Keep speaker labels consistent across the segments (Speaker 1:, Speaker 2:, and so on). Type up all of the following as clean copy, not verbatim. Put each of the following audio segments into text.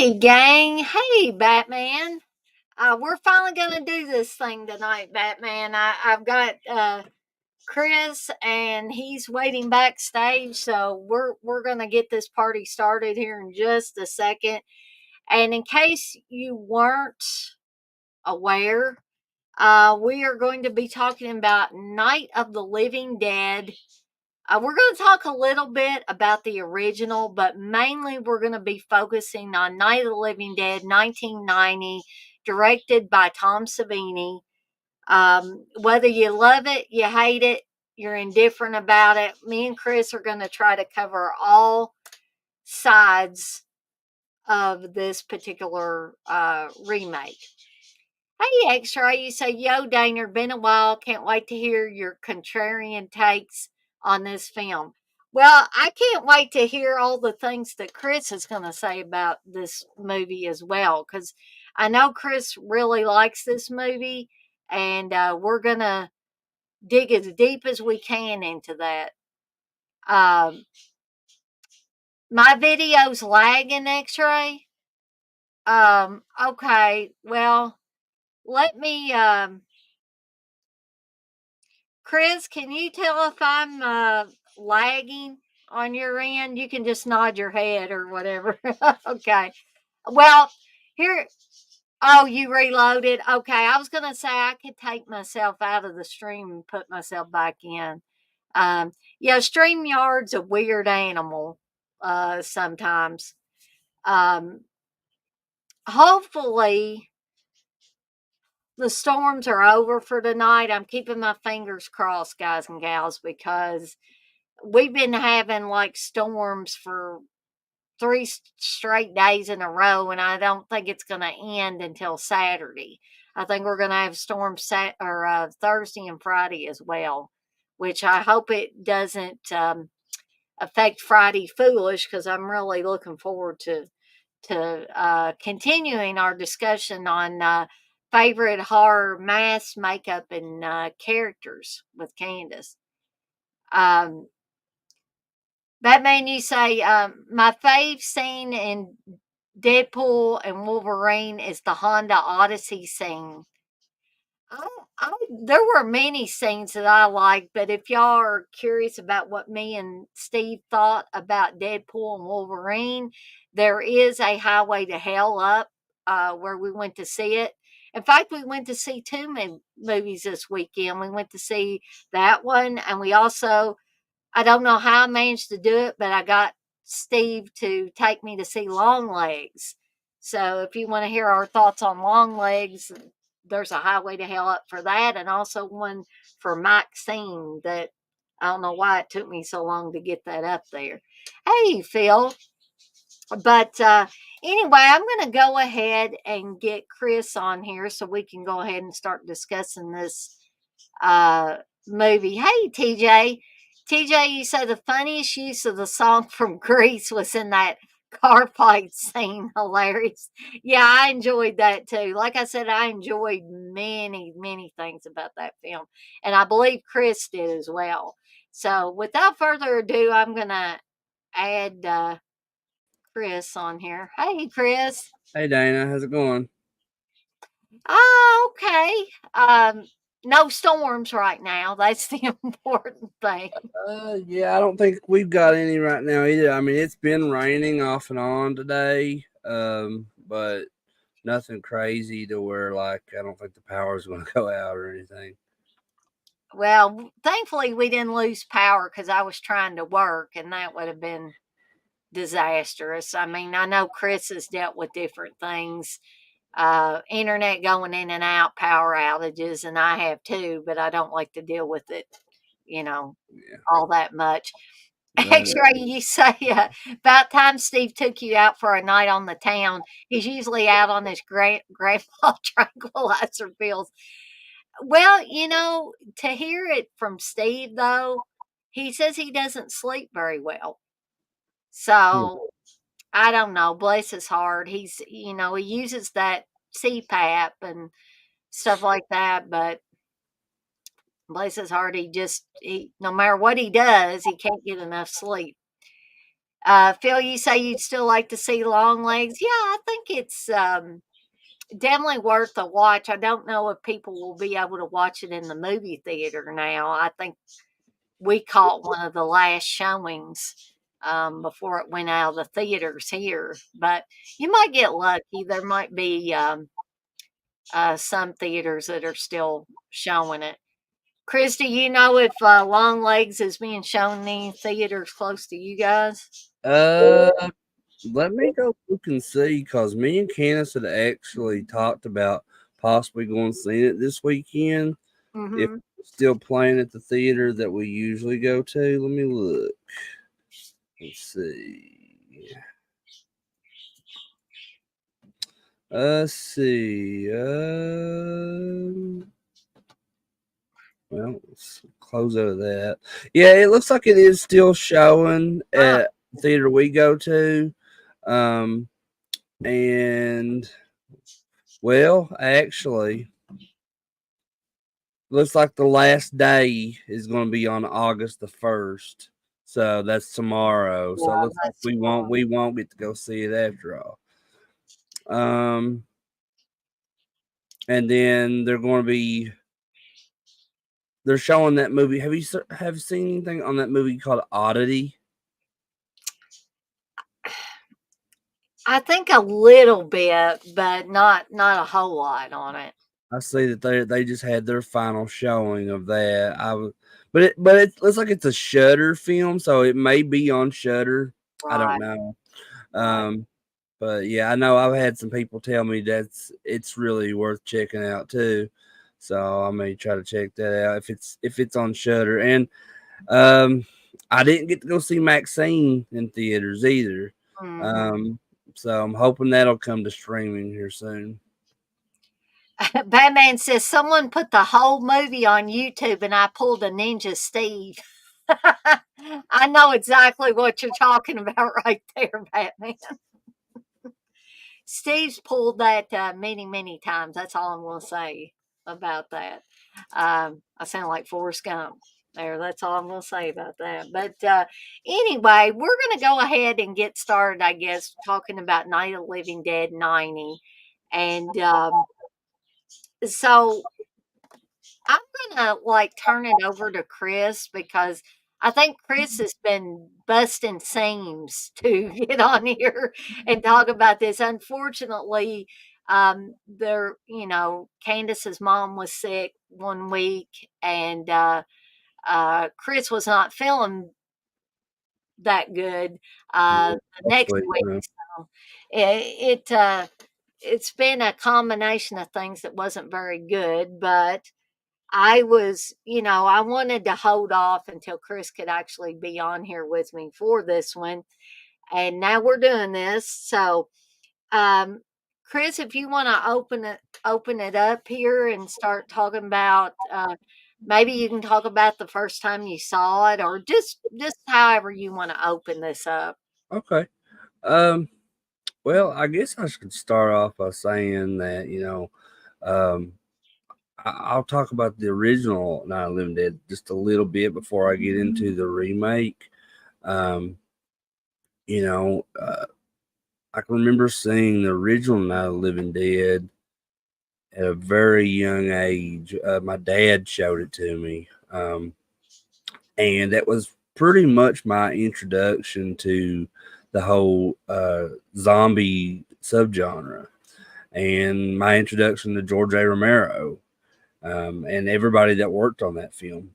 Speaker 1: Hey, gang. Hey, Batman. We're finally going to do this thing tonight, Batman. I've got Chris, and he's waiting backstage, so we're going to get this party started here in just a second. And in case you weren't aware, we are going to be talking about Night of the Living Dead. We're going to talk a little bit about the original, but mainly we're going to be focusing on Night of the Living Dead 1990, directed by Tom Savini. Whether you love it, you hate it, you're indifferent about it, me and Chris are going to try to cover all sides of this particular remake. Hey, X-Ray, you say, yo, Dana, been a while. Can't wait to hear your contrarian takes on this film. Well, I can't wait to hear all the things that Chris is going to say about this movie as well, because I know Chris really likes this movie, and we're going to dig as deep as we can into that. Um, my video's lagging, X-Ray. Okay, well, let me. Chris, can you tell if I'm lagging on your end? You can just nod your head or whatever. Okay. Well, here. Oh, you reloaded. Okay. I was going to say I could take myself out of the stream and put myself back in. Yeah, StreamYard's a weird animal sometimes. Um, Hopefully, the storms are over for tonight. I'm keeping my fingers crossed, guys and gals, because we've been having like storms for three straight days in a row, and I don't think it's going to end until Saturday. I think we're going to have storms Thursday and Friday as well, which I hope it doesn't affect Friday Foolish, because I'm really looking forward to continuing our discussion on favorite horror mask, makeup, and characters with Candace. Um, Batman, you say, my fave scene in Deadpool and Wolverine is the Honda Odyssey scene. I, there were many scenes that I liked, but if y'all are curious about what me and Steve thought about Deadpool and Wolverine, there is a Highway to Hell up where we went to see it. In fact, we went to see two movies this weekend. We went to see that one, and we also, I don't know how I managed to do it, but I got Steve to take me to see Long Legs. So if you want to hear our thoughts on Long Legs, there's a Highway to Hell up for that, and also one for Maxine that I don't know why it took me so long to get that up there. Hey, Phil. But anyway, I'm going to go ahead and get Chris on here so we can go ahead and start discussing this uh, movie. Hey, TJ. TJ, you say the funniest use of the song from Grease was in that car fight scene. Hilarious. Yeah, I enjoyed that too. Like I said, I enjoyed many, many things about that film. And I believe Chris did as well. So without further ado, I'm going to add Chris on here. Hey, Chris.
Speaker 2: Hey Dana, how's it going?
Speaker 1: Oh, okay. No storms right now. That's the important thing.
Speaker 2: Yeah, I don't think we've got any right now either. I mean, it's been raining off and on today, but nothing crazy to where like I don't think the power's going to go out or anything.
Speaker 1: Well, thankfully we didn't lose power because I was trying to work, and that would have been disastrous. I mean, I know Chris has dealt with different things, internet going in and out, power outages, and I have too, but I don't like to deal with it, you know,
Speaker 2: Yeah,
Speaker 1: all that much.
Speaker 2: but
Speaker 1: X-Ray, you say about time Steve took you out for a night on the town. He's usually out on his grandpa tranquilizer pills. Well, to hear it from Steve though, he says he doesn't sleep very well.
Speaker 2: hmm,
Speaker 1: So I don't know. Bless his heart. He uses that CPAP and stuff like that, but bless his heart, no matter what he does, he can't get enough sleep. Phil, you say you'd still like to see Long Legs? Yeah, I think it's definitely worth a watch. I don't know if people will be able to watch it in the movie theater now. I think we caught one of the last showings before it went out of the theaters here, but you might get lucky. There might be some theaters that are still showing it. Chris, do you know if Long Legs is being shown in any theaters close to you guys?
Speaker 2: Uh, Let me go look and see, because me and Candace had actually talked about possibly going to see it this weekend. If
Speaker 1: Mm-hmm.
Speaker 2: it's still playing at the theater that we usually go to, let me look. Let's see. Let's see. Well, let's close out of that. Yeah, it looks like it is still showing
Speaker 1: Ah,
Speaker 2: at the theater we go to. Um, and well, actually, looks like the last day is going to be on August the 1st. So that's tomorrow. So it
Speaker 1: yeah,
Speaker 2: looks like
Speaker 1: that's
Speaker 2: we won't get to go see it after all. Um, and then they're showing that movie. Have you seen anything on that movie called Oddity?
Speaker 1: I think a little bit, but not a whole lot on it.
Speaker 2: I see that they just had their final showing of that. But it looks like it's a Shutter film, so it may be on Shutter. I don't
Speaker 1: Right,
Speaker 2: know.
Speaker 1: right.
Speaker 2: Um, but yeah, I know I've had some people tell me it's really worth checking out too. So I may try to check that out if it's on Shutter. And um, I didn't get to go see Maxine in theaters either.
Speaker 1: Hmm.
Speaker 2: Um, so I'm hoping that'll come to streaming here soon.
Speaker 1: Batman says someone put the whole movie on YouTube and I pulled a Ninja Steve. I know exactly what you're talking about right there, Batman. Steve's pulled that many, many times. That's all I'm going to say about that. I sound like Forrest Gump there. That's all I'm going to say about that. But anyway, we're going to go ahead and get started, I guess, talking about Night of the Living Dead 90. And so I'm gonna like turn it over to Chris because I think Chris has been busting seams to get on here and talk about this. Unfortunately, Candace's mom was sick one week, and Chris was not feeling that good the next
Speaker 2: Hopefully,
Speaker 1: week. So it's been a combination of things that wasn't very good, but I wanted to hold off until Chris could actually be on here with me for this one. And now we're doing this. So, um, Chris, if you want to open it up here and start talking about, maybe you can talk about the first time you saw it, or just however you want to open this up.
Speaker 2: okay. Um, well, I guess I should start off by saying that um, I'll talk about the original Night of the Living Dead just a little bit before I get into the remake. Um, you know, uh, I can remember seeing the original Night of the Living Dead at a very young age. My dad showed it to me, and that was pretty much my introduction to the whole zombie subgenre and my introduction to George A. Romero and everybody that worked on that film.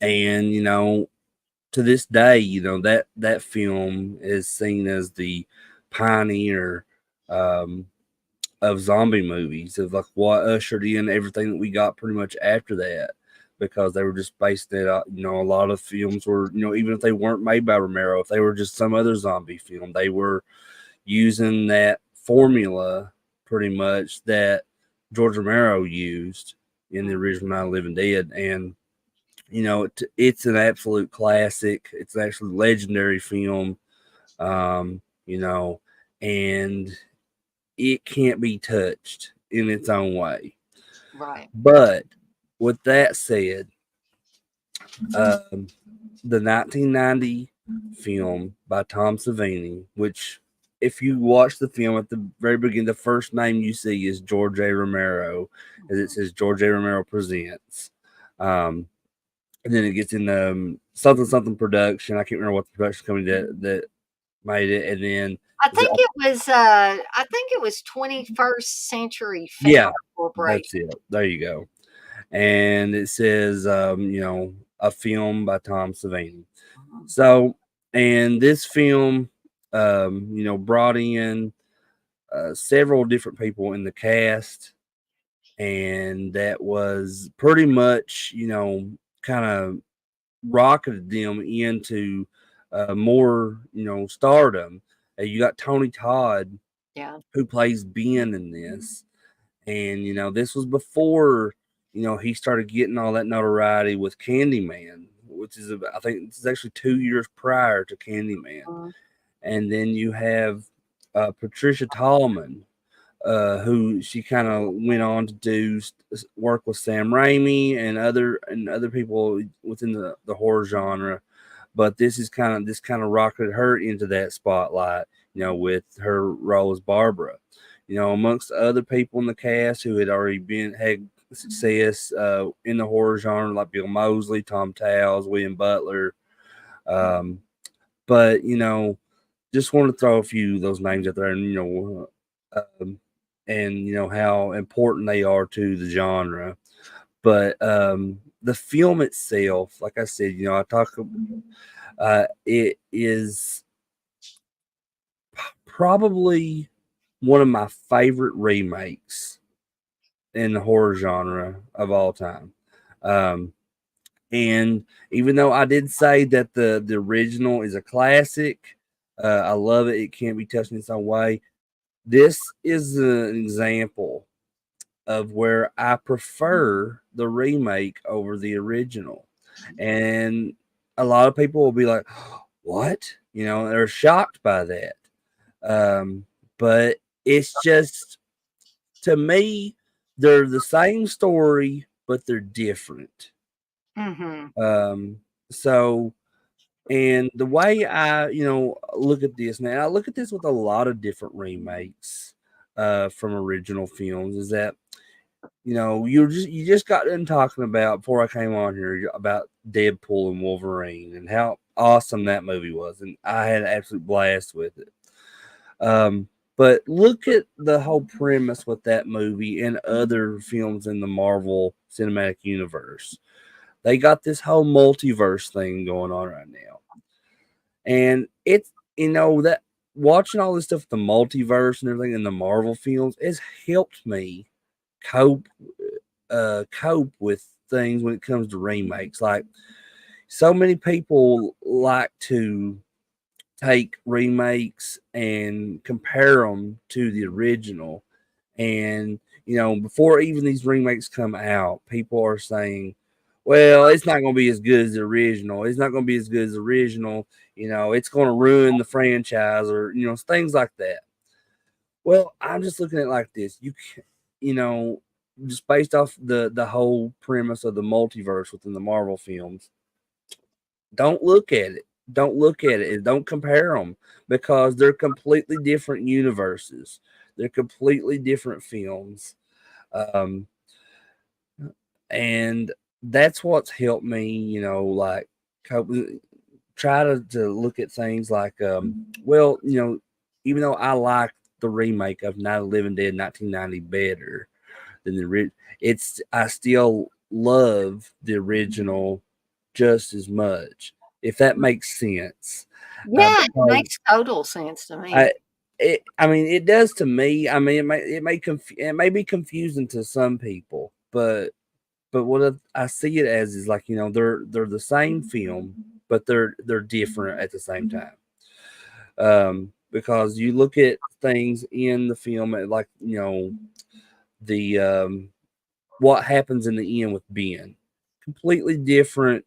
Speaker 2: And to this day, that film is seen as the pioneer um, of zombie movies, of like what ushered in everything that we got pretty much after that, because they were just based it out. A lot of films were, even if they weren't made by Romero, if they were just some other zombie film, they were using that formula pretty much that George Romero used in the original Night of the Living Dead. And it's an absolute classic. It's an actually legendary film. You know, and it can't be touched in its own way.
Speaker 1: Right.
Speaker 2: But with that said, um, the 1990 film by Tom Savini, which, if you watch the film at the very beginning, the first name you see is George A. Romero, as it says George A. Romero Presents. And then it gets in something something production. I can't remember what the production company that made it. And then
Speaker 1: I think it was 21st Century Film
Speaker 2: yeah,
Speaker 1: Corporation.
Speaker 2: that's it. There you go. And it says a film by Tom Savini. So, and this film brought in several different people in the cast, and that was pretty much kind of rocketed them into more stardom. You got Tony Todd,
Speaker 1: Yeah.
Speaker 2: who plays Ben in this, and this was before he started getting all that notoriety with Candyman, which is I think this is actually 2 years prior to Candyman.
Speaker 1: Mhm.
Speaker 2: And then you have Patricia Tallman, who she kind of went on to do work with Sam Raimi and other people within the horror genre. But this kind of rocketed her into that spotlight, with her role as Barbara. Amongst other people in the cast who had already had success in the horror genre, like Bill Moseley, Tom Towles, William Butler. Um, but just want to throw a few of those names out there, and how important they are to the genre. But the film itself, like I said, it is probably one of my favorite remakes in the horror genre of all time. Um, and even though I did say that the original is a classic, I love it. It can't be touched in its own way. This is an example of where I prefer the remake over the original. And a lot of people will be like, what? They're shocked by that. But it's just, to me, they're the same story, but they're different.
Speaker 1: Mhm.
Speaker 2: So, and the way I, look at this now, I look at this with a lot of different remakes from original films, is that you just got done talking about before I came on here about Deadpool and Wolverine and how awesome that movie was, and I had an absolute blast with it. But look at the whole premise with that movie and other films in the Marvel Cinematic Universe. They got this whole multiverse thing going on right now, and it's that watching all this stuff, the multiverse and everything in the Marvel films, has helped me cope cope with things when it comes to remakes. Like, so many people like to take remakes and compare them to the original. And, before even these remakes come out, people are saying, well, it's not going to be as good as the original. It's not going to be as good as the original. It's going to ruin the franchise, or, things like that. Well, I'm just looking at it like this. You can, just based off the whole premise of the multiverse within the Marvel films, don't look at it. Don't look at it and don't compare them, because they're completely different universes. They're completely different films. Um, and that's what's helped me, like cope, try to look at things like, well, even though I like the remake of Night of the Living Dead 1990 better than the original, I still love the original just as much, if that makes sense.
Speaker 1: Yeah, it
Speaker 2: Because
Speaker 1: makes total sense to me.
Speaker 2: I, I mean, it does to me. I mean, it may be confusing to some people, but what I see it as is like, they're the same film, but they're different at the same time. Because you look at things in the film, like the what happens in the end with Ben, completely different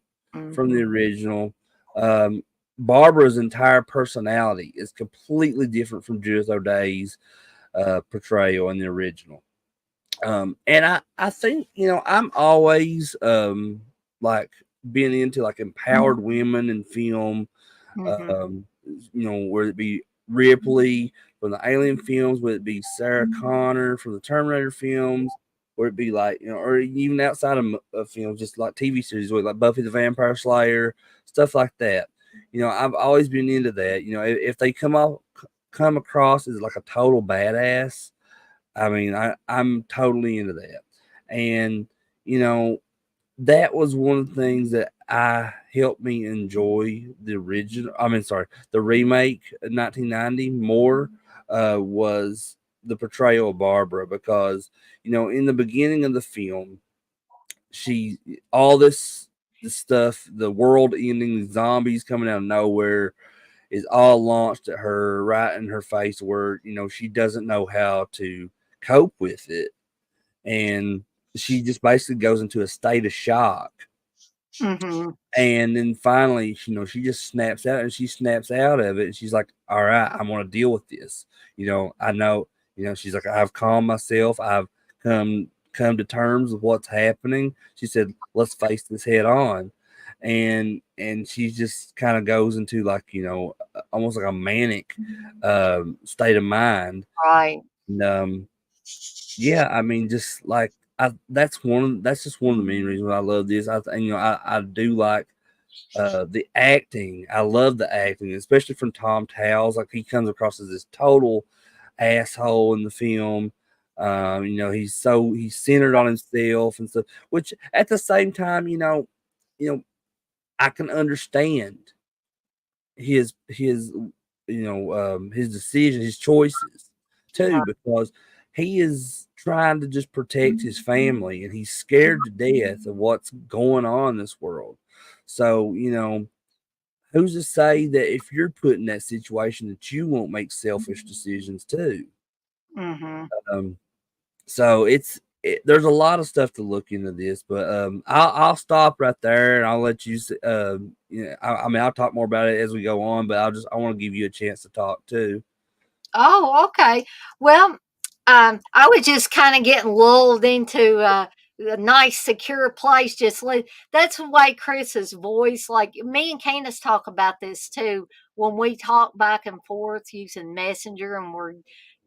Speaker 2: from the
Speaker 1: Mhm.
Speaker 2: original. Um, Barbara's entire personality is completely different from Judith O'Dea's portrayal in the original. And I think, I'm always like being into like empowered women in film.
Speaker 1: Mhm.
Speaker 2: Whether it be Ripley from the Alien films, whether it be Sarah Connor from the Terminator films, or it be like, or even outside of films, just like TV series, like Buffy the Vampire Slayer, stuff like that. I've always been into that. If they come across as like a total badass, I mean, I'm totally into that. And, you know, that was one of the things that I helped me enjoy the original. I mean, sorry, the remake in 1990 more was the portrayal of Barbara because in the beginning of the film, she all this stuff, the world ending, zombies coming out of nowhere, is all launched at her right in her face, where she doesn't know how to cope with it, and she just basically goes into a state of shock.
Speaker 1: Mhm.
Speaker 2: And then finally, she just snaps out, and she snaps out of it. And she's like, all right, I'm going to deal with this. I know, she's like, I've calmed myself. I've come to terms with what's happening. She said, let's face this head on. And she just kind of goes into like, almost like a manic state of mind.
Speaker 1: Right.
Speaker 2: And yeah, I mean, just like that's just one of the main reasons why I love this. I do like the acting. I love the acting, especially from Tom Towles. Like he comes across as this total asshole in the film. He's centered on himself and stuff. Which at the same time, I can understand his decision, his choices too,
Speaker 1: Right.
Speaker 2: because he is trying to just protect his family, and he's scared to death of what's going on in this world. So who's to say that if you're put in that situation that you won't make selfish decisions too?
Speaker 1: Mhm.
Speaker 2: Um, so there's a lot of stuff to look into this, but I'll stop right there, and I'll let you. I mean, I'll talk more about it as we go on, but I want to give you a chance to talk too.
Speaker 1: Oh, okay. Well, I was just kind of getting lulled into a nice, secure place. That's the way Chris's voice, like me and Candace talk about this too. When we talk back and forth using Messenger and we're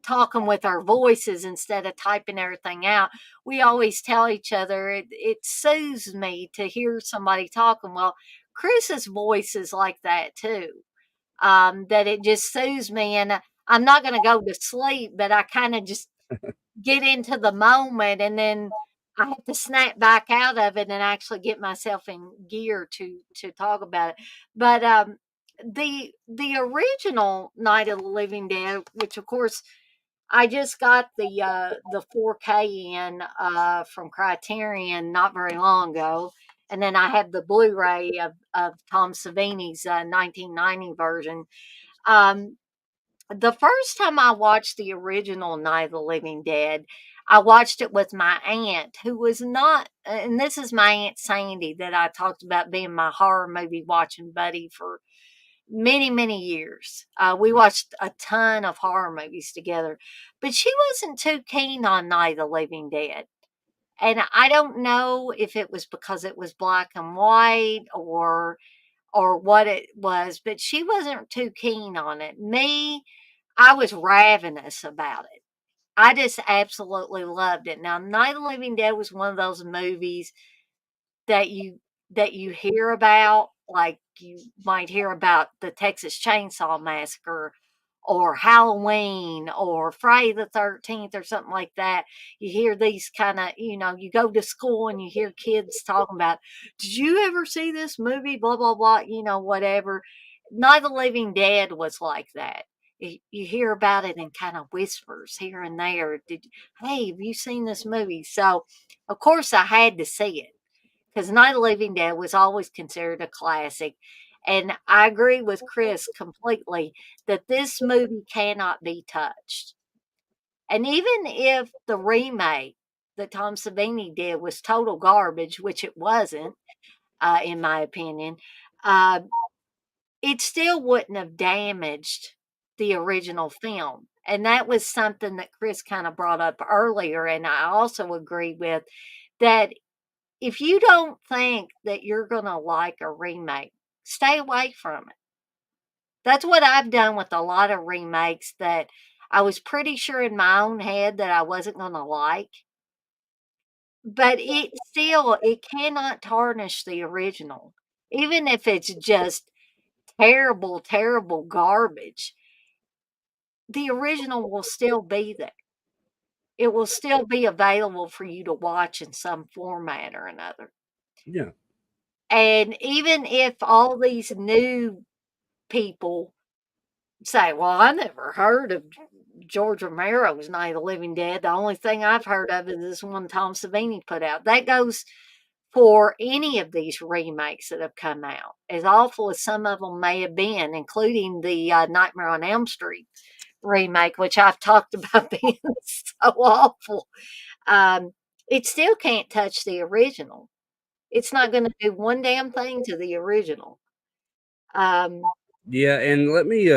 Speaker 1: talking with our voices instead of typing everything out, we always tell each other it soothes me to hear somebody talking. Well, Chris's voice is like that too, that it just soothes me. And I'm not going to go to sleep, but I kind of just get into the moment, and then I have to snap back out of it and actually get myself in gear to talk about it. But the original Night of the Living Dead, which of course I just got the 4K in from Criterion not very long ago. And then I have the Blu-ray of Tom Savini's 1990 version. Um, the first time I watched the original Night of the Living Dead, I watched it with my aunt, who was not, and this is my Aunt Sandy that I talked about being my horror movie watching buddy for many, many years. We watched a ton of horror movies together, but she wasn't too keen on Night of the Living Dead. And I don't know if it was because it was black and white or what it was, but she wasn't too keen on it. Me, I was ravenous about it. I just absolutely loved it. Now, Night of the Living Dead was one of those movies that you hear about, like you might hear about the Texas Chainsaw Massacre or Halloween or Friday the 13th or something like that. You hear these kind of, you go to school and you hear kids talking about, did you ever see this movie? Blah, blah, blah, whatever. Night of the Living Dead was like that. You hear about it in kind of whispers here and there. Hey, have you seen this movie? So, of course, I had to see it because Night of the Living Dead was always considered a classic. And I agree with Chris completely that this movie cannot be touched. And even if the remake that Tom Savini did was total garbage, which it wasn't, in my opinion, uh, it still wouldn't have damaged the original film. And that was something that Chris kind of brought up earlier. And I also agree with that if you don't think that you're going to like a remake, stay away from it. That's what I've done with a lot of remakes that I was pretty sure in my own head that I wasn't gonna like, but it cannot tarnish the original. Even if it's just terrible, terrible garbage, the original will still be there. It will still be available for you to watch in some format or another.
Speaker 2: Yeah.
Speaker 1: And even if all these new people say, "Well, I never heard of George Romero's Night of the Living Dead. The only thing I've heard of is this one Tom Savini put out." That goes for any of these remakes that have come out. As awful as some of them may have been, including the Nightmare on Elm Street remake, which I've talked about being so awful, um, it still can't touch the original. It's not going to do one damn thing to the original. Um,
Speaker 2: Yeah, and let me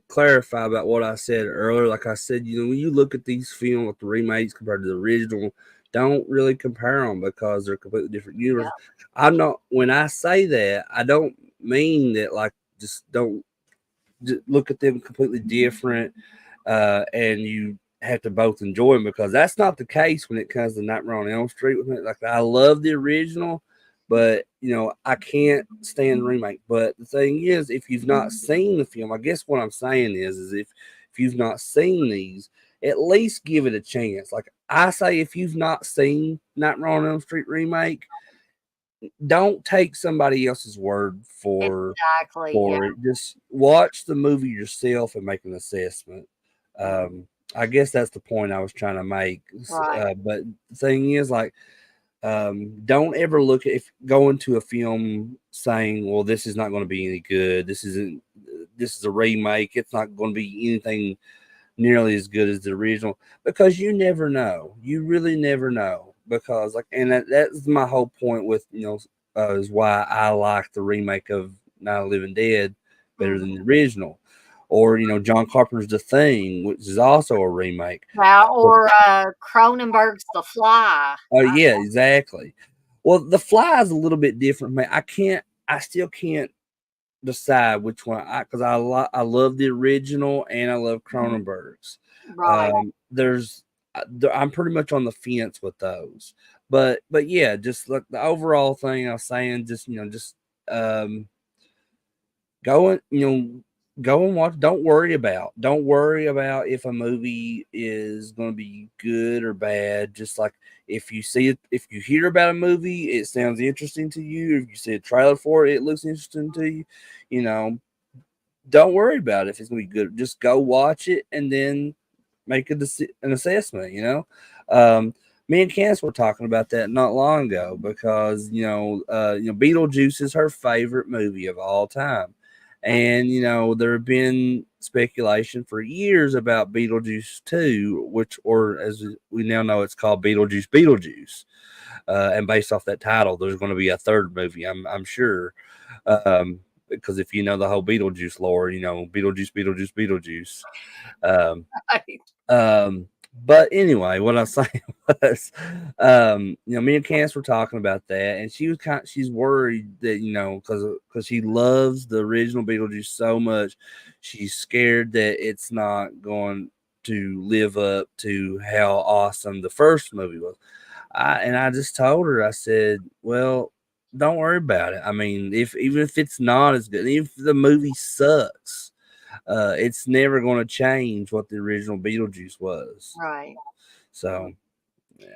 Speaker 2: clarify about what I said earlier. Like I said, when you look at these films, like the remakes compared to the original, don't really compare them because they're completely different universes.
Speaker 1: yeah.
Speaker 2: I'm not when I say that, I don't mean that like just don't just look at them completely different, and you have to both enjoy them because that's not the case when it comes to Nightmare on Elm Street. With me, like I love the original, but I can't stand the remake. But the thing is, if you've not seen the film, I guess what I'm saying is if you've not seen these, at least give it a chance. Like I say, if you've not seen Nightmare on Elm Street remake, don't take somebody else's word
Speaker 1: Exactly. Yeah.
Speaker 2: for it. Just watch the movie yourself and make an assessment. Um, I guess that's the point I was trying to make.
Speaker 1: Right.
Speaker 2: But the thing is, like, don't ever look at if go into a film saying, "Well, this is not going to be any good. This isn't. This is a remake. It's not going to be anything nearly as good as the original," because you never know. You really never know because and that's my whole point with is why I like the remake of Night of the Living Dead better than
Speaker 1: Mhm.
Speaker 2: the original, or John Carpenter's The Thing, which is also a remake.
Speaker 1: Well, or Cronenberg's The Fly.
Speaker 2: Oh yeah, exactly. Well, The Fly is a little bit different, man. I still can't decide which one because I love the original and I love Cronenberg's.
Speaker 1: Right.
Speaker 2: There's I'm pretty much on the fence with those, but yeah, just like the overall thing I was saying, just just um, go and go and watch. Don't worry about if a movie is going to be good or bad. Just like if you see it, if you hear about a movie, it sounds interesting to you. If you see a trailer for it, it looks interesting to you. You know, don't worry about it if it's gonna be good. Just go watch it and then make an assessment. Me and Candace were talking about that not long ago because Beetlejuice is her favorite movie of all time, and there have been speculation for years about Beetlejuice 2, which, or as we now know, it's called Beetlejuice. And based off that title, there's going to be a third movie, I'm sure. Because if you know the whole Beetlejuice lore, Beetlejuice, Beetlejuice, Beetlejuice. Um,
Speaker 1: Right.
Speaker 2: um, but anyway, what I was saying was, me and Candace were talking about that, and she's worried that because she loves the original Beetlejuice so much, she's scared that it's not going to live up to how awesome the first movie was. I just told her, I said, well, don't worry about it. I mean, if even if it's not as good, if the movie sucks, it's never going to change what the original Beetlejuice was.
Speaker 1: Right.
Speaker 2: So, yeah.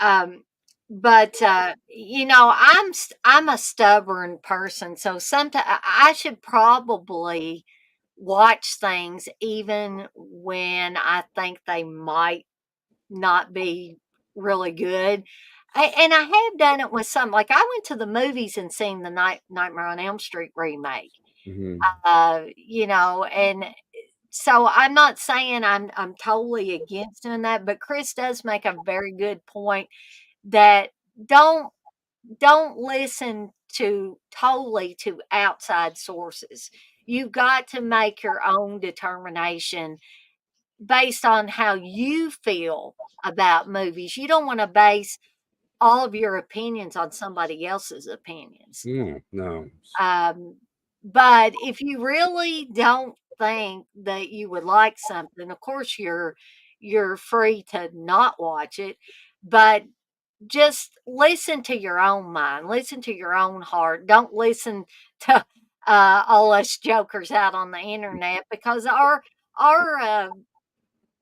Speaker 1: Um, but I'm a stubborn person, so sometimes I should probably watch things even when I think they might not be really good. And I have done it with some. Like I went to the movies and seen the Nightmare on Elm Street remake.
Speaker 2: Hmm.
Speaker 1: And so I'm not saying I'm totally against doing that, but Chris does make a very good point that don't don't listen to totally to outside sources. You've got to make your own determination based on how you feel about movies. You don't want to base all of your opinions on somebody else's opinions.
Speaker 2: No, no.
Speaker 1: Um, But if you really don't think that you would like something, of course you're free to not watch it, but just listen to your own mind, listen to your own heart. Don't listen to all us jokers out on the internet, because our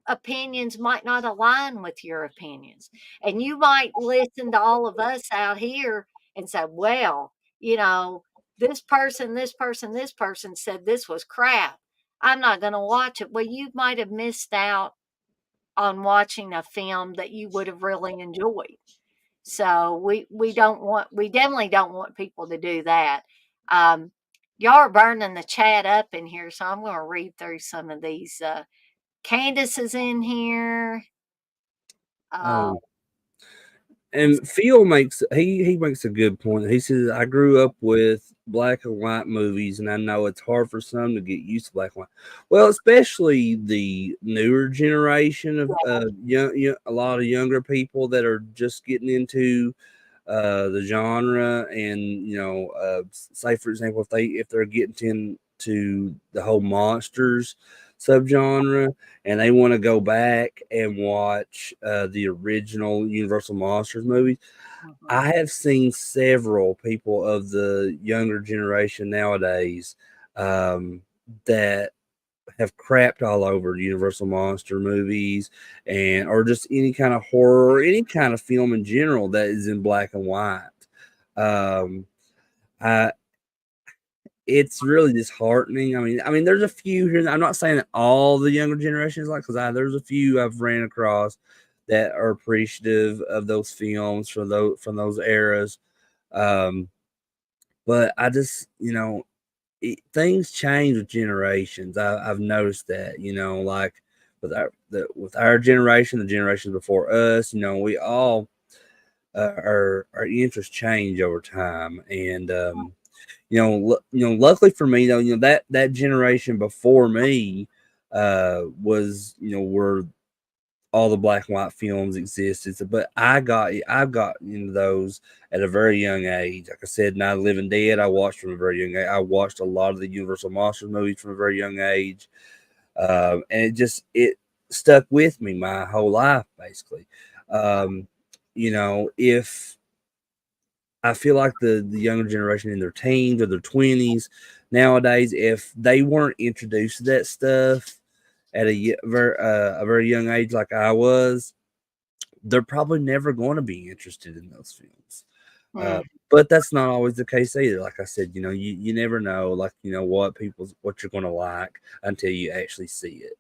Speaker 1: opinions might not align with your opinions. And you might listen to all of us out here and say, well, you know, this person said this was crap. I'm not going to watch it. Well, you might have missed out on watching a film that you would have really enjoyed. So we definitely don't want people to do that. Um, y'all are burning the chat up in here, so I'm going to read through some of these. Candace is in here. Uh,
Speaker 2: Oh, and Phil makes he makes a good point. He says, "I grew up with black and white movies, and I know it's hard for some to get used to black and white. Well, especially the newer generation of young, a lot of younger people that are just getting into the genre, and say for example, if they're getting into the whole monsters subgenre and they want to go back and watch the original Universal Monsters movies.
Speaker 1: mhm,
Speaker 2: I have seen several people of the younger generation nowadays um, that have crapped all over Universal Monster movies and or just any kind of horror or any kind of film in general that is in black and white. Um, I It's really disheartening. I mean, there's a few here. I'm not saying that all the younger generations like, because there's a few I've ran across that are appreciative of those films from those eras. Um, but I just, things change with generations. I've noticed that, like with our generation, the generations before us, we all our interests change over time, and luckily for me though, that generation before me was where all the black and white films existed. But I've got into those at a very young age. Like I said, Night of the Living Dead, I watched from a very young age. I watched a lot of the Universal Monsters movies from a very young age, and it stuck with me my whole life basically. Um, if I feel like the younger generation in their teens or their 20s nowadays, if they weren't introduced to that stuff at a very young age like I was, they're probably never going to be interested in those films. Uh,
Speaker 1: mm,
Speaker 2: but that's not always the case either. Like I said, you never know, like, what you're going to like until you actually see it.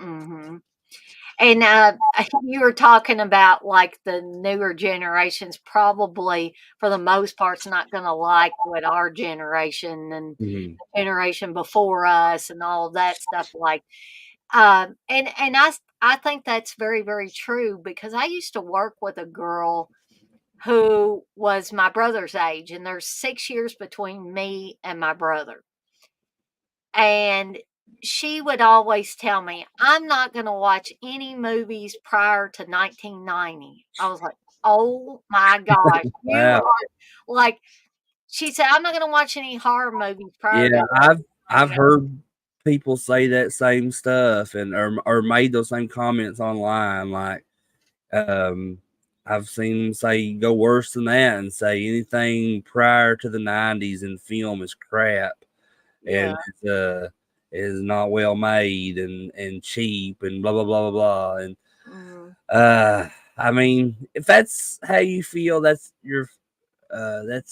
Speaker 1: mhm. And you were talking about like the newer generations, probably for the most part's not going to like what our generation and
Speaker 2: Mhm.
Speaker 1: the generation before us and all of that stuff like. And I think that's very very true, because I used to work with a girl who was my brother's age, and there's 6 years between me and my brother. And she would always tell me, I'm not going to watch any movies prior to 1990. I was like, oh my gosh, you
Speaker 2: Wow.
Speaker 1: are like, she said, I'm not going to watch any horror movies prior to
Speaker 2: Yeah, I've
Speaker 1: 1990.
Speaker 2: heard people say that same stuff and or made those same comments online. Like, um, I've seen them say go worse than that and say anything prior to the '90s in film is crap
Speaker 1: Yeah.
Speaker 2: and is not well made and cheap and blah blah blah blah blah. And
Speaker 1: Mm,
Speaker 2: uh, I mean, if that's how you feel, that's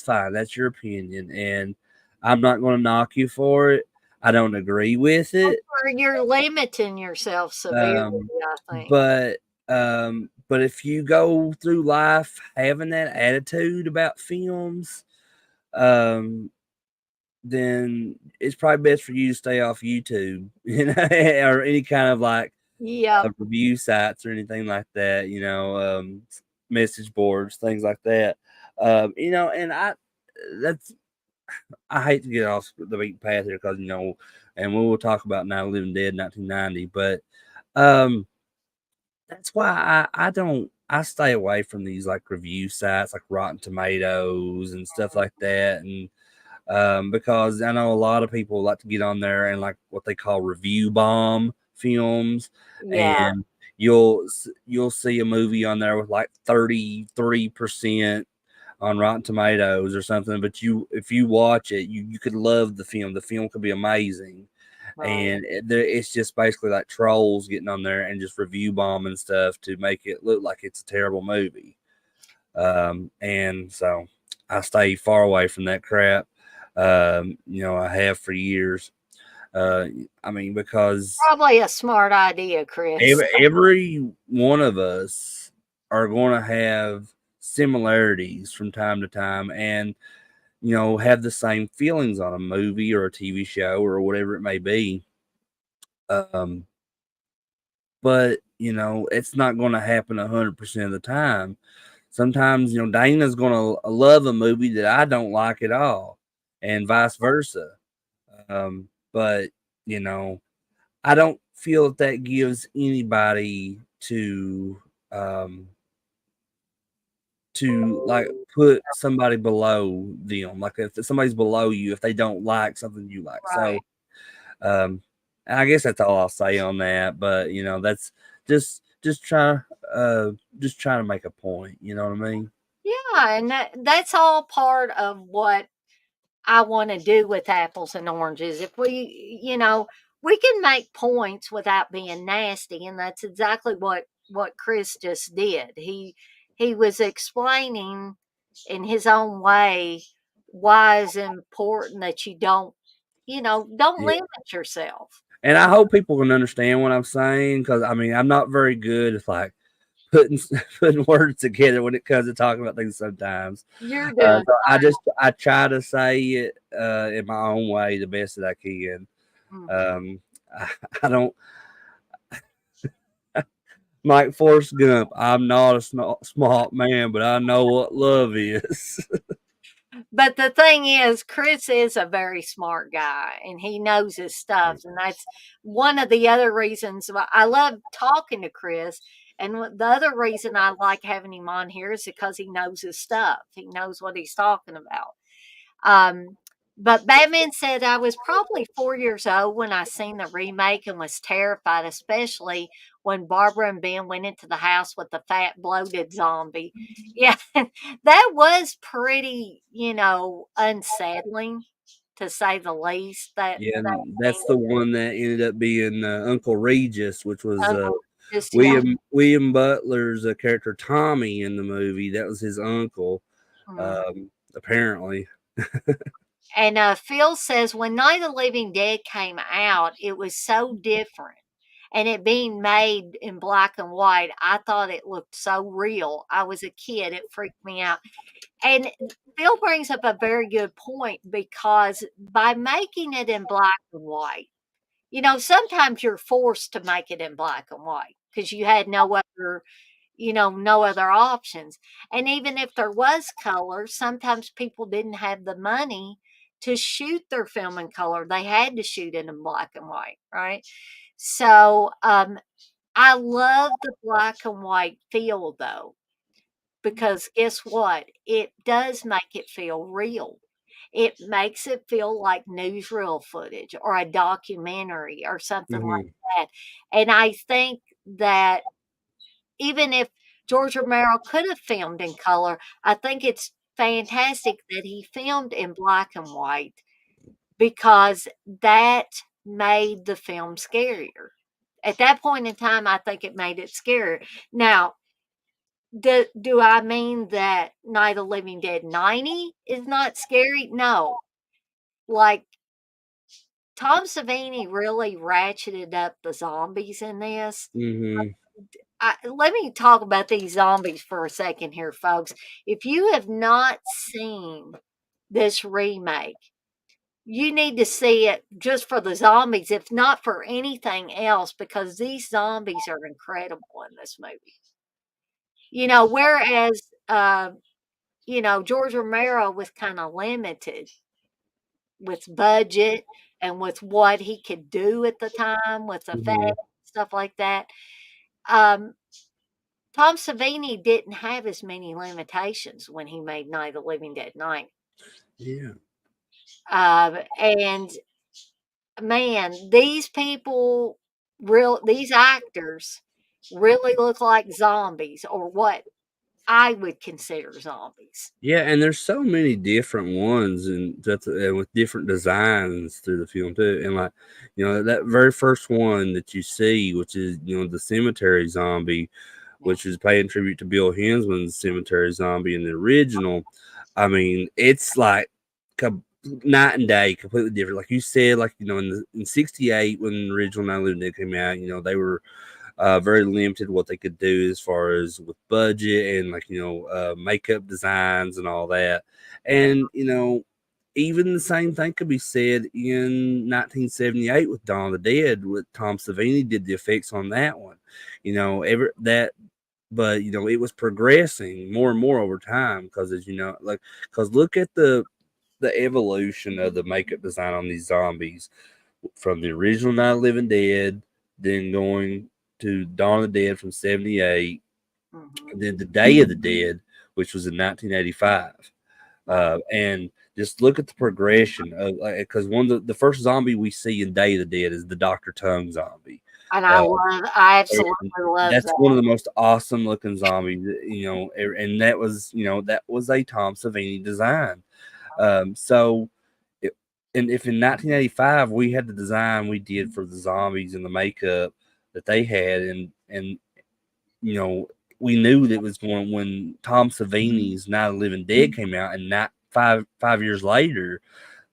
Speaker 2: fine. That's your opinion, and I'm not going to knock you for it. I don't agree with it,
Speaker 1: or you're limiting yourself severely,
Speaker 2: um,
Speaker 1: I think.
Speaker 2: but but if you go through life having that attitude about films, um, then it's probably best for you to stay off YouTube, or any kind of like
Speaker 1: Yep.
Speaker 2: review sites or anything like that. Message boards, things like that. And that's I hate to get off the beaten path here because and we will talk about Night of the Living Dead 1990, but um, that's why I stay away from these like review sites like Rotten Tomatoes and stuff like that, and Because I know a lot of people like to get on there and like what they call review bomb films,
Speaker 1: Yeah,
Speaker 2: and you'll see a movie on there with like 33% on Rotten Tomatoes or something, but if you watch it, you could love the film. The film could be amazing,
Speaker 1: right.
Speaker 2: and it's just basically like trolls getting on there and just review bombing stuff to make it look like it's a terrible movie. And so I stay far away from that crap. I have for years. Uh, I mean, because
Speaker 1: Probably a smart idea, Chris.
Speaker 2: every one of us are going to have similarities from time to time, and have the same feelings on a movie or a TV show or whatever it may be. Um, but it's not going to happen 100% of the time. Sometimes Dana's going to love a movie that I don't like at all, and vice versa. But you know, I don't feel that gives anybody um, to like put somebody below them. Like if somebody's below you, if they don't like something you like,
Speaker 1: Right.
Speaker 2: so um, I guess that's all I'll say on that. But that's just try just trying to make a point. You know what I mean?
Speaker 1: Yeah, and that's all part of what I want to do with apples and oranges. If we can make points without being nasty, and that's exactly what Chris just did. He was explaining in his own way why it's important that you don't
Speaker 2: Yeah.
Speaker 1: limit yourself.
Speaker 2: And I hope people can understand what I'm saying, because I mean I'm not very good at like putting putting words together when it comes to talking about things sometimes.
Speaker 1: You're doing
Speaker 2: So I try to say it in my own way the best that I can.
Speaker 1: fine.
Speaker 2: Um, I, I don't like Forrest Gump. I'm not a smart man, but I know what love is.
Speaker 1: But the thing is, Chris is a very smart guy and he knows his stuff. And that's one of the other reasons why I love talking to Chris. And the other reason I like having him on here is because he knows his stuff. He knows what he's talking about. Um, but Batman said I was probably 4 years old when I seen the remake and was terrified, especially when Barbara and Ben went into the house with the fat, bloated zombie. Yeah, that was pretty, unsettling to say the least.
Speaker 2: Yeah,
Speaker 1: That
Speaker 2: and that's the one that ended up being Uncle Regis, which was
Speaker 1: Uncle, just yeah.
Speaker 2: William Butler's character Tommy in the movie. That was his uncle,
Speaker 1: Mhm.
Speaker 2: apparently.
Speaker 1: And Phil says when Night of the Living Dead came out, it was so different. And it being made in black and white, I thought it looked so real. I was a kid, it freaked me out. And Phil brings up a very good point because by making it in black and white, sometimes you're forced to make it in black and white because you had no other options. And even if there was color, sometimes people didn't have the money to shoot their film in color. They had to shoot it in black and white, right? So I love the black and white feel though, because guess what? It does make it feel real. It makes it feel like newsreel footage or a documentary or something like
Speaker 2: Hmm.
Speaker 1: that. And I think that even if George Romero could have filmed in color, I think it's fantastic that he filmed in black and white because that made the film scarier. At that point in time, I think it made it scarier. Now, do I mean that Night of the Living Dead 90 is not scary? No. Like, Tom Savini really ratcheted up the zombies in this.
Speaker 2: Hmm.
Speaker 1: Let me talk about these zombies for a second here, folks. If you have not seen this remake, you need to see it just for the zombies, if not for anything else, because these zombies are incredible in this movie. Whereas George Romero was kind of limited with budget and with what he could do at the time with
Speaker 2: Hmm.
Speaker 1: effects, stuff like that. Um, Tom Savini didn't have as many limitations when he made Night of the Living Dead 9.
Speaker 2: Yeah.
Speaker 1: And man, these people, these actors really look like zombies, or what I would consider zombies.
Speaker 2: Yeah, and there's so many different ones, and that's with different designs through the film too. And like, that very first one that you see, which is the cemetery zombie,
Speaker 1: Yeah.
Speaker 2: which is paying tribute to Bill Hinsman's cemetery zombie in the original. I mean, it's like night and day, completely different. Like you said, like in '68 when the original Night of the Living Dead came out, they were very limited what they could do as far as with budget and like makeup designs and all that.
Speaker 1: Yeah.
Speaker 2: And even the same thing could be said in 1978 with Dawn of the Dead. With Tom Savini did the effects on that one. Ever that. But it was progressing more and more over time because, as like, because look at the evolution of the makeup design on these zombies from the original Night of the Living Dead, then going to Dawn of the Dead from '78,
Speaker 1: Hmm.
Speaker 2: and then the Day of the Dead, which was in 1985.
Speaker 1: Right.
Speaker 2: And just look at the progression of, because one of the first zombie we see in Day of the Dead is the Dr. Tongue zombie.
Speaker 1: And
Speaker 2: Uh,
Speaker 1: I absolutely
Speaker 2: and
Speaker 1: love
Speaker 2: that's one
Speaker 1: that.
Speaker 2: of the most awesome looking zombies, and that was a Tom Savini design. So, it, and if in 1985 we had the design we did for the zombies and the makeup that they had, and you know, we knew that it was going when Tom Savini's Night of the Living Dead came out, and not five years later,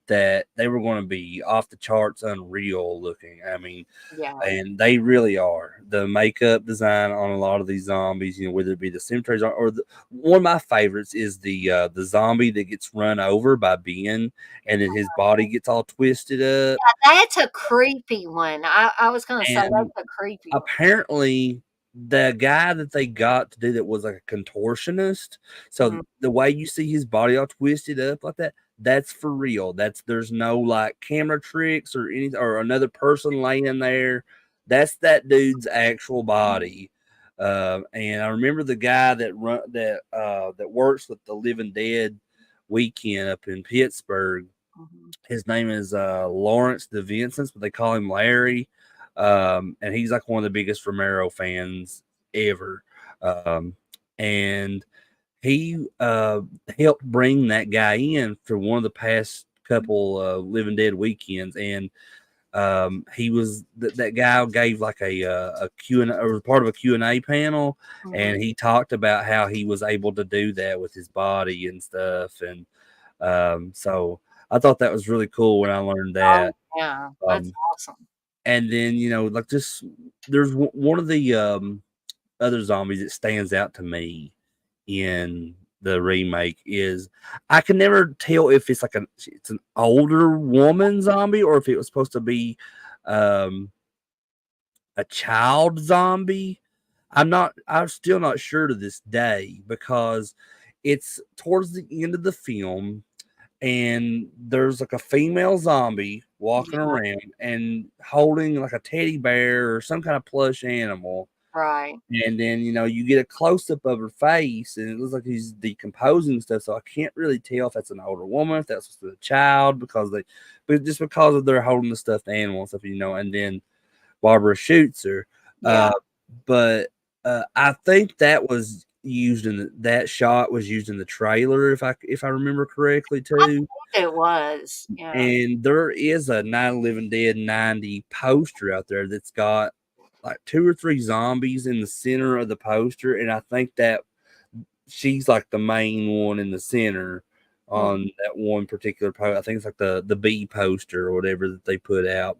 Speaker 2: that they were going to be off the charts, unreal looking. I mean,
Speaker 1: Yeah.
Speaker 2: and they really are. The makeup design on a lot of these zombies, whether it be the cemeteries or one of my favorites is the zombie that gets run over by Ben, and then his body gets all twisted up,
Speaker 1: That's a creepy one. I was gonna say
Speaker 2: and
Speaker 1: that's a creepy one.
Speaker 2: apparently the guy that they got to do that was like a contortionist. So
Speaker 1: Mm,
Speaker 2: the way you see his body all twisted up like that, that's for real. There's no like camera tricks or any or another person laying there. That's that dude's actual body. And I remember the guy that works with the Living Dead weekend up in Pittsburgh.
Speaker 1: mhm.
Speaker 2: His name is Lawrence DeVincent, but they call him Larry. And he's like one of the biggest Romero fans ever. Um, and he helped bring that guy in for one of the past couple Living Dead weekends, and he was that guy gave like a Q and or part of a Q&A panel,
Speaker 1: Mhm.
Speaker 2: and he talked about how he was able to do that with his body and stuff, and so I thought that was really cool when I learned
Speaker 1: Oh,
Speaker 2: that.
Speaker 1: yeah, that's
Speaker 2: Um,
Speaker 1: awesome.
Speaker 2: and then like just there's one of the other zombies that stands out to me in the remake is I can never tell if it's an older woman zombie or if it was supposed to be um, a child zombie. I'm still not sure to this day because it's towards the end of the film and there's like a female zombie walking
Speaker 1: Yeah,
Speaker 2: around and holding like a teddy bear or some kind of plush animal.
Speaker 1: right.
Speaker 2: And then, you get a close up of her face and it looks like he's decomposing stuff. So I can't really tell if that's an older woman, if that's a child, but just because of they're holding the stuffed animal and stuff, and then Barbara shoots her.
Speaker 1: Yeah.
Speaker 2: Uh, but I think that shot was used in the trailer, if I remember correctly
Speaker 1: I
Speaker 2: too.
Speaker 1: think it was, yeah.
Speaker 2: And there is a Night of the Living Dead 90 poster out there that's got like two or three zombies in the center of the poster, and I think that she's like the main one in the center
Speaker 1: Mm,
Speaker 2: on that one particular post. I think it's like the B poster or whatever that they put out.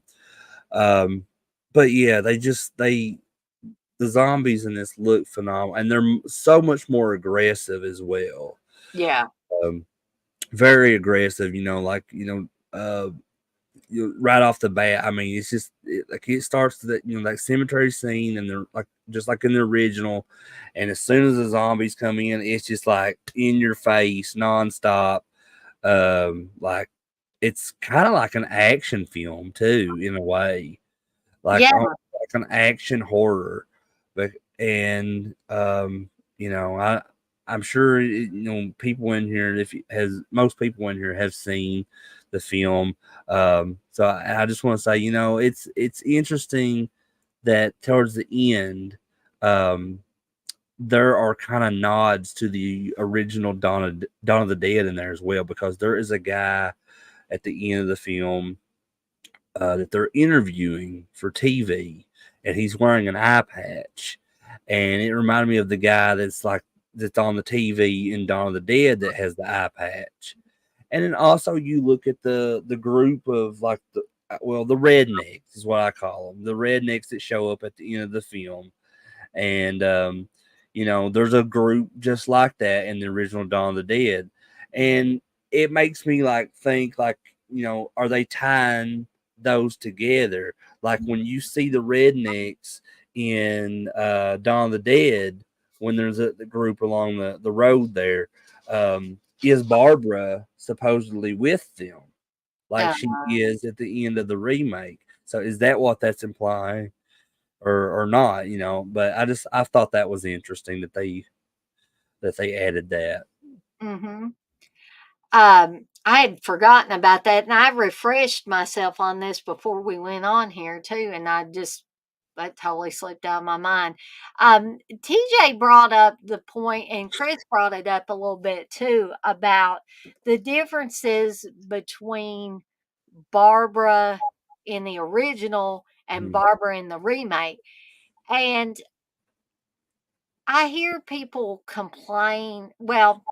Speaker 2: Um, but yeah, the zombies in this look phenomenal, and they're so much more aggressive as well.
Speaker 1: yeah.
Speaker 2: Um, very aggressive, right off the bat. I mean, it's just like it starts that that cemetery scene, and they're like just like in the original. And as soon as the zombies come in, it's just like in your face, nonstop. Like it's kind of like an action film too, in a way, like
Speaker 1: Yeah,
Speaker 2: like an action horror. But and I'm sure people in here, if has most people in here have seen the film. So I just want to say, it's interesting that towards the end, um, there are kind of nods to the original Dawn of the Dead in there as well, because there is a guy at the end of the film that they're interviewing for TV, and he's wearing an eye patch, and it reminded me of the guy that's on the TV in Dawn of the Dead that has the eye patch. And then also you look at the group of like the rednecks is what I call them, the rednecks that show up at the end of the film, and there's a group just like that in the original Dawn of the Dead, and it makes me like think like, are they tying those together? Like when you see the rednecks in Dawn of the Dead, when there's the group along the road there, is Barbara supposedly with them, like
Speaker 1: Uh,
Speaker 2: she is at the end of the remake? So is that what that's implying? Or not, but I thought that was interesting that they added that.
Speaker 1: mhm. I had forgotten about that, and I refreshed myself on this before we went on here too, and that totally slipped out of my mind. TJ brought up the point, and Chris brought it up a little bit too, about the differences between Barbara in the original and
Speaker 2: Mhm.
Speaker 1: Barbara in the remake. And I hear people complain. Well,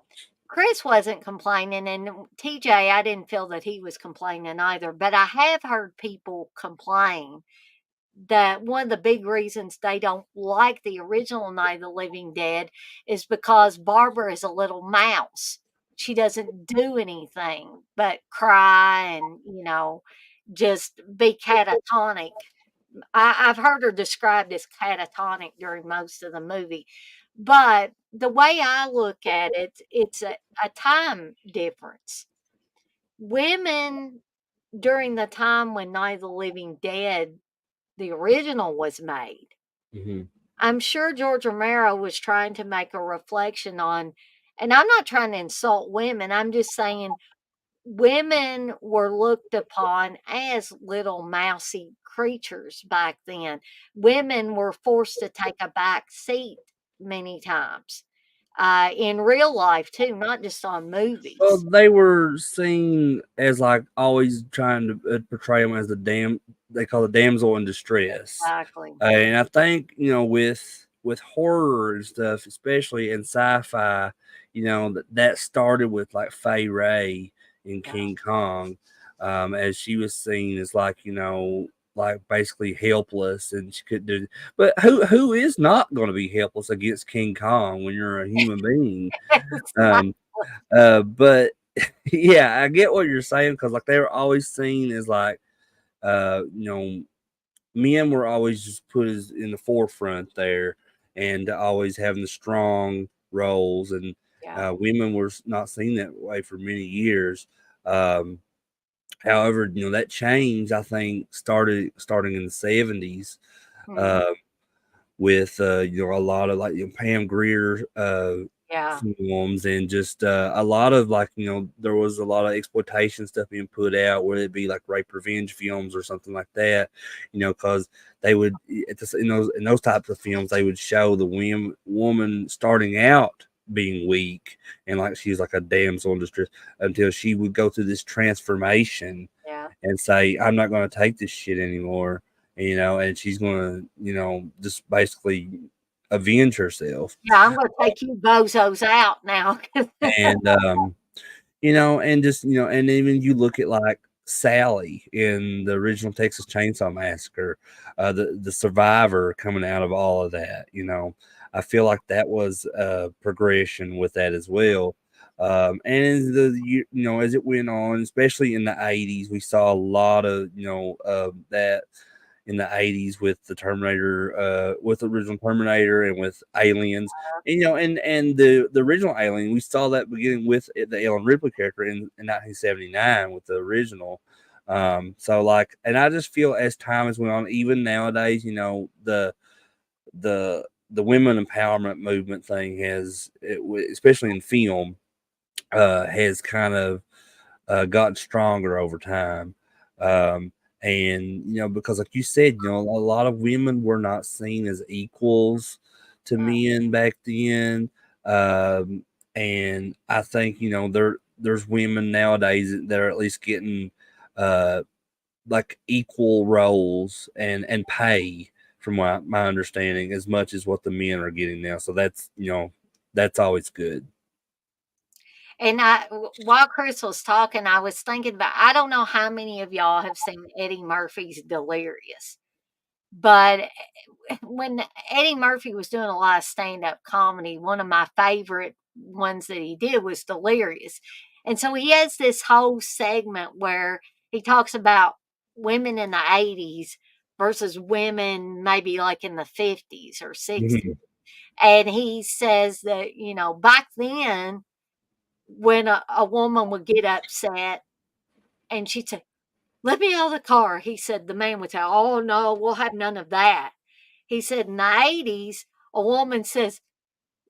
Speaker 1: Chris wasn't complaining, and TJ, I didn't feel that he was complaining either. But I have heard people complain that one of the big reasons they don't like the original Night of the Living Dead is because Barbara is a little mouse. She doesn't do anything but cry and, just be catatonic. I've heard her described as catatonic during most of the movie. But the way I look at it, it's a time difference. Women during the time when Night of the Living Dead, the original, was made,
Speaker 2: Mhm.
Speaker 1: I'm sure George Romero was trying to make a reflection on, and I'm not trying to insult women, I'm just saying women were looked upon as little mousy creatures back then. Women were forced to take a back seat many times in real life, too, not just on
Speaker 2: Well,
Speaker 1: movies.
Speaker 2: they were seen as like always trying to portray them as they call it damsel in distress.
Speaker 1: Exactly.
Speaker 2: And I think, with horror and stuff, especially in sci-fi, that started with like Fay Ray in
Speaker 1: Yeah.
Speaker 2: King Kong, as she was seen as like, like basically helpless, and she could do. But who is not going to be helpless against King Kong when you're a human being? Um, but yeah, I get what you're saying, because like they were always seen as like, uh, you know, men were always just put as in the forefront there, and always having the strong roles, and
Speaker 1: Yeah.
Speaker 2: women were not seen that way for many years. Um, However, that change, I think, starting in the 70s.
Speaker 1: Mhm.
Speaker 2: Uh, with a lot of like Pam Grier
Speaker 1: Yeah.
Speaker 2: films, and just a lot of like there was a lot of exploitation stuff being put out, whether it be like rape revenge films or something like that, because they would in those types of films they would show the woman starting out being weak, and like she's like a damsel in distress, until she would go through this transformation
Speaker 1: Yeah.
Speaker 2: and say, I'm not going to take this shit anymore, and she's going to, just basically avenge herself.
Speaker 1: Yeah. I'm going to take you bozos out now.
Speaker 2: And, and just, and even you look at like Sally in the original Texas Chainsaw Massacre, the survivor coming out of all of that, I feel like that was a progression with that as well. And as as it went on, especially in the 80s, we saw a lot of, that in the 80s with the Terminator, with the original Terminator, and with Aliens. And, and the original Alien, we saw that beginning with the Ellen Ripley character in 1979 with the original. So like, and I just feel as time has went on, even nowadays, the the women empowerment movement thing especially in film, has kind of gotten stronger over time. Um, and because like you said, a lot of women were not seen as equals to men back then. Um, and I think there's women nowadays that are at least getting uh, like equal roles and pay from my understanding as much as what the men are getting now. So that's always good.
Speaker 1: And while Chris was talking, I was thinking about, I don't know how many of y'all have seen Eddie Murphy's Delirious, but when Eddie Murphy was doing a lot of stand up comedy, one of my favorite ones that he did was Delirious. And so he has this whole segment where he talks about women in the 80s versus women maybe like in the 50s or 60s.
Speaker 2: Mhm.
Speaker 1: And he says that, back then, when a woman would get upset and she'd say, "Let me out of the car," he said, the man would say, "Oh, no, we'll have none of that." He said in the 80s, a woman says,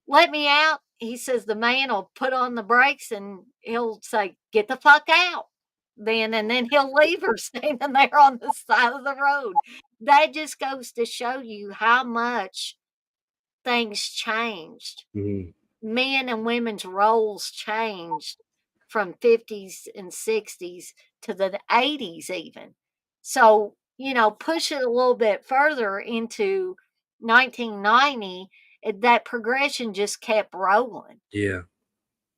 Speaker 1: "Let me out." He says the man will put on the brakes and he'll say, "Get the fuck out." And then he'll leave her standing there on the side of the road. That just goes to show you how much things changed.
Speaker 2: Mhm.
Speaker 1: Men and women's roles changed from 50s and 60s to the 80s even. So, push it a little bit further into 1990, that progression just kept rolling.
Speaker 2: Yeah.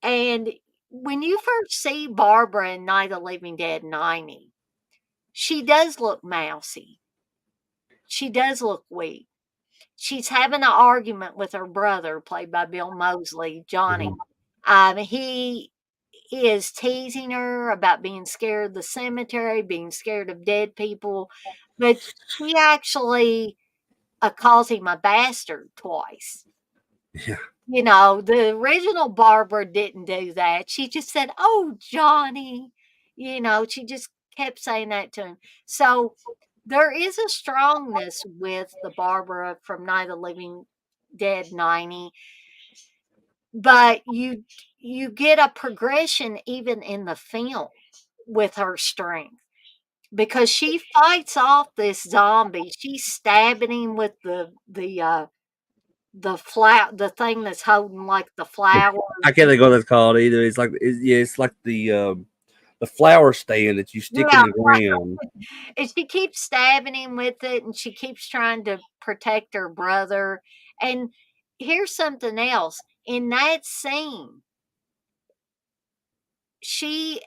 Speaker 1: And when you first see Barbara in Night of the Living Dead 90, she does look mousy. She does look weak. She's having an argument with her brother, played by Bill Moseley, Johnny.
Speaker 2: Mhm.
Speaker 1: He is teasing her about being scared of the cemetery, being scared of dead people, but she actually calls him a bastard twice.
Speaker 2: Yeah.
Speaker 1: The original Barbara didn't do that. She just said, "Oh, Johnny." She just kept saying that to him. So there is a strongness with the Barbara from Night of the Living Dead 90, but you get a progression even in the film with her strength because she fights off this zombie. She's stabbing him with the thing that's holding like the flowers.
Speaker 2: I can't think what that's called either. It's like the flower stand that you stick in
Speaker 1: Yeah,
Speaker 2: the ground.
Speaker 1: and she keeps stabbing him with it, and she keeps trying to protect her brother. And here's something else in that scene,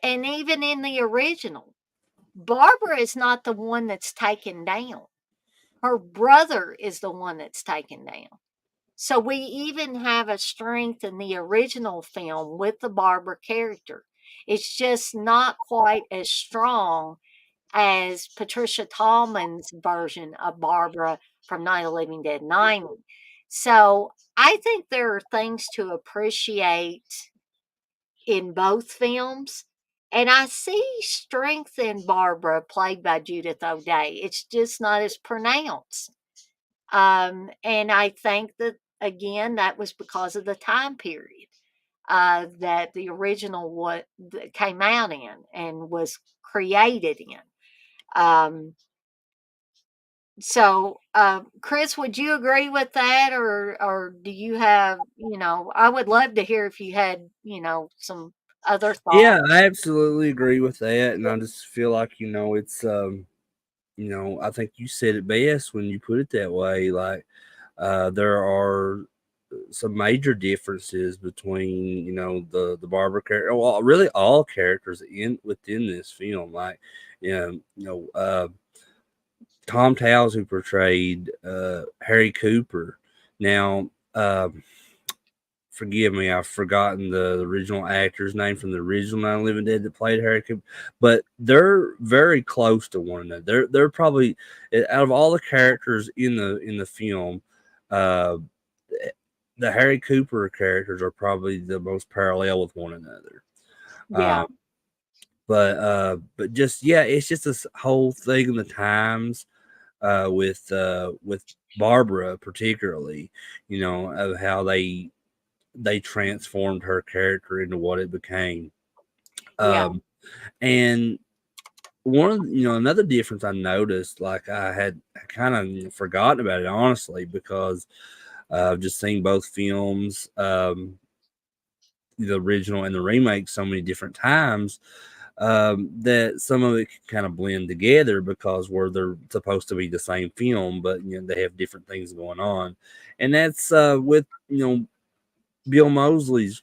Speaker 1: and even in the original, Barbara is not the one that's taken down. Her brother is the one that's taken down. So we even have a strength in the original film with the Barbara character. It's just not quite as strong as Patricia Tallman's version of Barbara from Night of the Living Dead 90. So I think there are things to appreciate in both films. And I see strength in Barbara, played by Judith O'Day. It's just not as pronounced. And I think that, again, that was because of the time period that the original what came out in and was created in. Um, Chris, would you agree with that, or do you have, I would love to hear if you had, some other thoughts.
Speaker 2: Yeah, I absolutely agree with that, and I just feel like it's I think you said it best when you put it that way. Like there are some major differences between the Barbara character, well, really all characters in within this film. Like Tom Towles, who portrayed Harry Cooper. Now, forgive me, I've forgotten the original actor's name from the original Night of the Living Dead that played Harry Cooper, but they're very close to one another. They're probably, out of all the characters in the film, uh, the Harry Cooper characters are probably the most parallel with one another.
Speaker 1: Yeah,
Speaker 2: Um, but just yeah, it's just this whole thing in the times with Barbara particularly, of how they transformed her character into what it became.
Speaker 1: yeah,
Speaker 2: And another difference I noticed, like I had kind of forgotten about it, honestly, because I've just seen both films, the original and the remake, so many different times, that some of it can kind of blend together because where they're supposed to be the same film, but they have different things going on, and that's with Bill Moseley's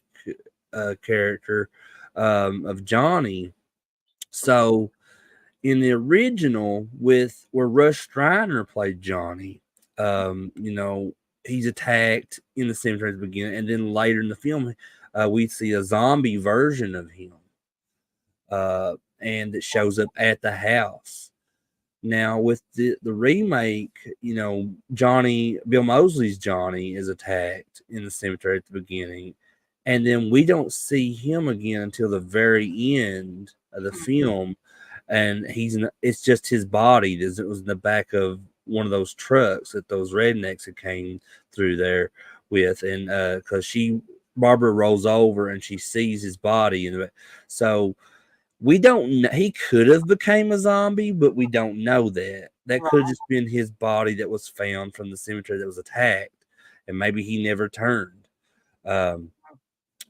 Speaker 2: character of Johnny. So in the original, with where Rush Streiner played Johnny, he's attacked in the cemetery at the beginning, and then later in the film, we see a zombie version of him, and it shows up at the house. Now with the remake, Bill Moseley's Johnny is attacked in the cemetery at the beginning, and then we don't see him again until the very end of the film, and it's just his body. It was in the back of one of those trucks that those rednecks had came through there with, and because Barbara rolls over and she sees his body, and so we don't know. He could have became a zombie, but we don't know that. That could have
Speaker 1: Right.
Speaker 2: just been his body that was found from the cemetery that was attacked, and maybe he never turned. Um,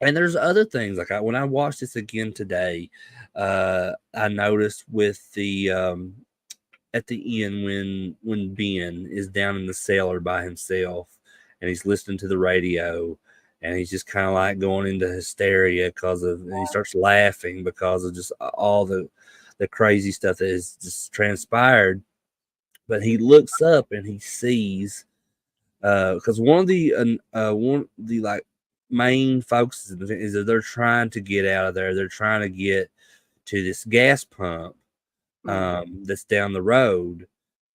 Speaker 2: and there's other things like when I watched this again today, I noticed with the at the end when Ben is down in the cellar by himself and he's listening to the radio and he's just kind of like going into hysteria and he starts laughing because of just all the crazy stuff that has just transpired. But he looks up and he sees because one of the like main focuses is that they're trying to get out of there. They're trying to get to this gas pump that's down the road,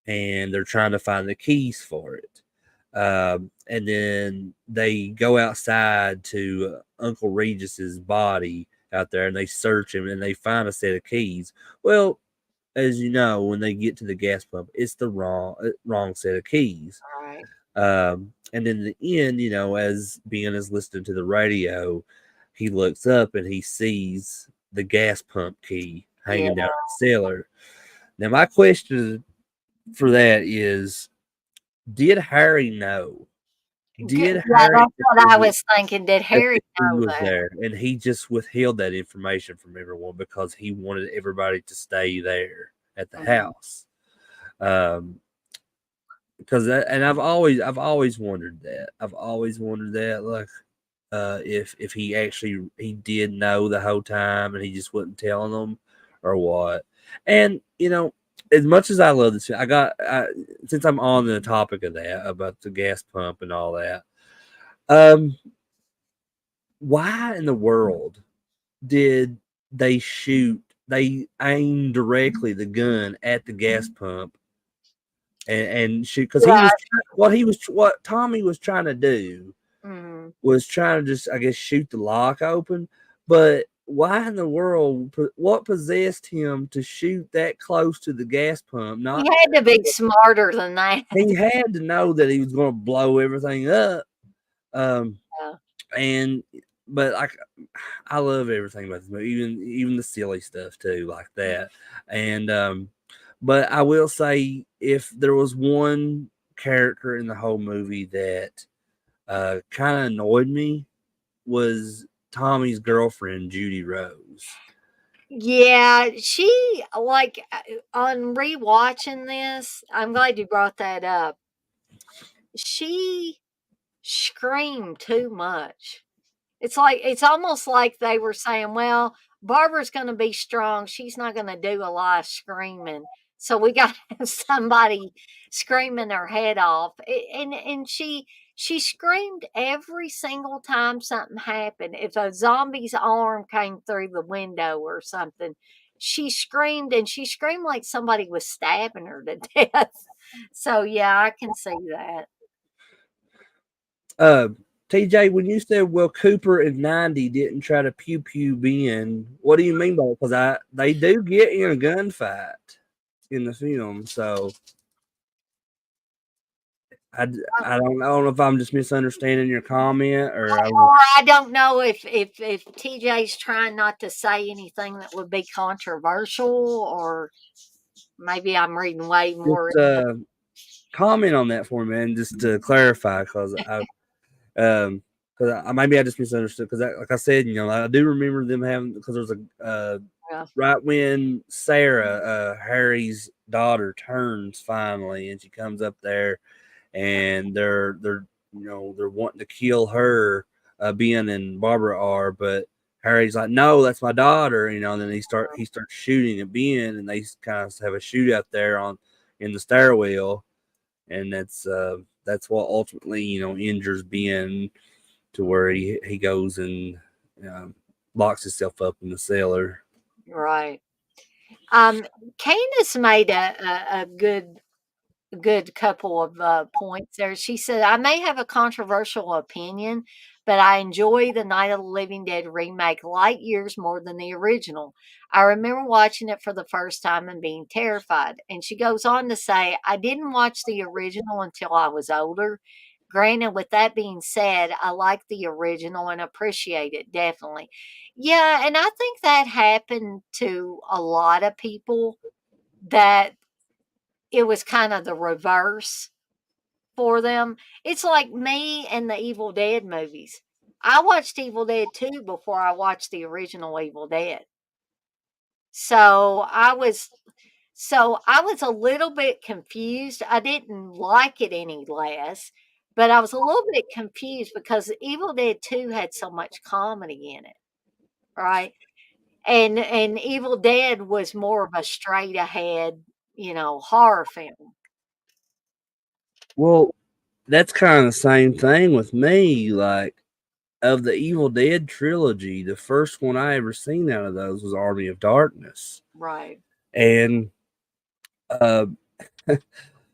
Speaker 2: and they're trying to find the keys for it. And then they go outside to Uncle Regis's body out there, and they search him, and they find a set of keys. Well, as you know, when they get to the gas pump, it's the wrong set of keys.
Speaker 1: Right.
Speaker 2: And in the end, as Ben is listening to the radio, he looks up and he sees the gas pump key
Speaker 1: Yeah.
Speaker 2: hanging down in the cellar. Now, my question for that is, did Harry know? Did
Speaker 1: Yeah,
Speaker 2: Harry
Speaker 1: that's what I was thinking. Did
Speaker 2: that
Speaker 1: Harry
Speaker 2: the key
Speaker 1: know
Speaker 2: was
Speaker 1: that?
Speaker 2: there? And he just withheld that information from everyone because he wanted everybody to stay there at the
Speaker 1: Mhm.
Speaker 2: house. Um, because and I've always wondered that. I've always wondered that, like, if he did know the whole time and he just wasn't telling them or what. And as much as I love this, since I'm on the topic of that about the gas pump and all that. Um, why in the world did they shoot? They aimed directly the gun at the gas pump and shoot because
Speaker 1: Yeah.
Speaker 2: what Tommy was trying to do
Speaker 1: Mhm.
Speaker 2: was trying to just, I guess, shoot the lock open. But why in the world? What possessed him to shoot that close to the gas pump?
Speaker 1: He
Speaker 2: Not
Speaker 1: had to be smarter than that.
Speaker 2: he had to know that he was going to blow everything up. Um,
Speaker 1: Yeah.
Speaker 2: and but like, I love everything about this movie, even the silly stuff too, like that. And but I will say, if there was one character in the whole movie that kind of annoyed me, was Tommy's girlfriend, Judy Rose.
Speaker 1: Yeah, she like on rewatching this, I'm glad you brought that up. She screamed too much. It's almost like they were saying, "Well, Barbara's gonna be strong. She's not gonna do a lot of screaming. So we gotta have somebody screaming her head off." And she screamed every single time something happened. If a zombie's arm came through the window or something, she screamed like somebody was stabbing her to death. So yeah, I can see that.
Speaker 2: Uh, TJ, when you said, well, Cooper and 90 didn't try to pew pew Ben, what do you mean by it? Because they do get in a gunfight in the film, so I don't know if I'm just misunderstanding your comment or
Speaker 1: Or I don't know if TJ's trying not to say anything that would be controversial, or maybe I'm reading way more.
Speaker 2: just comment on that for me, and just to clarify, because because maybe I just misunderstood. Because like I said, I do remember them having, because there was a
Speaker 1: Yeah.
Speaker 2: right when Sarah, Harry's daughter, turns finally, and she comes up there, and they're wanting to kill her, Ben and Barbara are, but Harry's like, no, that's my daughter, and then he starts shooting at Ben, and they kind of have a shootout there on in the stairwell, and that's what ultimately injures Ben to where he goes and locks himself up in the cellar.
Speaker 1: Right. Um, Candace made a good couple of points there. She said, I may have a controversial opinion, but I enjoy the Night of the Living Dead remake light years more than the original. I remember watching it for the first time and being terrified. And she goes on to say, I didn't watch the original until I was older. Granted, with that being said, I like the original and appreciate it definitely. Yeah, and I think that happened to a lot of people, that it was kind of the reverse for them. It's like me and the Evil Dead movies. I watched Evil Dead 2 before I watched the original Evil Dead. So I was a little bit confused. I didn't like it any less, but I was a little bit confused because Evil Dead 2 had so much comedy in it, right? And Evil Dead was more of a straight ahead, horror film.
Speaker 2: Well, that's kind of the same thing with me. Like, of the Evil Dead trilogy, the first one I ever seen out of those was Army of Darkness.
Speaker 1: Right.
Speaker 2: And uh,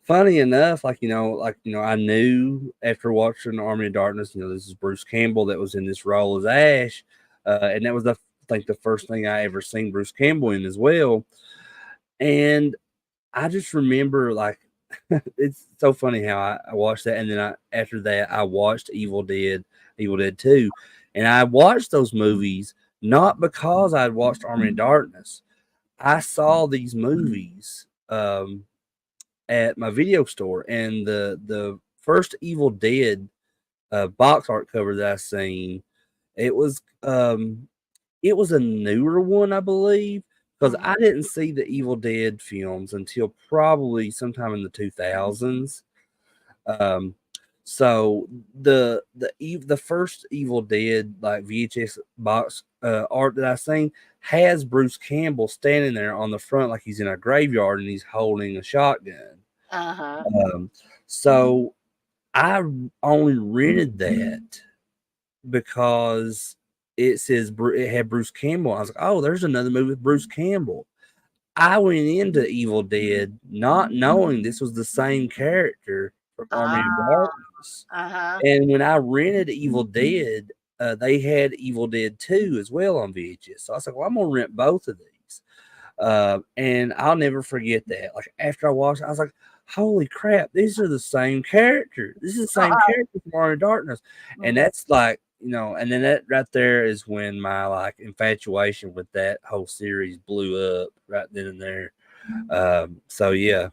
Speaker 2: funny enough, I knew after watching Army of Darkness, this is Bruce Campbell that was in this role as Ash, and that was I think the first thing I ever seen Bruce Campbell in as well. And I just remember, like, it's so funny how I watched that, and then after that I watched Evil Dead 2, and I watched those movies not because I'd watched Army of Darkness. I saw these movies at my video store, and the first Evil Dead box art cover that I seen, it was um it was a newer one, I believe, because
Speaker 1: Mhm.
Speaker 2: I didn't see the Evil Dead films until probably sometime in the 2000s. Um, so the first Evil Dead like VHS box art that I seen has Bruce Campbell standing there on the front like he's in a graveyard and he's holding a shotgun.
Speaker 1: Uh-huh.
Speaker 2: Um, so I only rented that because it had Bruce Campbell. I was like, oh, there's another movie with Bruce Campbell. I went into Evil Dead not knowing this was the same character from Army of
Speaker 1: Ah,
Speaker 2: Darkness.
Speaker 1: uh-huh.
Speaker 2: And when I rented Evil Dead, they had Evil Dead 2 as well on VHS. So I was like, well, I'm gonna rent both of these. And I'll never forget that. Like after I watched it, I was like, holy crap, these are the same character. This is the same character from Army of Darkness. And
Speaker 1: Mhm.
Speaker 2: that's like, and then that right there is when my like infatuation with that whole series blew up right then and there. So yeah.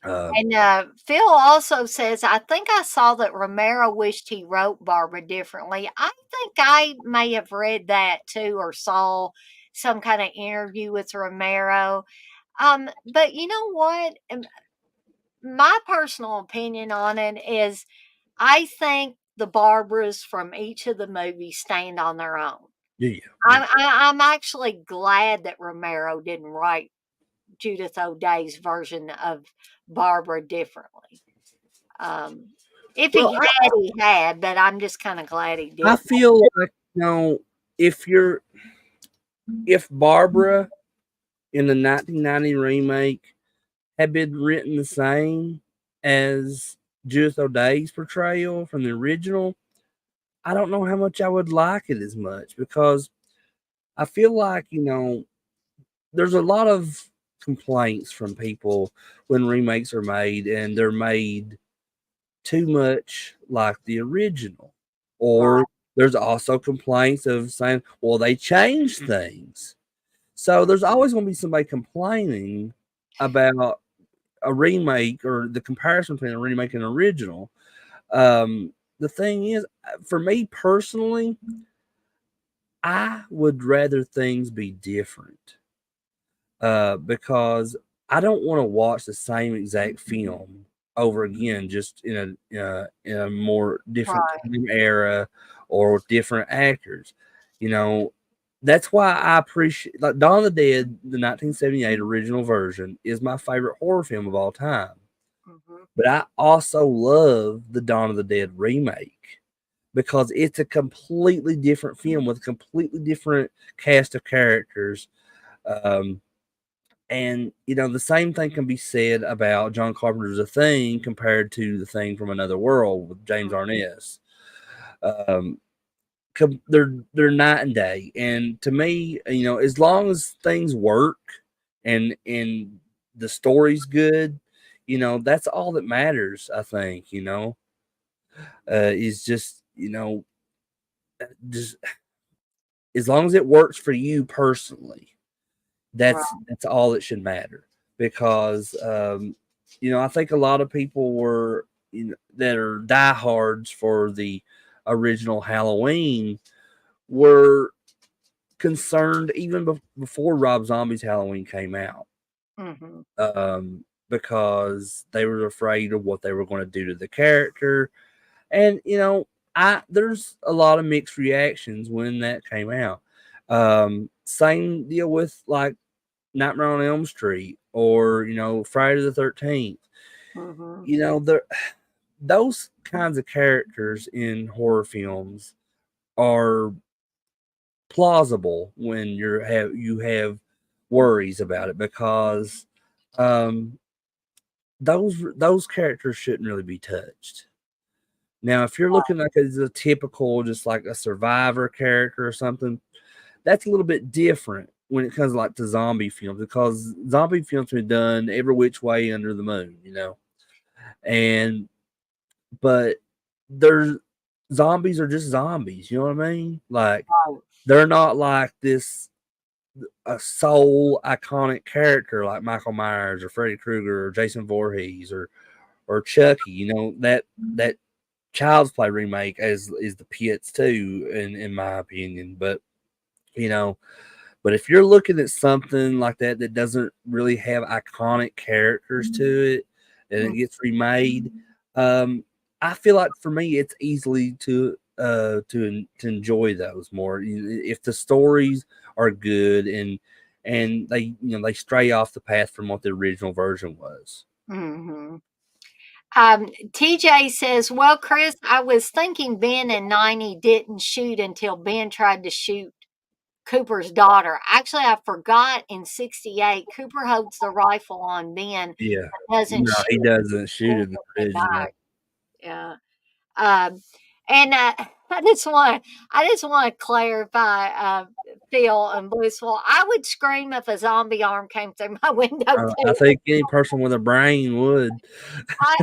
Speaker 2: Um,
Speaker 1: And Phil also says, I think I saw that Romero wished he wrote Barbara differently. I think I may have read that too, or saw some kind of interview with Romero. But you know what? My personal opinion on it is, I think the Barbaras from each of the movies stand on their own.
Speaker 2: yeah, yeah.
Speaker 1: I'm actually glad that Romero didn't write Judith O'Dea's version of Barbara differently. Um, if
Speaker 2: Well,
Speaker 1: he had, but I'm just kind of glad he
Speaker 2: I
Speaker 1: didn't.
Speaker 2: feel like if if Barbara in the 1990 remake had been written the same as Judith O'Dea's portrayal from the original, I don't know how much I would like it as much because I feel like, there's a lot of complaints from people when remakes are made and they're made. too much like the original.
Speaker 1: Right.
Speaker 2: Or there's also complaints of saying, well, they changed things. So there's always going to be somebody complaining about a remake or the comparison between a remake and an original. The thing is, for me personally, I would rather things be different because I don't want to watch the same exact film over again, just in a more different
Speaker 1: Right.
Speaker 2: time era or with different actors. You know, that's why I appreciate like Dawn of the Dead, the 1978 original version, is my favorite horror film of all time.
Speaker 1: Hmm.
Speaker 2: But I also love the Dawn of the Dead remake because it's a completely different film with a completely different cast of characters. Um, and the same thing can be said about John Carpenter's The Thing compared to The Thing from Another World with James Arness. Um, they're night and day, and to me, as long as things work and the story's good, that's all that matters. I think is just as long as it works for you personally,
Speaker 1: Right.
Speaker 2: that's all that should matter. Because I think a lot of people were that are diehards for the original Halloween were concerned even before Rob Zombie's Halloween came out,
Speaker 1: Hmm.
Speaker 2: because they were afraid of what they were going to do to the character. And I there's a lot of mixed reactions when that came out. Same deal with like Nightmare on Elm Street or Friday the 13th.
Speaker 1: Hmm.
Speaker 2: There those kinds of characters in horror films are plausible when you have worries about it because um, those characters shouldn't really be touched. Now, if you're looking like as a typical, just like a survivor character or something, that's a little bit different when it comes like to zombie films because zombie films have been done every which way under the moon. And but there's zombies are just zombies, you know what I mean? Like
Speaker 1: Right.
Speaker 2: they're not like this a sole iconic character like Michael Myers or Freddy Krueger or Jason Voorhees or Chucky. That Child's Play remake as is the pits too, in my opinion. You know, but if you're looking at something like that doesn't really have iconic characters to it, and it gets remade, um, I feel like for me it's easily to enjoy those more if the stories are good and they stray off the path from what the original version was.
Speaker 1: Hmm. TJ says, "Well, Chris, I was thinking Ben in 90 didn't shoot until Ben tried to shoot Cooper's daughter. Actually, I forgot in 68, Cooper holds the rifle on Ben,
Speaker 2: Yeah,
Speaker 1: but doesn't
Speaker 2: no, he
Speaker 1: shoot
Speaker 2: doesn't shoot in the
Speaker 1: until it
Speaker 2: original.
Speaker 1: back." Yeah. Um, and I just want to clarify, Phil and Blissful. I would scream if a zombie arm came through my window
Speaker 2: I
Speaker 1: too.
Speaker 2: think any person with a brain would.
Speaker 1: I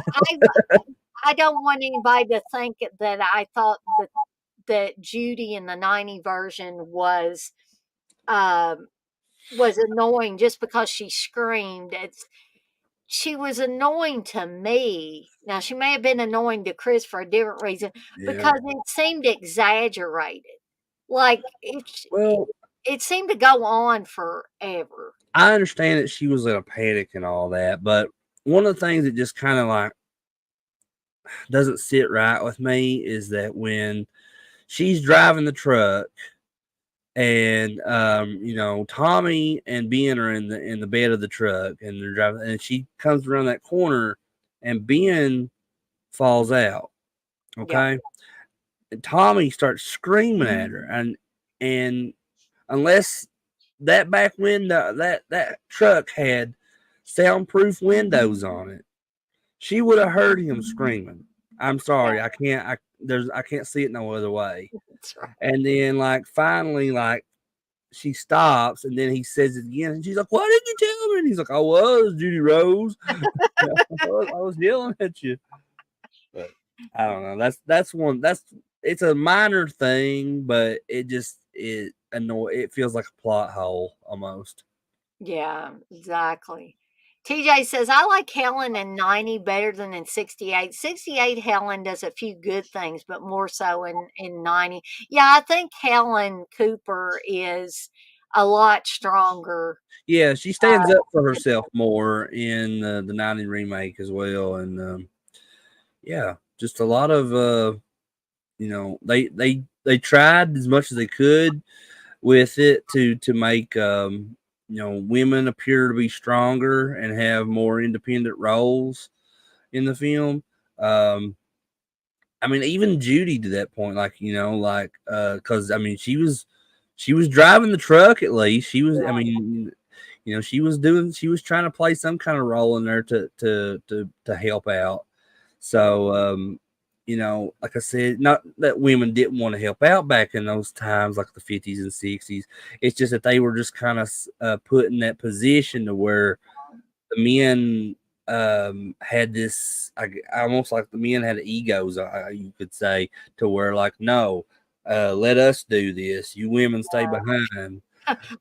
Speaker 1: I don't want anybody to think that I thought that Judy in the 90 version um, was annoying just because she screamed. She was annoying to me. Now she may have been annoying to Chris for a different reason
Speaker 2: Yeah.
Speaker 1: because it seemed exaggerated. Like
Speaker 2: Well,
Speaker 1: it seemed to go on forever.
Speaker 2: I understand that she was in a panic and all that, but one of the things that just kind of like doesn't sit right with me is that when she's driving the truck and Tommy and Ben are in the bed of the truck and they're driving and she comes around that corner and Ben falls out.
Speaker 1: Yeah.
Speaker 2: Okay. And Tommy starts screaming at her and unless that back window that truck had soundproof windows on it, she would have heard him screaming. I'm
Speaker 1: Yeah.
Speaker 2: sorry, I can't see it no other way.
Speaker 1: That's right.
Speaker 2: And then like finally like she stops and then he says it again and she's like, "Why didn't you tell me?" And he's like, "I was Judy Rose. I was yelling at you." I don't know. That's one. That's it's a minor thing, but it feels like a plot hole almost.
Speaker 1: Yeah, exactly. TJ says, I like Helen in 90 better than in 68. 68, Helen does a few good things, but more so in 90. Yeah, I think Helen Cooper is a lot stronger.
Speaker 2: Yeah, she stands
Speaker 1: Uh,
Speaker 2: up for herself more in the '90 remake as well, and yeah, just a lot of they tried as much as they could with it to make women appear to be stronger and have more independent roles in the film. Um, I mean, even Judy to that point, like because I mean, she was driving the truck at least. She was, I mean, she was trying to play some kind of role in there to help out. So, like I said, not that women didn't want to help out back in those times, like the 50s and 60s. It's just that they were just kind of put in that position to where the men had this, almost like the men had egos, you could say, to where like, no, let us do this. You women stay behind.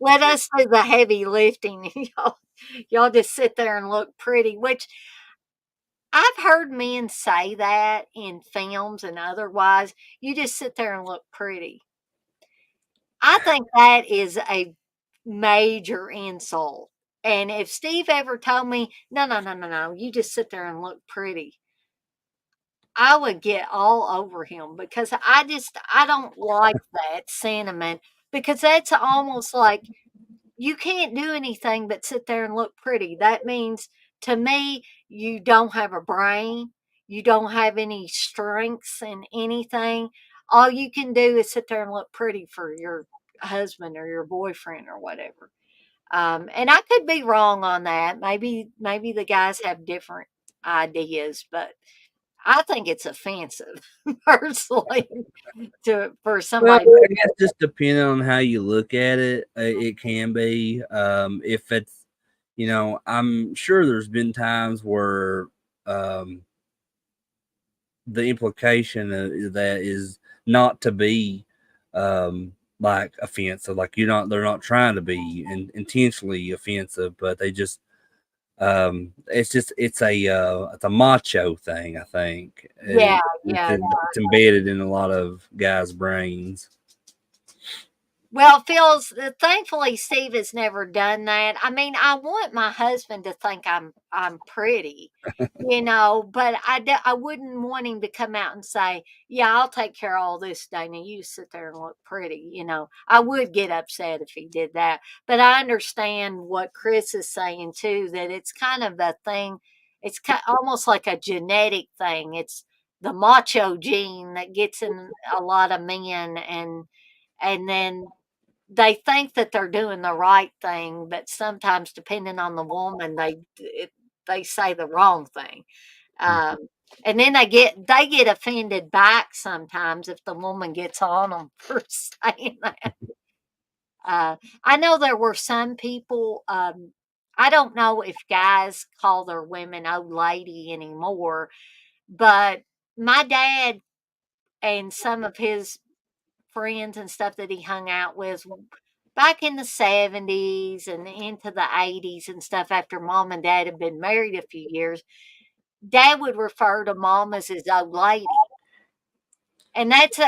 Speaker 1: Let us do the heavy lifting. Y'all just sit there and look pretty, which I've heard men say that in films and otherwise. You just sit there and look pretty. I think that is a major insult. And if Steve ever told me, no, no, no, no, no, you just sit there and look pretty, I would get all over him because I don't like that sentiment because that's almost like you can't do anything but sit there and look pretty. That means to me, you don't have a brain, you don't have any strengths in anything. All you can do is sit there and look pretty for your husband or your boyfriend or whatever. And I could be wrong on that. Maybe the guys have different ideas, but I think it's offensive personally to for
Speaker 2: Well,
Speaker 1: somebody.
Speaker 2: I guess just depending on how you look at it, it can be. If it's, I'm sure there's been times where um, the implication of that is not to be like offensive. Like they're not trying to be intentionally offensive, but they just it's a macho thing. I think
Speaker 1: Yeah, yeah.
Speaker 2: it's embedded in a lot of guys' brains.
Speaker 1: Well, feels thankfully Steve has never done that. I mean, I want my husband to think I'm pretty, but I wouldn't want him to come out and say, "Yeah, I'll take care of all this, Dana. You sit there and look pretty." I would get upset if he did that, but I understand what Chris is saying too. That it's kind of the thing. It's almost like a genetic thing. It's the macho gene that gets in a lot of men, and then they think that they're doing the right thing, but sometimes depending on the woman, they say the wrong thing. Um, and then they get offended back sometimes if the woman gets on them for saying that. I know there were some people. I don't know if guys call their women old lady anymore, but my dad and some of his friends and stuff that he hung out with back in the 70s and into the 80s and stuff after mom and dad had been married a few years, dad would refer to mom as his old lady. And that's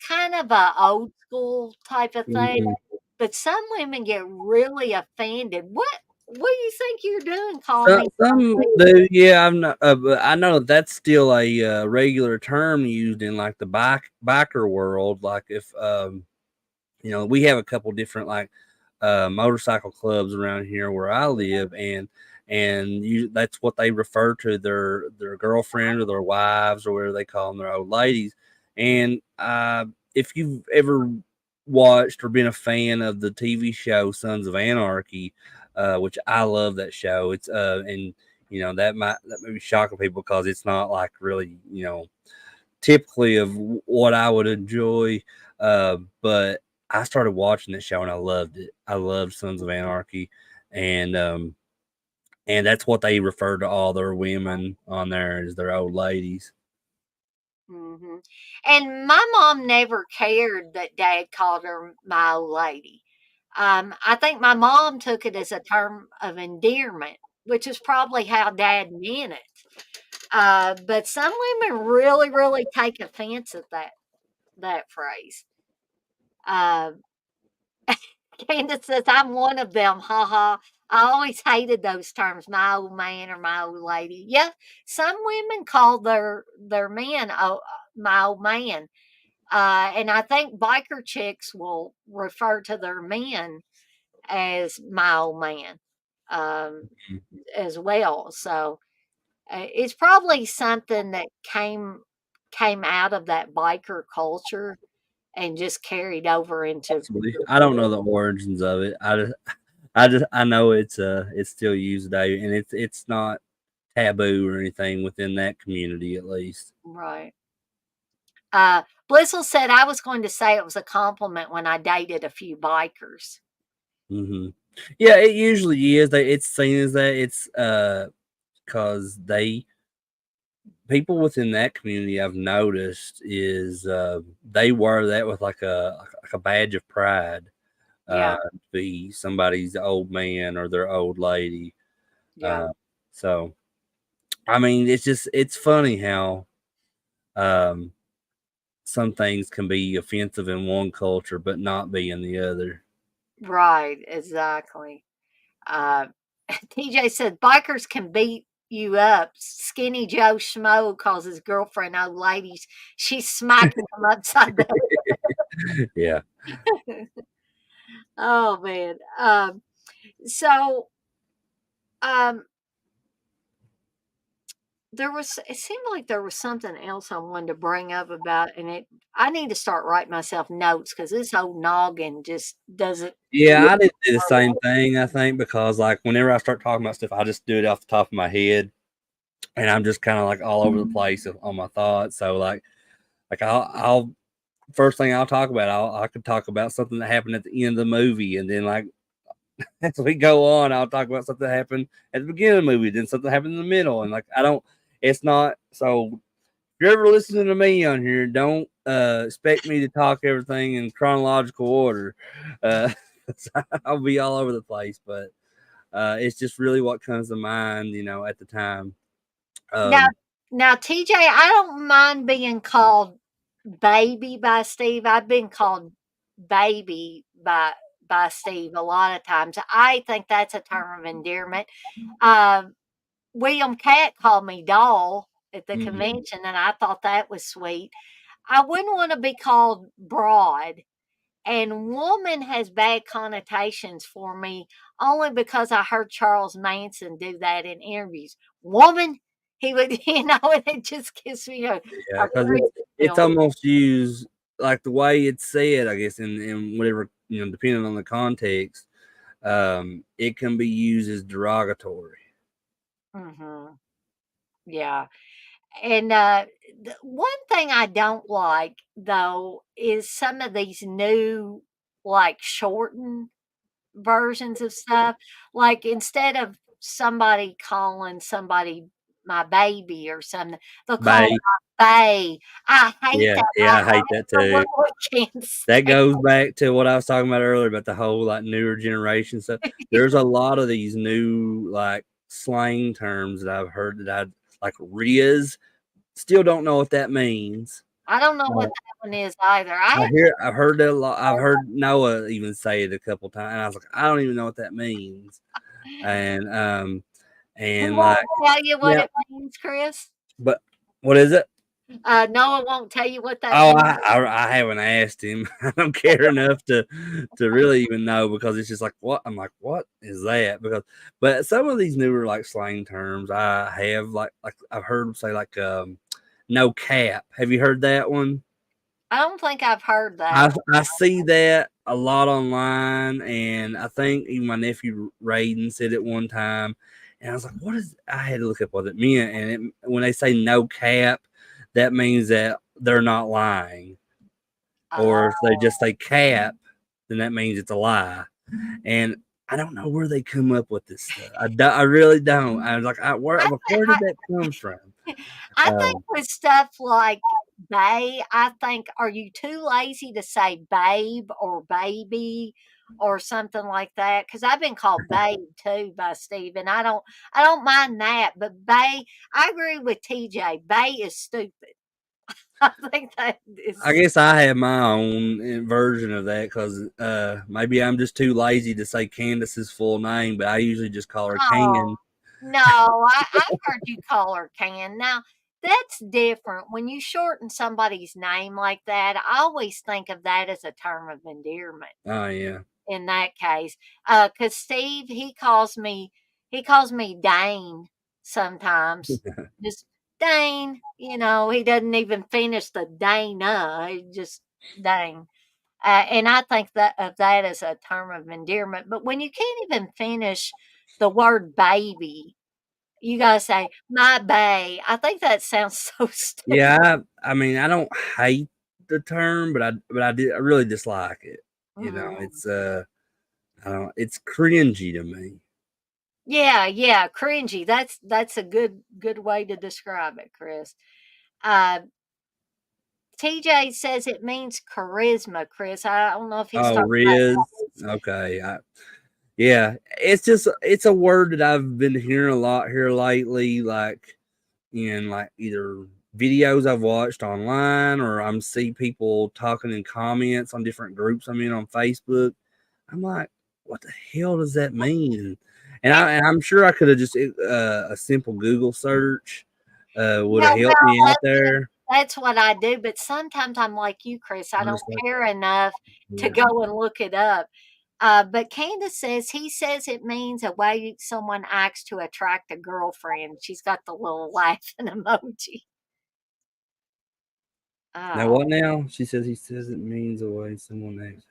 Speaker 1: kind of a old school type of thing.
Speaker 2: Mhm.
Speaker 1: But some women get really offended. What do you think you're doing calling me old
Speaker 2: Some
Speaker 1: lady?
Speaker 2: do, yeah. I'm not, but I know that's still a regular term used in like the biker world. Like if we have a couple different like motorcycle clubs around here where I live, and that's what they refer to their girlfriend or their wives or whatever they call them, their old ladies. And if you've ever watched or been a fan of the TV show Sons of Anarchy, which I love that show, it's and that may be shocking people because it's not like really typically of what I would enjoy. But I started watching this show and I loved it. I loved Sons of Anarchy, and and that's what they refer to all their women on there as their old ladies.
Speaker 1: Hmm. And my mom never cared that Dad called her my old lady. I think my mom took it as a term of endearment, which is probably how Dad meant it. But some women really, really take offense at that phrase. Uh, Candace says, I'm one of them. Ha ha. I always hated those terms, my old man or my old lady. Yeah, some women call their men my old man. And I think biker chicks will refer to their men as my old man as well. So it's probably something that came out of that biker culture and just carried over into.
Speaker 2: Possibly. I don't know the origins of it. I know it's still used today, and it's not taboo or anything within that community, at least.
Speaker 1: Right. Blissel said I was going to say it was a compliment when I dated a few bikers.
Speaker 2: Hmm. Yeah, it usually is. It's seen as that. It's because people within that community I've noticed is they wear that with like a badge of pride.
Speaker 1: Yeah,
Speaker 2: To be somebody's old man or their old lady.
Speaker 1: yeah.
Speaker 2: Uh, so I mean, it's funny how um, some things can be offensive in one culture but not be in the other.
Speaker 1: Right, exactly. Uh, TJ said bikers can beat you up. Skinny Joe Schmo calls his girlfriend old ladies. She's smacking them upside the
Speaker 2: Yeah.
Speaker 1: Oh man. So um it seemed like there was something else I wanted to bring up about, and I need to start writing myself notes because this old noggin just doesn't.
Speaker 2: Yeah, I did do the same thing, I think, because like whenever I start talking about stuff, I just do it off the top of my head and I'm just kind of like all over the place on my thoughts. So like I'll first thing I'll talk about, I could talk about something that happened at the end of the movie, and then like as we go on, I'll talk about something that happened at the beginning of the movie, then something happened in the middle, and like I don't. It's not so. If you're ever listening to me on here, don't expect me to talk everything in chronological order. Uh, I'll be all over the place, but it's just really what comes to mind, at the time.
Speaker 1: Now,
Speaker 2: Um,
Speaker 1: now, TJ, I don't mind being called baby by Steve. I've been called baby by Steve a lot of times. I think that's a term of endearment. Um, William Cat called me doll at the
Speaker 2: mhm.
Speaker 1: convention, and I thought that was sweet. I wouldn't want to be called broad, and woman has bad connotations for me only because I heard Charles Manson do that in interviews. Woman, he would, and it just gives me a
Speaker 2: Yeah, because
Speaker 1: creepy
Speaker 2: it's
Speaker 1: feeling.
Speaker 2: almost used like the way it's said, I guess, in whatever depending on the context, it can be used as derogatory.
Speaker 1: Hmm. Yeah. And one thing I don't like, though, is some of these new, like, shortened versions of stuff. Like, instead of somebody calling somebody my baby or something, they'll call
Speaker 2: Bay,
Speaker 1: it my bae. I hate
Speaker 2: yeah,
Speaker 1: that.
Speaker 2: yeah, I hate that
Speaker 1: I
Speaker 2: too.
Speaker 1: can't
Speaker 2: That
Speaker 1: stand
Speaker 2: goes back to what I was talking about earlier about the whole like newer generation stuff.
Speaker 1: it.
Speaker 2: There's a lot of these new like slang terms that I've heard that I like Riz. Still don't know what that means.
Speaker 1: I don't know
Speaker 2: Uh,
Speaker 1: what that one is either. I have to
Speaker 2: I've heard that a lot. I've heard Noah even say it a couple times, and I was like, I don't even know what that means. And
Speaker 1: He
Speaker 2: and
Speaker 1: won't
Speaker 2: like
Speaker 1: tell you what
Speaker 2: now,
Speaker 1: it means, Chris.
Speaker 2: but what is it?
Speaker 1: Noah won't tell you what that
Speaker 2: Oh,
Speaker 1: means.
Speaker 2: I haven't asked him. I don't care enough to really even know because it's just like what I'm like, what is that? Because but some of these newer like slang terms I have like I've heard them say like no cap. Have you heard that one?
Speaker 1: I don't think I've heard that
Speaker 2: I see that a lot online, and I think even my nephew Raiden said it one time, and I was like, "What is?" I had to look up what it meant, and when they say "no cap," that means that they're not lying,
Speaker 1: one.
Speaker 2: or if they just say "cap," then that means it's a lie. And I don't know where they come up with this stuff. I really don't. I was like, where
Speaker 1: I,
Speaker 2: did that come from?
Speaker 1: I think
Speaker 2: Um,
Speaker 1: with stuff like Bay, I think, are you too lazy to say babe or baby or something like that? Because I've been called babe too by Steve, and I don't mind that. But Bay, I agree with TJ. Bay is stupid. I think that
Speaker 2: I
Speaker 1: is.
Speaker 2: guess I have my own version of that because maybe I'm just too lazy to say Candace's full name, but I usually just call her
Speaker 1: Oh
Speaker 2: Can.
Speaker 1: no, I've heard you call her Can. Now that's different. When you shorten somebody's name like that, I always think of that as a term of endearment.
Speaker 2: Oh yeah,
Speaker 1: In that case, because Steve, he calls me Dane sometimes, just Dane. He doesn't even finish the Dana. He just Dane. And I think that of that as a term of endearment. But when you can't even finish the word baby, you gotta say my bay. I think that sounds so stupid.
Speaker 2: yeah. I mean, I don't hate the term, I really dislike it.
Speaker 1: Mhm.
Speaker 2: It's I don't. It's cringy to me.
Speaker 1: Yeah, yeah, cringy. That's a good way to describe it, Chris. Uh, TJ says it means charisma, Chris. I don't know if he's
Speaker 2: Oh,
Speaker 1: talking about
Speaker 2: Riz.
Speaker 1: charisma.
Speaker 2: Okay. Yeah. It's a word that I've been hearing a lot here lately, like in like either videos I've watched online or I'm see people talking in comments on different groups I'm in on Facebook. I'm like, what the hell does that mean?
Speaker 1: Eh,
Speaker 2: And I'm sure I could have just a simple Google search would
Speaker 1: yeah,
Speaker 2: have helped
Speaker 1: well,
Speaker 2: me out there.
Speaker 1: that's what I do, but sometimes I'm like you, Chris. I
Speaker 2: I'm
Speaker 1: don't
Speaker 2: just like,
Speaker 1: care enough to
Speaker 2: yeah.
Speaker 1: go and look it up. But Candace says he says it means a way someone acts to attract a girlfriend. She's got the little laughing emoji.
Speaker 2: Now
Speaker 1: Uh,
Speaker 2: what now? She says he says it means a way someone acts.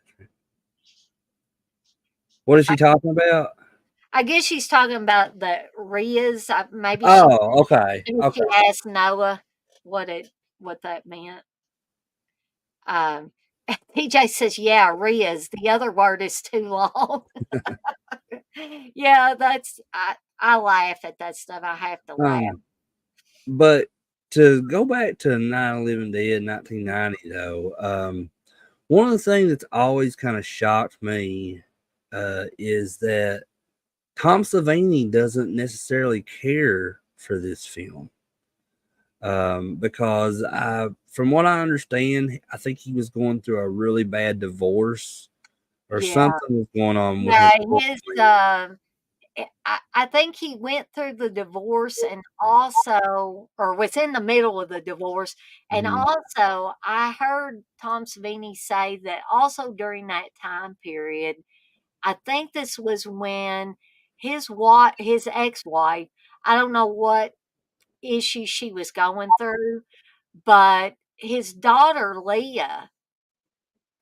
Speaker 2: What is
Speaker 1: I,
Speaker 2: she talking about?
Speaker 1: I guess she's talking about the Rias.
Speaker 2: Oh, okay.
Speaker 1: Maybe she
Speaker 2: Okay.
Speaker 1: asked Noah what it what that meant. Um, PJ says, "Yeah, Rias. The other word is too long." Yeah, I laugh at that stuff. I have to laugh.
Speaker 2: Um, but to go back to 9/11 Dead 1990 though, one of the things that's always kind of shocked me is that Tom Savini doesn't necessarily care for this film. Because from what I understand, I think he was going through a really bad divorce or
Speaker 1: Yeah,
Speaker 2: something was going on with his
Speaker 1: yeah.
Speaker 2: girlfriend.
Speaker 1: I think he went through the divorce and also, or was in the middle of the divorce, and
Speaker 2: Mhm.
Speaker 1: also I heard Tom Savini say that also during that time period, I think this was when his ex-wife, I don't know what issue she was going through, but his daughter Leah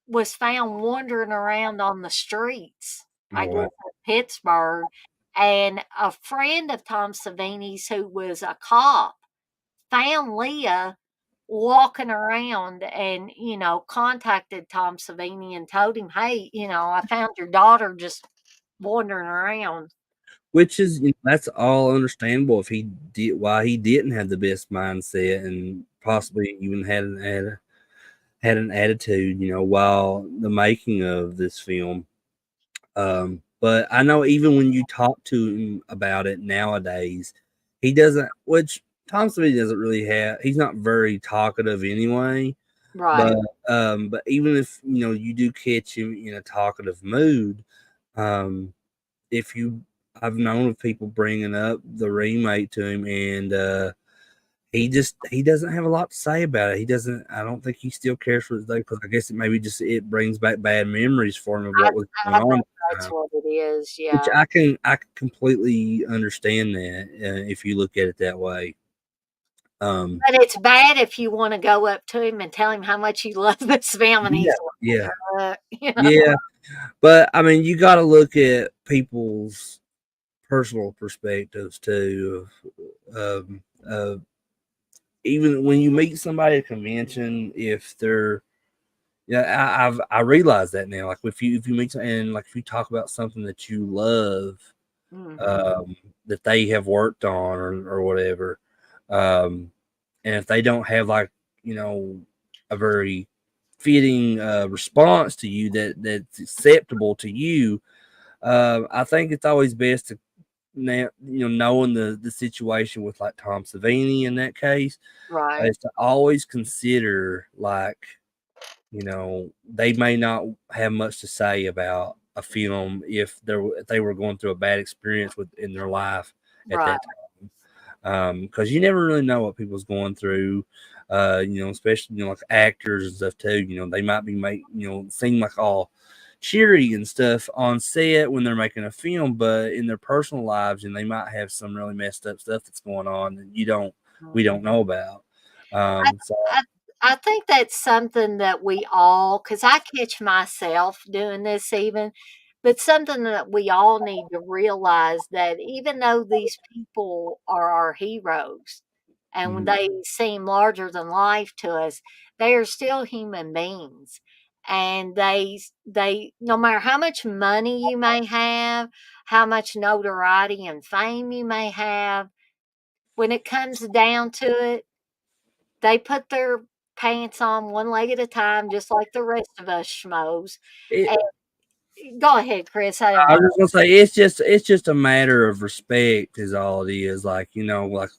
Speaker 1: was found wandering around on the streets,
Speaker 2: Oh
Speaker 1: I guess,
Speaker 2: wow.
Speaker 1: of Pittsburgh, and a friend of Tom Savini's who was a cop found Leah walking around and, contacted Tom Savini and told him, "Hey, I found your daughter just wandering around."
Speaker 2: Which is that's all understandable if he did why he didn't have the best mindset and possibly even had an attitude, while the making of this film. But I know even when you talk to him about it nowadays, he doesn't. Which Tom Savini doesn't really have. He's not very talkative anyway. But
Speaker 1: Right.
Speaker 2: but even if you do catch him in a talkative mood, um, if you I've known of people bringing up the remake to him, and he doesn't have a lot to say about it. He doesn't. I don't think he still cares for his day because I guess it brings back bad memories for him of
Speaker 1: I
Speaker 2: what was going
Speaker 1: I
Speaker 2: on
Speaker 1: think
Speaker 2: at the
Speaker 1: that's
Speaker 2: time.
Speaker 1: what it is,
Speaker 2: Which
Speaker 1: yeah.
Speaker 2: I can completely understand that if you look at it that way. Um,
Speaker 1: But it's bad if you wanna go up to him and tell him how much you love this film, and
Speaker 2: yeah,
Speaker 1: he's
Speaker 2: yeah,
Speaker 1: like, you know?
Speaker 2: yeah. But I mean, you got to look at people's personal perspectives too. Of even when you meet somebody at a convention, if they're yeah, I realize that now. Like if you meet and like if you talk about something that you love,
Speaker 1: Mhm.
Speaker 2: um, that they have worked on or whatever, um, and if they don't have like a very fitting response to you that's acceptable to you. I think it's always best to now, knowing the situation with like Tom Savini in that case,
Speaker 1: Right.
Speaker 2: is to always consider like, they may not have much to say about a film if they were going through a bad experience in their life at
Speaker 1: Right.
Speaker 2: that time. Because you never really know what people's going through. Especially like actors and stuff too. They might be seem like all cheery and stuff on set when they're making a film, but in their personal lives, and they might have some really messed up stuff that's going on that we
Speaker 1: Mhm.
Speaker 2: don't know about.
Speaker 1: I
Speaker 2: So
Speaker 1: I I think that's something that we all, because I catch myself doing this even, but something that we all need to realize that even though these people are our heroes and when
Speaker 2: mhm.
Speaker 1: they seem larger than life to us, they are still human beings. And they no matter how much money you may have, how much notoriety and fame you may have, when it comes down to it, they put their pants on one leg at a time, just like the rest of us schmoes.
Speaker 2: It,
Speaker 1: And go ahead, Chris. I didn't
Speaker 2: I
Speaker 1: mean.
Speaker 2: was just gonna say it's just a matter of respect is all it is. Like like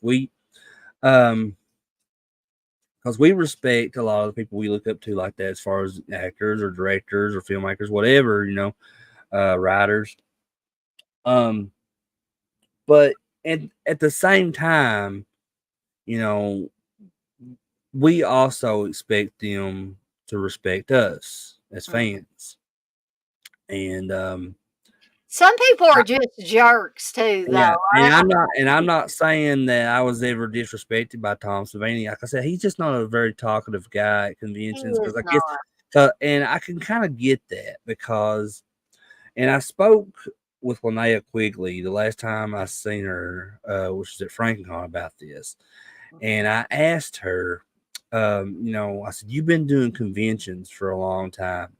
Speaker 2: um because we respect a lot of the people we look up to like that as far as actors or directors or filmmakers, whatever, writers. Um, but at the same time, you know, we also expect them to respect us as
Speaker 1: Mm.
Speaker 2: fans. And
Speaker 1: Some people are just jerks too,
Speaker 2: yeah,
Speaker 1: though.
Speaker 2: and I'm not saying that I was ever disrespected by Tom Savini. Like I said, he's just not a very talkative guy at
Speaker 1: He
Speaker 2: conventions
Speaker 1: is
Speaker 2: because I guess,
Speaker 1: not.
Speaker 2: and I can kind of get that because, and I spoke with Linnea Quigley the last time I seen her, which was at FrankenCon about this, and I asked her, I said, "You've been doing conventions for a long time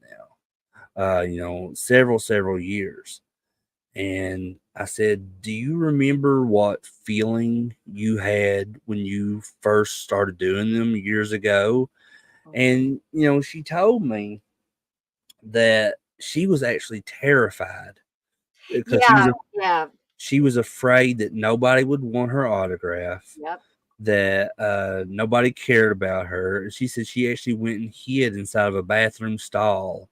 Speaker 2: now, several years." And I said, "Do you remember what feeling you had when you first started doing them years ago?"
Speaker 1: Mhm.
Speaker 2: And, she told me that she was actually terrified because
Speaker 1: Yeah, yeah,
Speaker 2: she was afraid that nobody would want her autograph,
Speaker 1: yep.
Speaker 2: that nobody cared about her. And she said she actually went and hid inside of a bathroom stall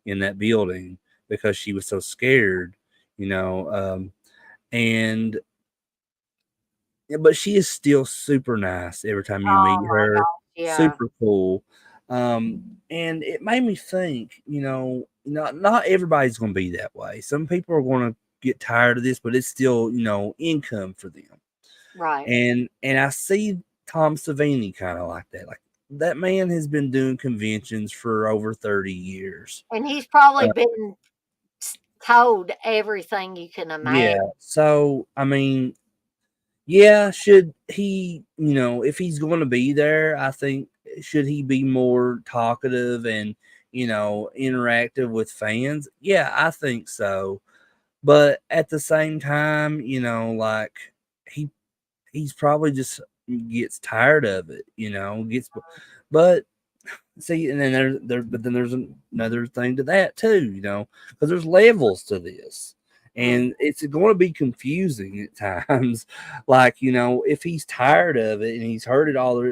Speaker 2: in that building because she was so scared, you know. And Yeah, but she is still super nice every time you
Speaker 1: Oh
Speaker 2: meet
Speaker 1: my
Speaker 2: her,
Speaker 1: gosh, yeah.
Speaker 2: super cool. And it made me think, not everybody's going to be that way. Some people are going to get tired of this, but it's still, income for them.
Speaker 1: Right.
Speaker 2: And I see Tom Savini kind of like that. Like that man has been doing conventions for over 30 years.
Speaker 1: And he's probably
Speaker 2: Uh,
Speaker 1: been told everything you can imagine.
Speaker 2: yeah. So, I mean, yeah, should he, if he's going to be there, I think should he be more talkative and, interactive with fans? Yeah, I think so. But at the same time, like he he's probably just gets tired of it, but see, and then but then there's another thing to that too, because there's levels to this,
Speaker 1: Mm,
Speaker 2: and it's going to be confusing at times. Like, if he's tired of it and he's heard it all,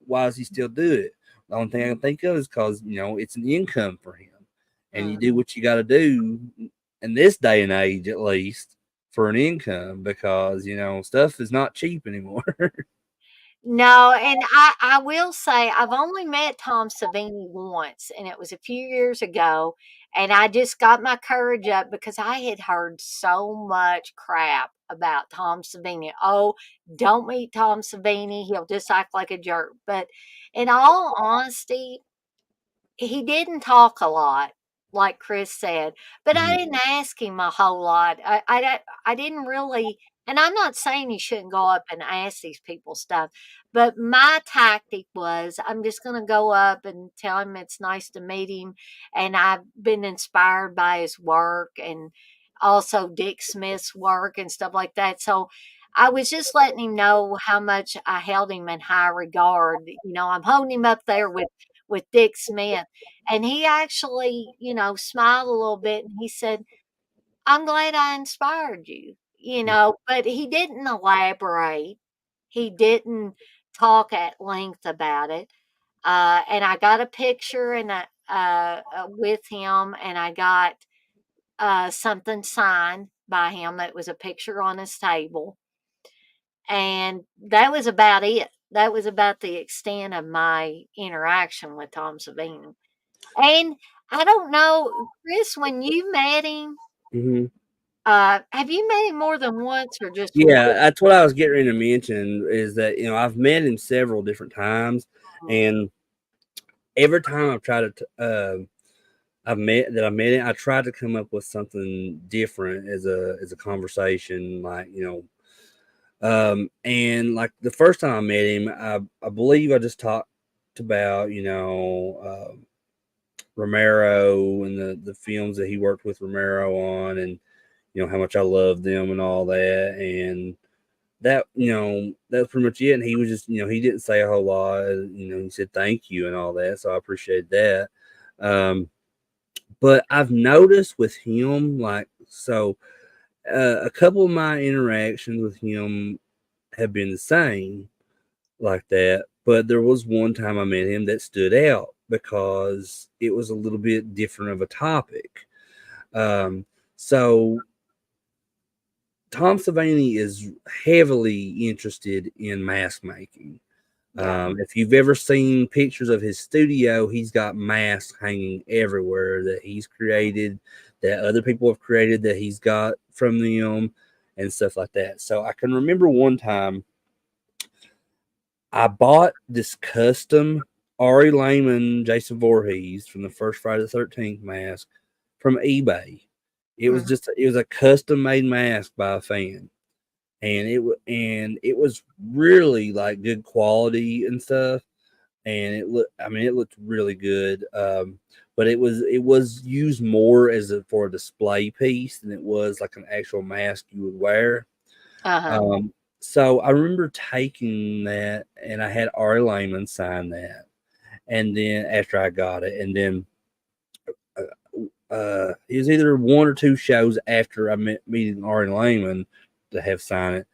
Speaker 2: why does he still do it? The only thing I can think of is because it's an income for him, and you
Speaker 1: mm.
Speaker 2: do what you got to do in this day and age, at least for an income, because stuff is not cheap anymore.
Speaker 1: No, and I will say I've only met Tom Savini once, and it was a few years ago, and I just got my courage up because I had heard so much crap about Tom Savini. Oh, don't meet Tom Savini, he'll just act like a jerk. But in all honesty, he didn't talk a lot, like Chris said, but I
Speaker 2: Mhm.
Speaker 1: didn't ask him a whole lot. I didn't really, and I'm not saying you shouldn't go up and ask these people stuff, but my tactic was I'm just going to go up and tell him it's nice to meet him, and I've been inspired by his work and also Dick Smith's work and stuff like that. So I was just letting him know how much I held him in high regard. I'm holding him up there with Dick Smith, and he actually, smiled a little bit and he said, "I'm glad I inspired you." But he didn't elaborate. He didn't talk at length about it. And I got a picture with him, and I got something signed by him. It was a picture on his table, and that was about it. That was about the extent of my interaction with Tom Savini. And I don't know, Chris, when you met him,
Speaker 2: Hmm.
Speaker 1: have you met him more than once or just one?
Speaker 2: Yeah, that's what I was getting ready to mention is that, I've met him several different times, and every time I've tried to, I met him, I tried to come up with something different as a conversation, like, and like the first time I met him, I believe I just talked about, Romero and the films that he worked with Romero on, and how much I loved them and all that, and that that was pretty much it. And he was just he didn't say a whole lot. He said thank you and all that, so I appreciate that. Um, but I've noticed with him, like, so a couple of my interactions with him have been the same, like that. But there was one time I met him that stood out because it was a little bit different of a topic. Um, so Tom Savini is heavily interested in mask making.
Speaker 1: Yeah.
Speaker 2: If you've ever seen pictures of his studio, he's got masks hanging everywhere that he's created, that other people have created, that he's got from them, and stuff like that. So I can remember one time I bought this custom Ari Lehman Jason Voorhees from the first Friday the 13th mask from eBay.
Speaker 1: Mhm.
Speaker 2: It was a custom made mask by a fan, and it was really like good quality and stuff, and it looked really good. But it was used more for a display piece than it was like an actual mask you would wear.
Speaker 1: Uh-huh.
Speaker 2: So I remember taking that, and I had Ari Lehman sign that, and then after I got it, and then it was either one or two shows after I met meeting Ari Lehman to have signed it.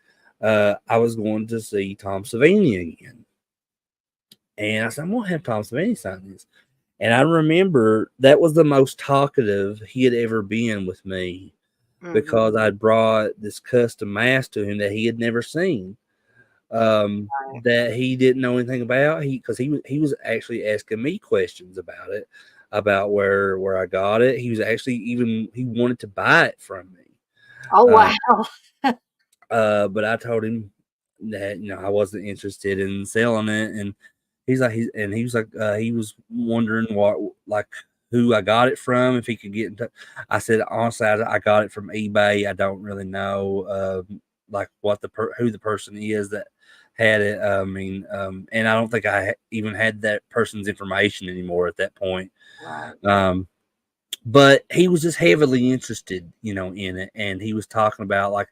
Speaker 2: I was going to see Tom Savini again, and I said, I'm gonna have Tom Savini sign this. And I remember that was the most talkative he had ever been with me,
Speaker 1: Mhm.
Speaker 2: because I'd brought this custom mask to him that he had never seen,
Speaker 1: Right.
Speaker 2: that he didn't know anything about. He was actually asking me questions about it, about where I got it. He was actually even he wanted to buy it from me.
Speaker 1: Oh,
Speaker 2: Uh,
Speaker 1: wow.
Speaker 2: but I told him that I wasn't interested in selling it, and he was like he was wondering what, like, who I got it from, if he could get in touch. I said honestly, I got it from eBay. I don't really know like what who the person is that had it. I mean, and I don't think even had that person's information anymore at that point.
Speaker 1: Right.
Speaker 2: Um, but he was just heavily interested, in it, and he was talking about, like,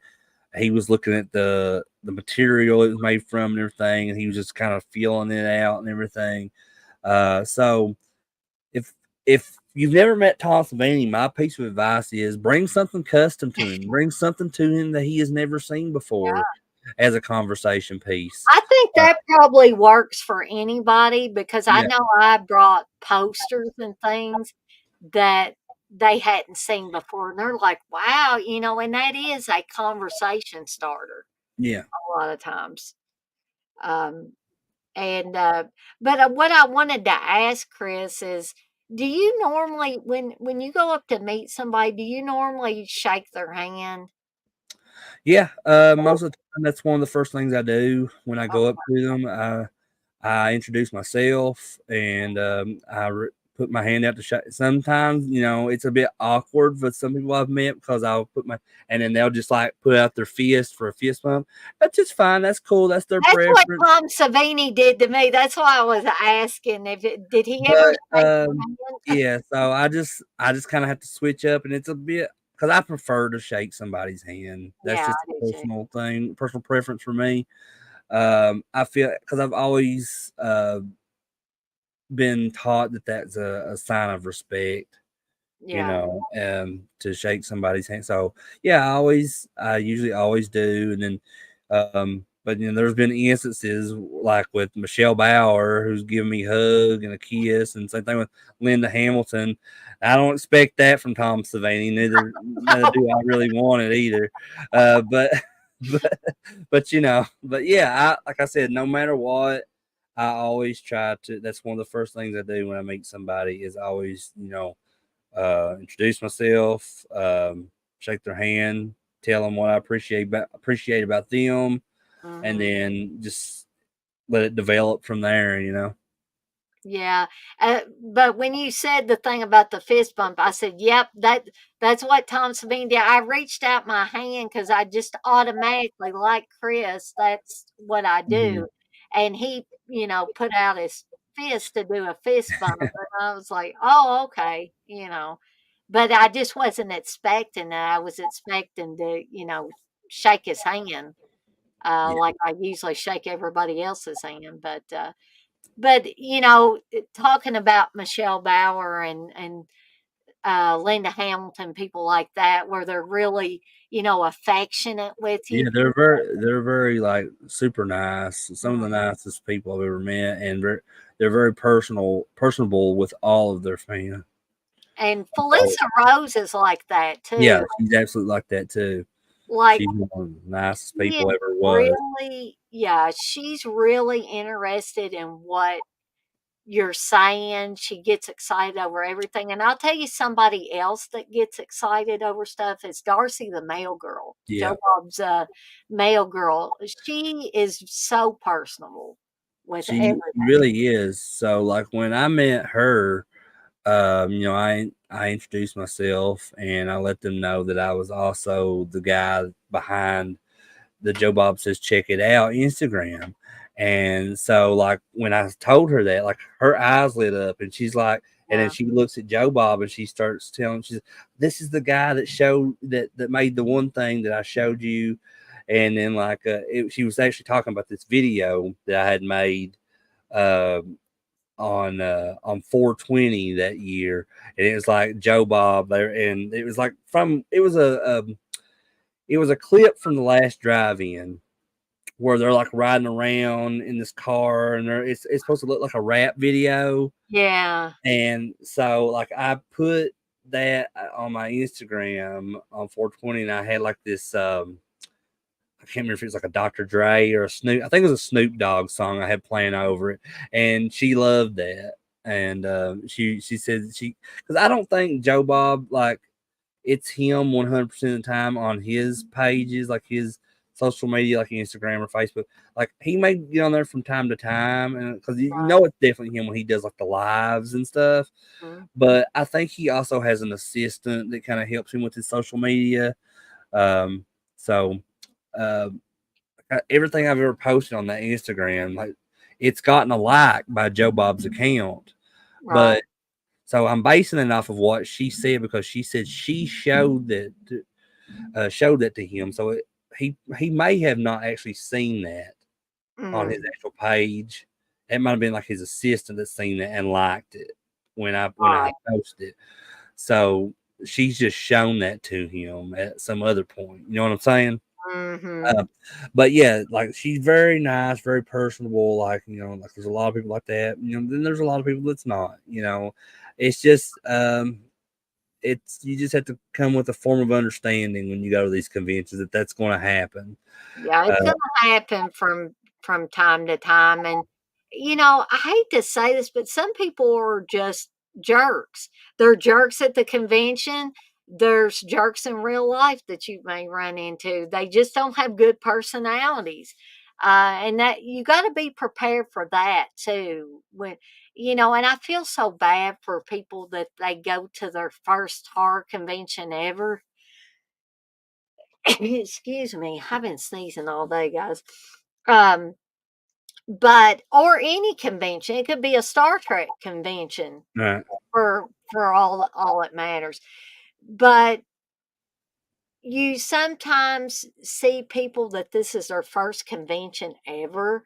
Speaker 2: he was looking at the material it was made from and everything, and he was just kind of feeling it out and everything. So if if you've never met Tom Savini, my piece of advice is bring something custom to him. Bring something to him that he has never seen before as a conversation piece.
Speaker 1: I think
Speaker 2: Uh,
Speaker 1: that probably works for anybody because I
Speaker 2: yeah,
Speaker 1: know I brought posters and things that they hadn't seen before, and they're like, "Wow," and that is a conversation starter
Speaker 2: yeah.
Speaker 1: a lot of times. Um, and but what I wanted to ask Chris is, do you normally when you go up to meet somebody, do you normally shake their hand?
Speaker 2: Yeah, most of the time, that's one of the first things I do when I go up to them. I introduce myself, and put my hand out to shake. Sometimes, it's a bit awkward for some people I've met, because I'll and then they'll just like put out their fist for a fist bump. That's just fine. That's cool. That's their
Speaker 1: That's what
Speaker 2: preference.
Speaker 1: Tom Savini did to me. That's why I was asking if did he ever
Speaker 2: But
Speaker 1: shake your hand?
Speaker 2: yeah, so I just kind of have to switch up, and it's a bit. because I prefer to shake somebody's hand. That's
Speaker 1: Yeah,
Speaker 2: just
Speaker 1: I do
Speaker 2: a
Speaker 1: too.
Speaker 2: personal thing, personal preference for me. I feel because I've always been taught that that's a sign of respect,
Speaker 1: Yeah.
Speaker 2: to shake somebody's hand. So yeah, I usually always do. And then, but there's been instances like with Michelle Bauer, who's given me a hug and a kiss, and same thing with Linda Hamilton. I don't expect that from Tom Savini. Neither do I really want it either. But, but, but yeah, like I said, no matter what, I always try to. That's one of the first things I do when I meet somebody is always, introduce myself, shake their hand, tell them what I appreciate about them, and
Speaker 1: Mhm.
Speaker 2: then just let it develop from there.
Speaker 1: Yeah, but when you said the thing about the fist bump, I said, "Yep, that's what Tom Savini did." I reached out my hand because I just automatically like Chris. That's what I
Speaker 2: Mhm.
Speaker 1: do, and he, put out his fist to do a fist bump, and I was like, "Oh, okay." But I just wasn't expecting that. I was expecting to, shake his hand,
Speaker 2: Yeah,
Speaker 1: like I usually shake everybody else's hand, but, talking about Michelle Bauer and Linda Hamilton, people like that, where they're really, affectionate with you.
Speaker 2: yeah, they're very like super nice. Some of the
Speaker 1: Mhm.
Speaker 2: nicest people I've ever met, and they're very personable with all of their fans.
Speaker 1: And
Speaker 2: So
Speaker 1: Felissa Rose is like that
Speaker 2: yeah,
Speaker 1: too.
Speaker 2: she's absolutely like that too.
Speaker 1: Like,
Speaker 2: She's one of the nicest
Speaker 1: she is
Speaker 2: people ever was.
Speaker 1: really, yeah, she's really interested in what you're saying. She gets excited over everything. And I'll tell you somebody else that gets excited over stuff is Darcy the mail girl, Joe
Speaker 2: Yeah,
Speaker 1: Bob's mail girl. She is so personable with
Speaker 2: she
Speaker 1: everything.
Speaker 2: really is. So like when I met her, I introduced myself and I let them know that I was also the guy behind the Joe Bob Says Check It Out Instagram. And so like when I told her that, like her eyes lit up and she's like, and then
Speaker 1: Yeah.
Speaker 2: she looks at Joe Bob and she starts telling, she's, this is the guy that showed that made the one thing that I showed you. And then like she was actually talking about this video that I had made uh, on 420 that year, and it was like Joe Bob there, and it was like it was a clip from the last drive-in where they're like riding around in this car, and it's supposed to look like a rap video,
Speaker 1: Yeah.
Speaker 2: and so like I put that on my Instagram on 420, and I had like this I can't remember if it was like a Dr. Dre or a Snoop. I think it was a Snoop Dogg song I had playing over it, and she loved that. And she said because I don't think Joe Bob like it's him 100% of the time on his pages, like his social media, like Instagram or Facebook. Like he may get on there from time to time, and because it's definitely him when he does like the lives and stuff.
Speaker 1: Mhm.
Speaker 2: But I think he also has an assistant that kind of helps him with his social media. Um, so. Uh, Everything I've ever posted on that Instagram, like it's gotten a like by Joe Bob's account.
Speaker 1: Right.
Speaker 2: But so I'm basing it off of what she said because she said she showed that to him. So he may have not actually seen that on his
Speaker 1: Mm.
Speaker 2: actual page. It might have been like his assistant that seen it and liked it when I
Speaker 1: Right.
Speaker 2: had posted. So she's just shown that to him at some other point. You know what I'm saying?
Speaker 1: Mhm.
Speaker 2: Uh, but yeah, like she's very nice, very personable. Like like there's a lot of people like that. Then there's a lot of people that's not. It's just it's you just have to come with a form of understanding when you go to these conventions that that's going to happen.
Speaker 1: Yeah,
Speaker 2: Uh,
Speaker 1: it's gonna happen from time to time, and, I hate to say this, but some people are just jerks. They're jerks at the convention. There's jerks in real life that you may run into. They just don't have good personalities, and that you gotta be prepared for that too. And I feel so bad for people that they go to their first horror convention ever. Excuse me, I've been sneezing all day, guys. Um, but or any convention, it could be a Star Trek convention
Speaker 2: right.
Speaker 1: for all it matters. But you sometimes see people that this is their first convention ever,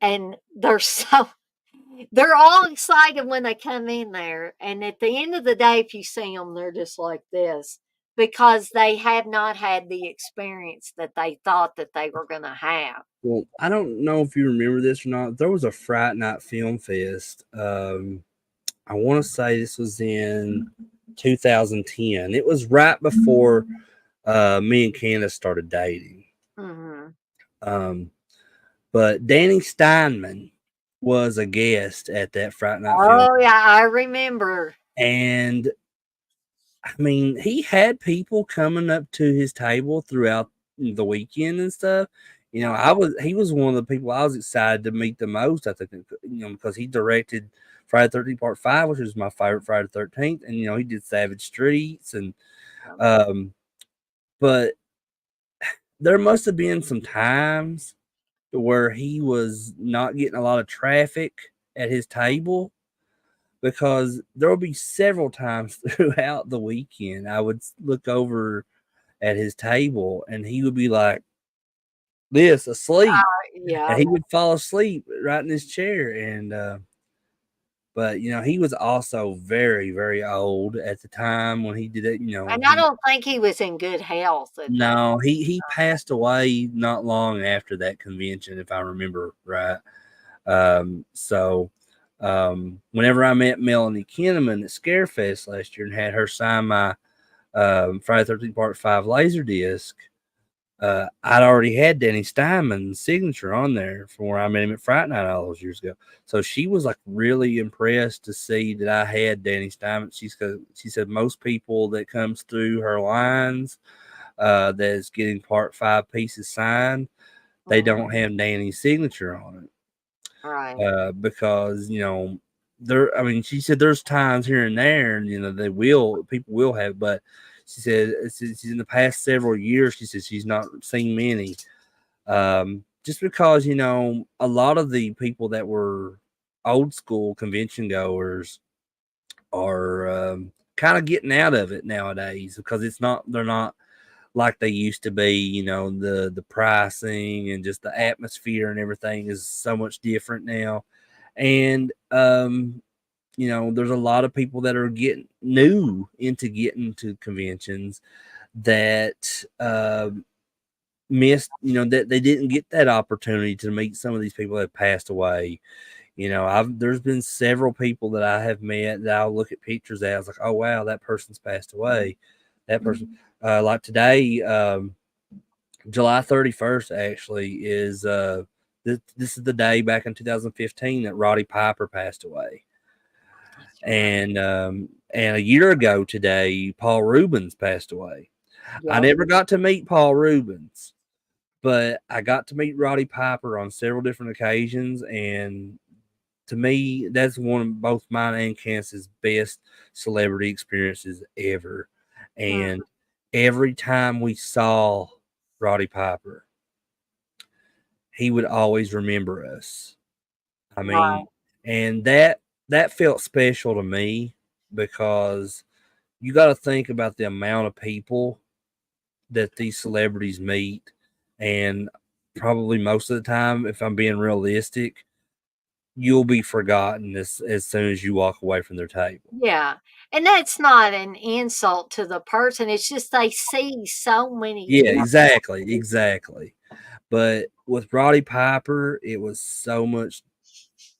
Speaker 1: and they're all excited when they come in there, and at the end of the day, if you see them, they're just like this because they have not had the experience that they thought that they were going to have.
Speaker 2: Well, I don't know if you remember this or not. There was a Fright Night Film Fest. I want to say this was in 2010. It was right before me and Candace started dating.
Speaker 1: Hmm.
Speaker 2: Um, but Danny Steinman was a guest at that Fright Night Film,
Speaker 1: Oh yeah, I remember.
Speaker 2: and I mean, he had people coming up to his table throughout the weekend and stuff. You know, he was one of the people I was excited to meet the most. I think, because he directed Friday the 13th Part 5, which was my favorite Friday the 13th, and he did Savage Streets, and um, but there must have been some times where he was not getting a lot of traffic at his table, because there will be several times throughout the weekend I would look over at his table and he would be like this, asleep, and
Speaker 1: Yeah,
Speaker 2: he would fall asleep right in his chair. And but he was also very, very old at the time when he did it.
Speaker 1: and I don't think he was in good health at that.
Speaker 2: No, he passed away not long after that convention, if I remember right. So whenever I met Melanie Kinnaman at Scarefest last year and had her sign my Friday the 13th Part 5 Laserdisc, I'd already had Danny Steinman's signature on there from where I met him at Fright Night all those years ago. So she was like really impressed to see that I had Danny Steinman. She said most people that comes through her lines that's getting Part 5 pieces signed, they
Speaker 1: Mhm.
Speaker 2: don't have Danny's signature on it.
Speaker 1: Right.
Speaker 2: Because I mean, she said there's times here and there, and people will have, but she said she's in the past several years. She said she's not seen many, just because a lot of the people that were old school convention goers are kind of getting out of it nowadays, because they're not like they used to be. The pricing and just the atmosphere and everything is so much different now. And there's a lot of people that are getting getting to conventions that missed, that they didn't get that opportunity to meet some of these people that passed away. There's been several people that I have met that I'll look at pictures at. I was like, oh wow, that person's passed away. That person, like today, July 31st actually is this is the day back in 2015 that Roddy Piper passed away. And a year ago today, Paul Rubens passed away. I
Speaker 1: Yep.
Speaker 2: never got to meet Paul Rubens, but I got to meet Roddy Piper on several different occasions, and to me, that's one of both mine and Kansas' best celebrity experiences ever.
Speaker 1: Mm.
Speaker 2: And every time we saw Roddy Piper, he would always remember us. I
Speaker 1: Right.
Speaker 2: mean, and that felt special to me, because you got to think about the amount of people that these celebrities meet, and probably most of the time, if I'm being realistic, you'll be forgotten as soon as you walk away from their table.
Speaker 1: Yeah. And that's not an insult to the person. It's just they see so many
Speaker 2: Yeah, exactly,
Speaker 1: people.
Speaker 2: exactly. But with Roddy Piper, it was so much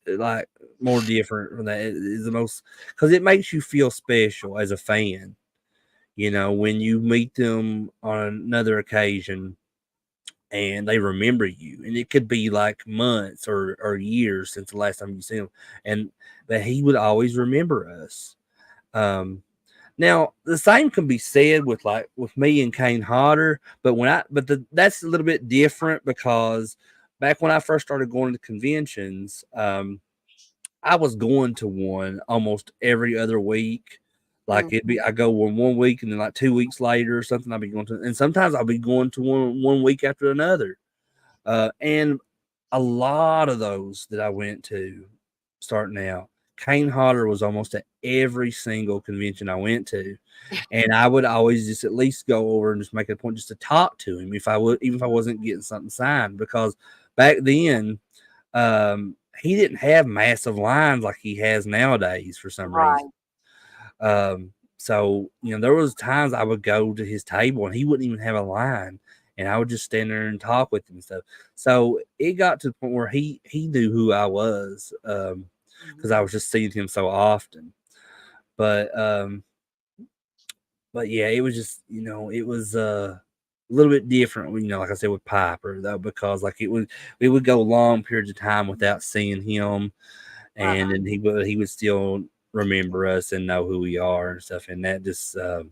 Speaker 2: like more different from that. It is the most, because it makes you feel special as a fan. When you meet them on another occasion and they remember you, and it could be like months or years since the last time you see him, and but he would always remember us. Um, Now the same can be said with me and Kane Hodder, but that's a little bit different, because back when I first started going to conventions, I was going to one almost every other week. Like I go one week, and then like 2 weeks later or something, I'll be going to, and sometimes I'll be going to one week after another. And a lot of those that I went to starting out, Kane Hodder was almost at every single convention I went to, and I would always just at least go over and just make it a point just to talk to him if I would, even if I wasn't getting something signed, because back then he didn't have massive lines like he has nowadays for some reason.
Speaker 1: Right.
Speaker 2: So there was times I would go to his table and he wouldn't even have a line, and I would just stand there and talk with him and stuff. So it got to the point where he knew who I was, because I
Speaker 1: Mhm.
Speaker 2: was just seeing him so often. But yeah, it was just it was a little bit different. Like I said with Piper though, because like we would go long periods of time without seeing him, and
Speaker 1: Uh-huh.
Speaker 2: then he would still remember us and know who we are and stuff. And that just I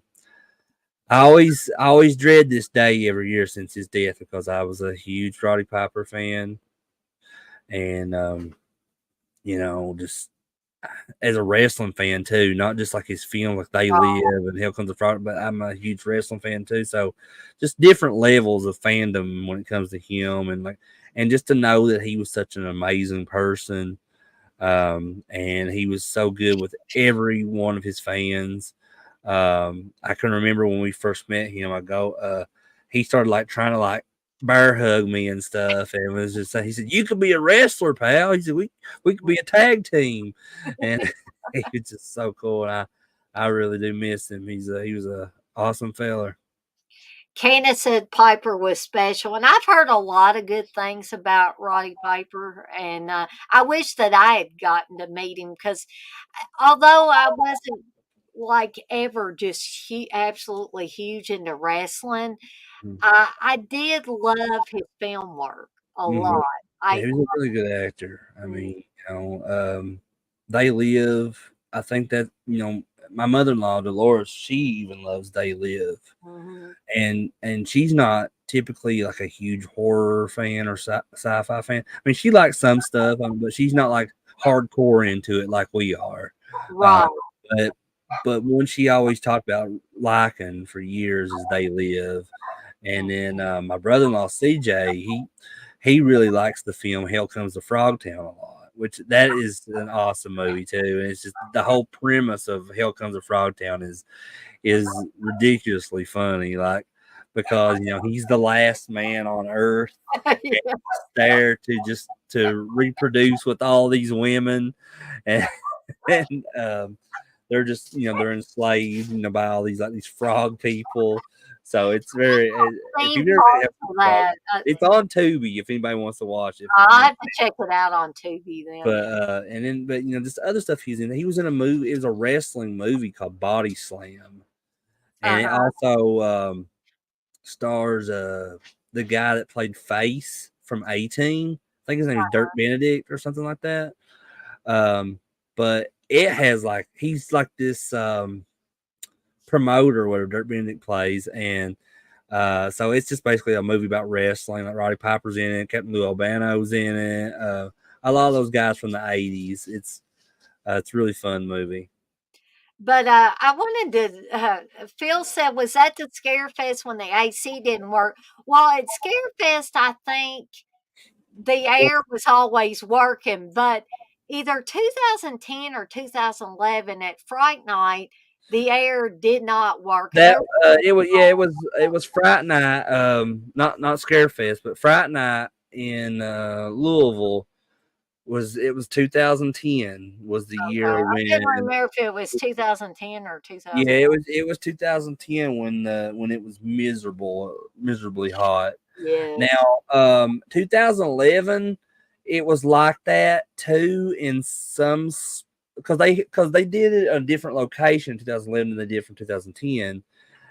Speaker 2: always dread this day every year since his death, because I was a huge Roddy Piper fan, and just as a wrestling fan too, not just like his film like They
Speaker 1: Right.
Speaker 2: Live and Hell Comes to Friday, but I'm a huge wrestling fan too. So just different levels of fandom when it comes to him, and just to know that he was such an amazing person. And he was so good with every one of his fans. I can remember when we first met him, he started like trying to like bear hug me and stuff, and was just he said, "You could be a wrestler, pal." He said, "We could be a tag team," and he was just so cool. And I really do miss him. He was a awesome feller.
Speaker 1: Candace said Piper was special, and I've heard a lot of good things about Roddy Piper, and I wish that I had gotten to meet him because although I wasn't like ever just absolutely huge into wrestling, I did love his film work a
Speaker 2: Mm-hmm.
Speaker 1: lot.
Speaker 2: Yeah,
Speaker 1: I
Speaker 2: he was a really good actor. I
Speaker 1: mm,
Speaker 2: mean, They Live. I think that my mother-in-law Dolores, she even loves They Live,
Speaker 1: mhm.
Speaker 2: and she's not typically like a huge horror fan or sci-fi fan. I mean, she likes some stuff, but she's not like hardcore into it like we are. Uh,
Speaker 1: Right.
Speaker 2: but one she always talked about liking for years is They Live. And then my brother-in-law CJ, he really likes the film Hell Comes to Frogtown a lot, which that is an awesome movie too. And it's just the whole premise of Hell Comes to Frogtown is ridiculously funny, like because he's the last man on Earth and
Speaker 1: Yeah.
Speaker 2: he's there to just to reproduce with all these women, and and they're just they're enslaved by all these like these frog people. So it's very if
Speaker 1: Seen
Speaker 2: you've never seen
Speaker 1: parts
Speaker 2: Hell
Speaker 1: of
Speaker 2: Comes to Frog,
Speaker 1: that.
Speaker 2: it's on Tubi if anybody wants to watch it.
Speaker 1: I'll have to check it out on Tubi then.
Speaker 2: But just other stuff he's in. He was in a movie. It was a wrestling movie called Body Slam, and it
Speaker 1: Uh-huh.
Speaker 2: also stars the guy that played Face from 18. I think his name is Dirk Benedict or something like that. Um, but it has like he's like this promoter where Dirk Benedict plays, and so it's just basically a movie about wrestling. Like Roddy Piper's in it, Captain Lou Albano's in it. A lot of those guys from the '80s. It's a really fun movie.
Speaker 1: But I wanted to. Phil said, "Was that the Scarefest when the AC didn't work?" Well, at Scarefest, I think the air was always working, but either 2010 or 2011 at Fright Night, the air did not work, and
Speaker 2: That
Speaker 1: there was
Speaker 2: it was Fright Night, not Scarefest, but Fright Night in Louisville was 2010 was the
Speaker 1: okay.
Speaker 2: year
Speaker 1: I couldn't
Speaker 2: when
Speaker 1: remember if it was 2010 or
Speaker 2: yeah
Speaker 1: 2000.
Speaker 2: it was 2010 when it was miserably hot.
Speaker 1: Yes.
Speaker 2: Now 2011 it was like that too in some because they did it at a different location in 2011 than they did from 2010.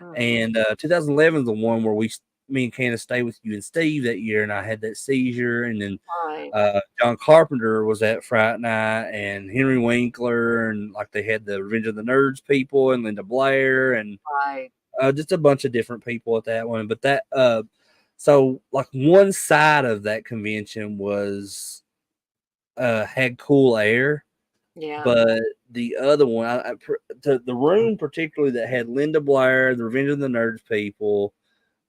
Speaker 1: Mhm.
Speaker 2: And 2011 is the one where me and Candace stayed with you and Steve that year, and I had that seizure. And then
Speaker 1: Right.
Speaker 2: John Carpenter was at Fright Night, and Henry Winkler, and like they had the Revenge of the Nerds people, and Linda Blair, and
Speaker 1: Right.
Speaker 2: just a bunch of different people at that one. But so like one side of that convention was had cool air,
Speaker 1: Yeah.
Speaker 2: but the other one, the room particularly that had Linda Blair, the Revenge of the Nerds people,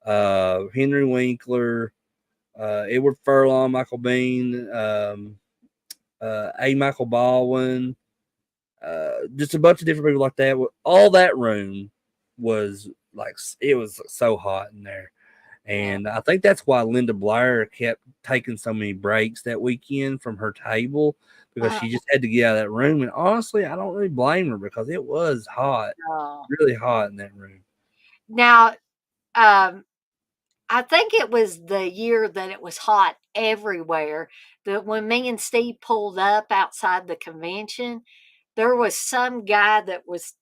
Speaker 2: Henry Winkler, Edward Furlong, Michael Bean, A. Michael Baldwin, just a bunch of different people like that. All that room was like it was so hot in there,
Speaker 1: Yeah.
Speaker 2: and I think that's why Linda Blair kept taking so many breaks that weekend from her table because
Speaker 1: Uh,
Speaker 2: she just had to get out of that room. And honestly, I don't really blame her because it was hot,
Speaker 1: no.
Speaker 2: really hot in that room.
Speaker 1: Now, um, I think it was the year that it was hot everywhere. That when me and Steve pulled up outside the convention, there was some guy that was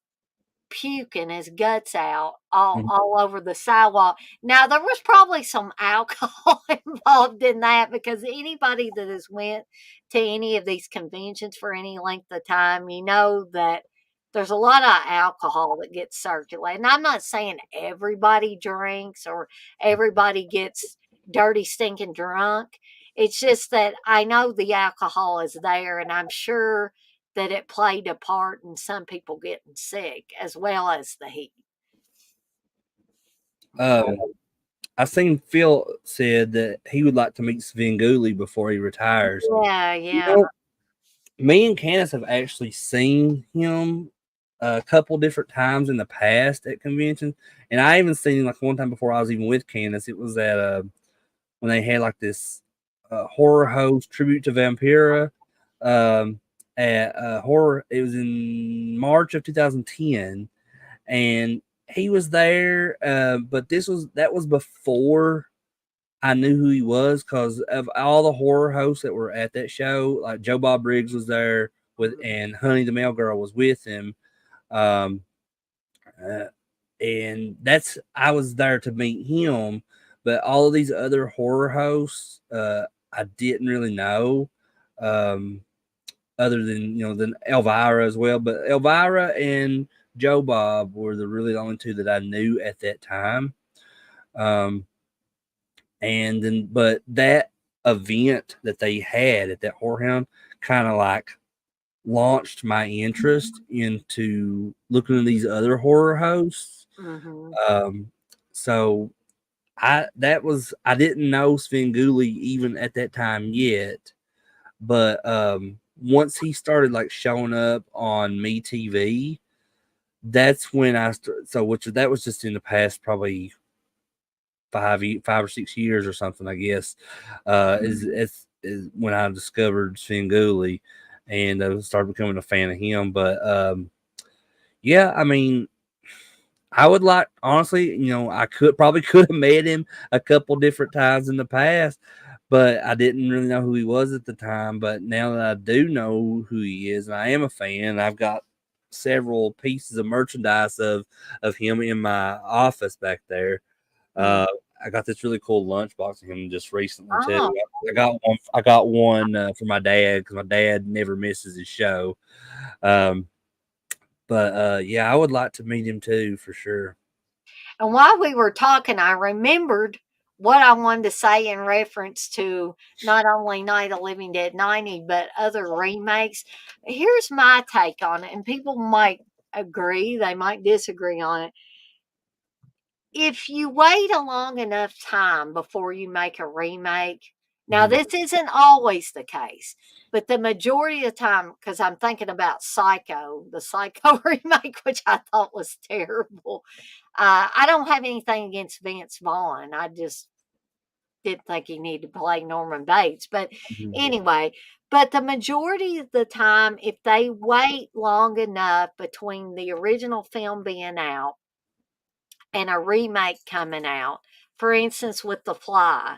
Speaker 1: puking his guts out
Speaker 2: Mhm.
Speaker 1: all over the sidewalk. Now there was probably some alcohol involved in that because anybody that has went to any of these conventions for any length of time, you know that there's a lot of alcohol that gets circulated. And I'm not saying everybody drinks or everybody gets dirty, stinking drunk. It's just that I know the alcohol is there, and I'm sure that it played a part in some people getting sick as well as the heat.
Speaker 2: Um, I seen Phil said that he would like to meet Svengoolie before he retires.
Speaker 1: Yeah,
Speaker 2: You
Speaker 1: yeah.
Speaker 2: know, me and Candace have actually seen him a couple different times in the past at conventions, and I even seen him like one time before I was even with Candace. It was at when they had like this horror host tribute to Vampira at horror. It was in March of 2010, and he was there. But that was before I knew who he was because of all the horror hosts that were at that show. Like Joe Bob Briggs was there with,
Speaker 1: Mhm.
Speaker 2: and Honey the Mail Girl was with him. Um, uh, and that's I was there to meet him, but all of these other horror hosts, I didn't really know. Um, other than than Elvira as well, but Elvira and Joe Bob were the really only two that I knew at that time. Um, and then but that event that they had at that whorehound kind of like launched my interest into looking at these other horror hosts.
Speaker 1: Mhm.
Speaker 2: um so I didn't know Svengoolie even at that time yet, but once he started like showing up on Me TV, that's when I started. So which that was just in the past probably 5 or 6 years or something, I guess. Is when I discovered Svengoolie and started becoming a fan of him. But yeah, I mean, I would like honestly, I could have met him a couple different times in the past, but I didn't really know who he was at the time. But now that I do know who he is, and I am a fan, I've got several pieces of merchandise of him in my office back there.
Speaker 1: Mm.
Speaker 2: Uh, I got this really cool lunchbox of him just recently too.
Speaker 1: Oh,
Speaker 2: I got one. I got one for my dad because my dad never misses his show. Um, but yeah, I would like to meet him too for sure.
Speaker 1: and while we were talking, I remembered what I wanted to say in reference to not only Night of the Living Dead 90, but other remakes. Here's my take on it, and people might agree, they might disagree on it. If you wait a long enough time before you make a remake, now
Speaker 2: Mhm.
Speaker 1: this isn't always the case, but the majority of the time, because I'm thinking about Psycho, the Psycho remake, which I thought was terrible. I don't have anything against Vince Vaughn. I just didn't think he needed to play Norman Bates. But
Speaker 2: Mhm.
Speaker 1: anyway, but the majority of the time, if they wait long enough between the original film being out and a remake coming out, for instance, with The Fly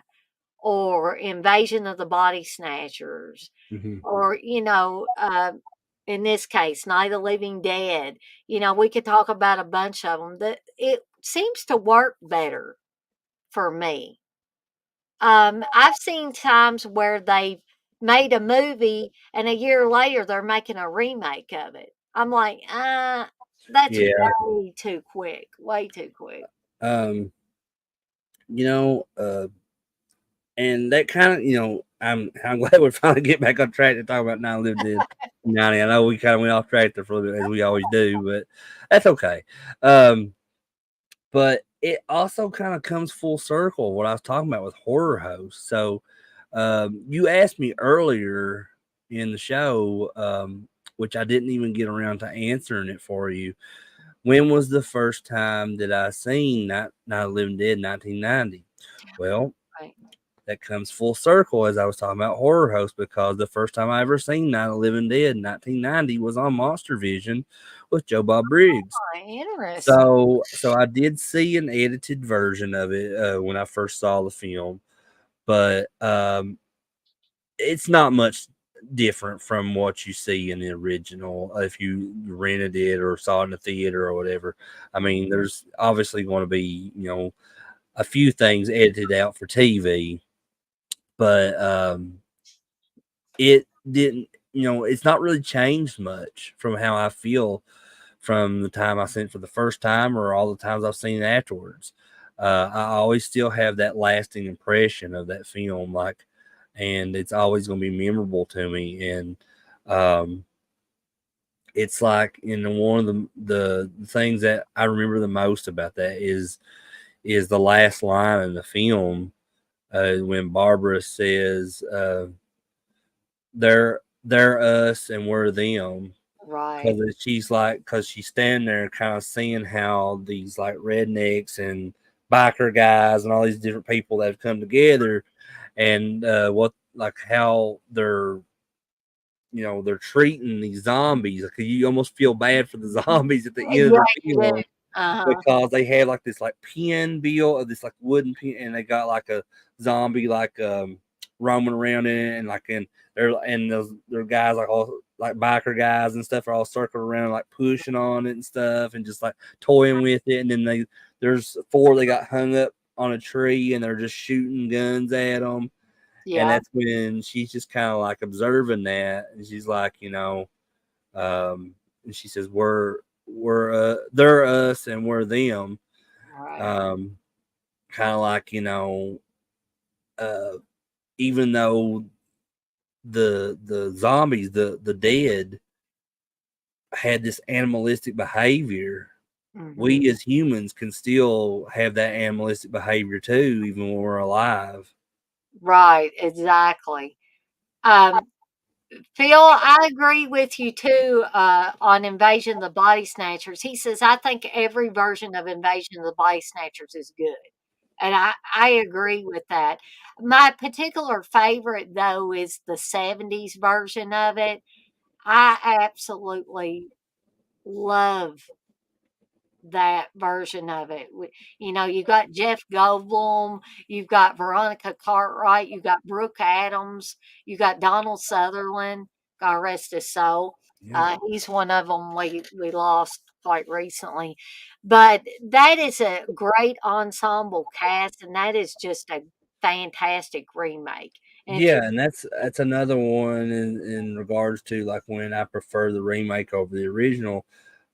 Speaker 1: or Invasion of the Body Snatchers,
Speaker 2: Mhm.
Speaker 1: or, in this case, Night of the Living Dead, we could talk about a bunch of them that it seems to work better for me. I've seen times where they made a movie and a year later they're making a remake of it. I'm like, that's
Speaker 2: Yeah.
Speaker 1: way too quick, way too quick.
Speaker 2: Um. You know. And that kind of I'm glad we're finally getting back on track to talk about Now Lived In 90. I know we kind of went off track there for a little bit as we always do, but that's okay. Um. But it also kind of comes full circle what I was talking about with horror hosts. So you asked me earlier in the show which I didn't even get around to answering it for you. When was the first time that I seen Night of the Living Dead 1990? Well,
Speaker 1: Right.
Speaker 2: that comes full circle as I was talking about Horror Host, because the first time I ever seen Night of the Living Dead in 1990 was on Monster Vision with Joe Bob Briggs.
Speaker 1: Oh, interesting.
Speaker 2: So I did see an edited version of it when I first saw the film, but it's not much different from what you see in the original if you rented it or saw it in the theater or whatever. I mean, there's obviously going to be, a few things edited out for TV, but it didn't, it's not really changed much from how I feel from the time I seen it for the first time or all the times I've seen it afterwards. I always still have that lasting impression of that film, like, and it's always going to be memorable to me. And um, it's like, one of the things that I remember the most about that is the last line in the film when Barbara says, "They're us and we're them."
Speaker 1: Right.
Speaker 2: Because she's standing there kind of seeing how these like rednecks and biker guys and all these different people that have come together, and what, like, how they're treating these zombies. Like, you almost feel bad for the zombies at the end of
Speaker 1: Yeah,
Speaker 2: the
Speaker 1: you do.
Speaker 2: film,
Speaker 1: Uh-huh.
Speaker 2: because they have like this like pin built of this like wooden pin, and they got like a zombie like roaming around in it, and like their guys like all like biker guys and stuff are all circling around like pushing on it and stuff and just like toying with it, and then there's four they got hung up on a tree and they're just shooting guns at them, and
Speaker 1: Yeah.
Speaker 2: that's when she's just kind of like observing that, and she's like, and she says, we're they're us and we're them.
Speaker 1: Right.
Speaker 2: um Kind of like, uh even though the zombies, the dead, had this animalistic behavior,
Speaker 1: Hmm.
Speaker 2: we as humans can still have that animalistic behavior too, even when we're alive.
Speaker 1: Right. Exactly. Um, Phil, I agree with you too on Invasion of the Body Snatchers. He says, I think every version of Invasion of the Body Snatchers is good. And I agree with that. My particular favorite, though, is the 70s version of it. I absolutely love that version of it. You got Jeff Goldblum, you've got Veronica Cartwright, you got Brooke Adams, you got Donald Sutherland. God rest his soul.
Speaker 2: Yeah.
Speaker 1: He's one of them we lost quite recently, but that is a great ensemble cast, and that is just a fantastic remake. And if you,
Speaker 2: Yeah, and that's another one in regards to like when I prefer the remake over the original.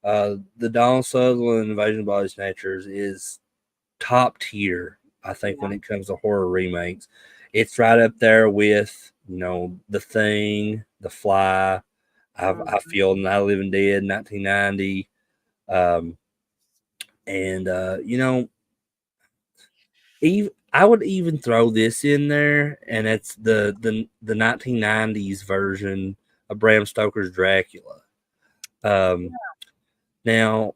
Speaker 2: The Donald Sutherland Invasion of Body Snatchers is top tier, I think, when
Speaker 1: yeah,
Speaker 2: it comes to horror remakes. It's right up there with, The Thing, The Fly. I
Speaker 1: mhm.
Speaker 2: feel Night of the Living Dead, 1990, um, and even I would even throw this in there, and it's the 1990s version of Bram Stoker's Dracula. Um, Now,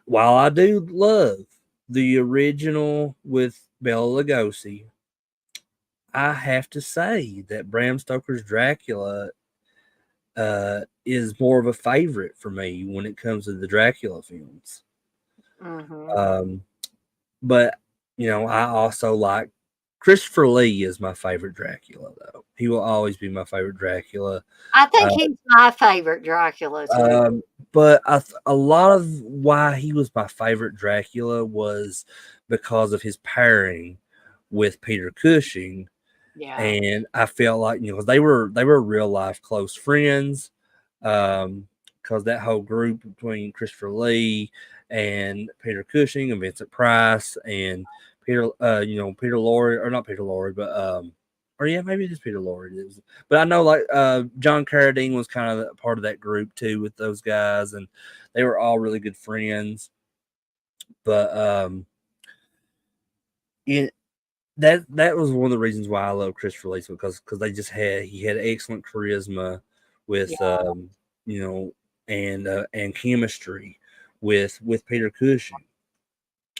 Speaker 2: while I do love the original with Bela Lugosi, I have to say that Bram Stoker's Dracula is more of a favorite for me when it comes to the Dracula films.
Speaker 1: Mhm.
Speaker 2: Um, but I also like Christopher Lee is my favorite Dracula, though. He will always be my favorite Dracula.
Speaker 1: I
Speaker 2: Uh,
Speaker 1: think he's my favorite Dracula too.
Speaker 2: but a lot of why he was my favorite Dracula was because of his pairing with Peter Cushing,
Speaker 1: Yeah.
Speaker 2: and I felt like, 'cause they were real life close friends. Because that whole group between Christopher Lee and Peter Cushing and Vincent Price and Peter Lorre, or not Peter Lorre, but or yeah, maybe it is Peter Lorre. But I know, like, John Carradine was kind of part of that group too with those guys, and they were all really good friends. But it, that was one of the reasons why I love Christopher Lee, because he had excellent charisma with
Speaker 1: Yeah.
Speaker 2: you know, and chemistry with Peter Cushing.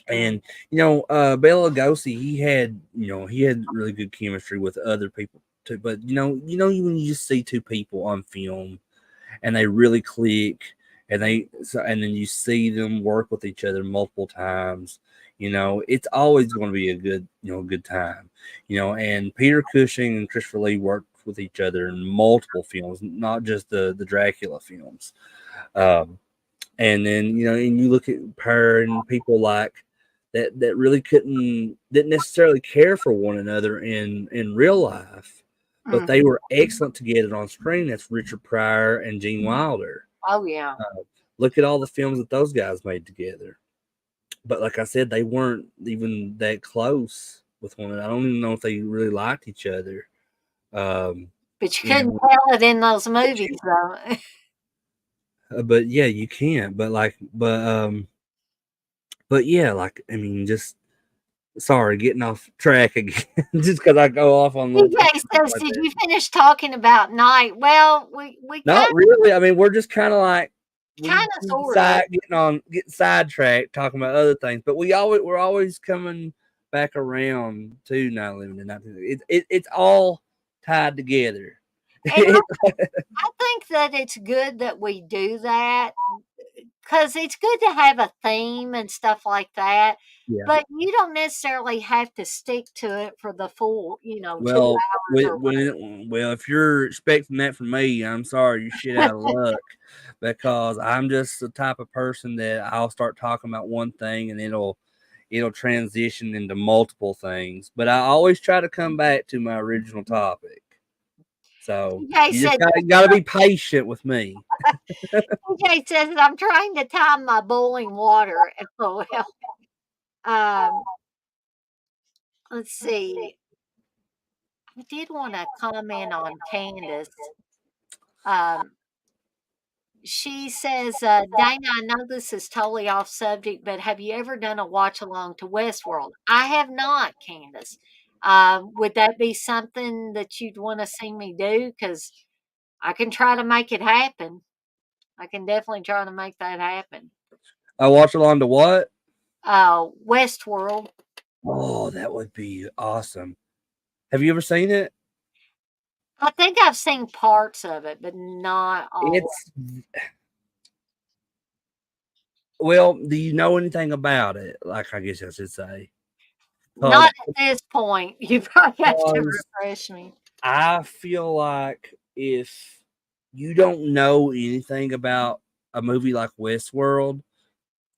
Speaker 1: Mm,
Speaker 2: And Bela Lugosi, he had really good chemistry with other people too. But when you just see two people on film and they really click, and then you see them work with each other multiple times, it's always going to be a good time. And Peter Cushing and Christopher Lee worked with each other in multiple films, not just the Dracula films. Um, and then and you look at her and people like that really didn't necessarily care for one another in real life, but they
Speaker 1: mhm.
Speaker 2: were excellent together on screen. That's Richard Pryor and Gene Wilder.
Speaker 1: Oh, yeah.
Speaker 2: Look at all the films that those guys made together. But like I said, they weren't even that close with one another. I don't even know if they really liked each other. Um,
Speaker 1: But you
Speaker 2: you
Speaker 1: couldn't
Speaker 2: know,
Speaker 1: tell it in those
Speaker 2: but
Speaker 1: movies, though.
Speaker 2: but yeah, you can't. But yeah, like I mean, just sorry, getting off track again, just because I go off on little
Speaker 1: TJ
Speaker 2: tangents
Speaker 1: says,
Speaker 2: like
Speaker 1: "Did
Speaker 2: that.
Speaker 1: you finish talking about Night?" Well, we
Speaker 2: Not really. I mean, we're just kind of like
Speaker 1: kind of
Speaker 2: we
Speaker 1: sort of.
Speaker 2: decide getting sidetracked talking about other things, but we're always coming back around to 9/11 and 19. It's all tied together.
Speaker 1: And I think that it's good that we do that because it's good to have a theme and stuff like that.
Speaker 2: Yeah.
Speaker 1: But you don't necessarily have to stick to it for the full, 2
Speaker 2: Well,
Speaker 1: hours or
Speaker 2: if you're expecting that from me, I'm sorry, you're shit out of luck, because I'm just the type of person that I'll start talking about one thing and it'll transition into multiple things. But I always try to come back to my original topic. So
Speaker 1: TJ
Speaker 2: you just
Speaker 1: said,
Speaker 2: gotta be patient with me.
Speaker 1: TJ says, I'm trying to time my boiling water. LOL. Um, let's see. I did want to comment on Candace. Um, she says, Dana, I know this is totally off subject, but have you ever done a watch along to Westworld? I have not, Candace. Would that be something that you'd want to see me do? Because I can try to make it happen. I can definitely try to make that happen.
Speaker 2: I watch along to what?
Speaker 1: Westworld.
Speaker 2: Oh, that would be awesome. Have you ever seen it?
Speaker 1: I think I've seen parts of it, but not all.
Speaker 2: It's Well, do you know anything about it? Like, I guess I should say,
Speaker 1: Not
Speaker 2: because
Speaker 1: at this point. You probably have to
Speaker 2: because
Speaker 1: refresh me.
Speaker 2: I feel like if you don't know anything about a movie like Westworld,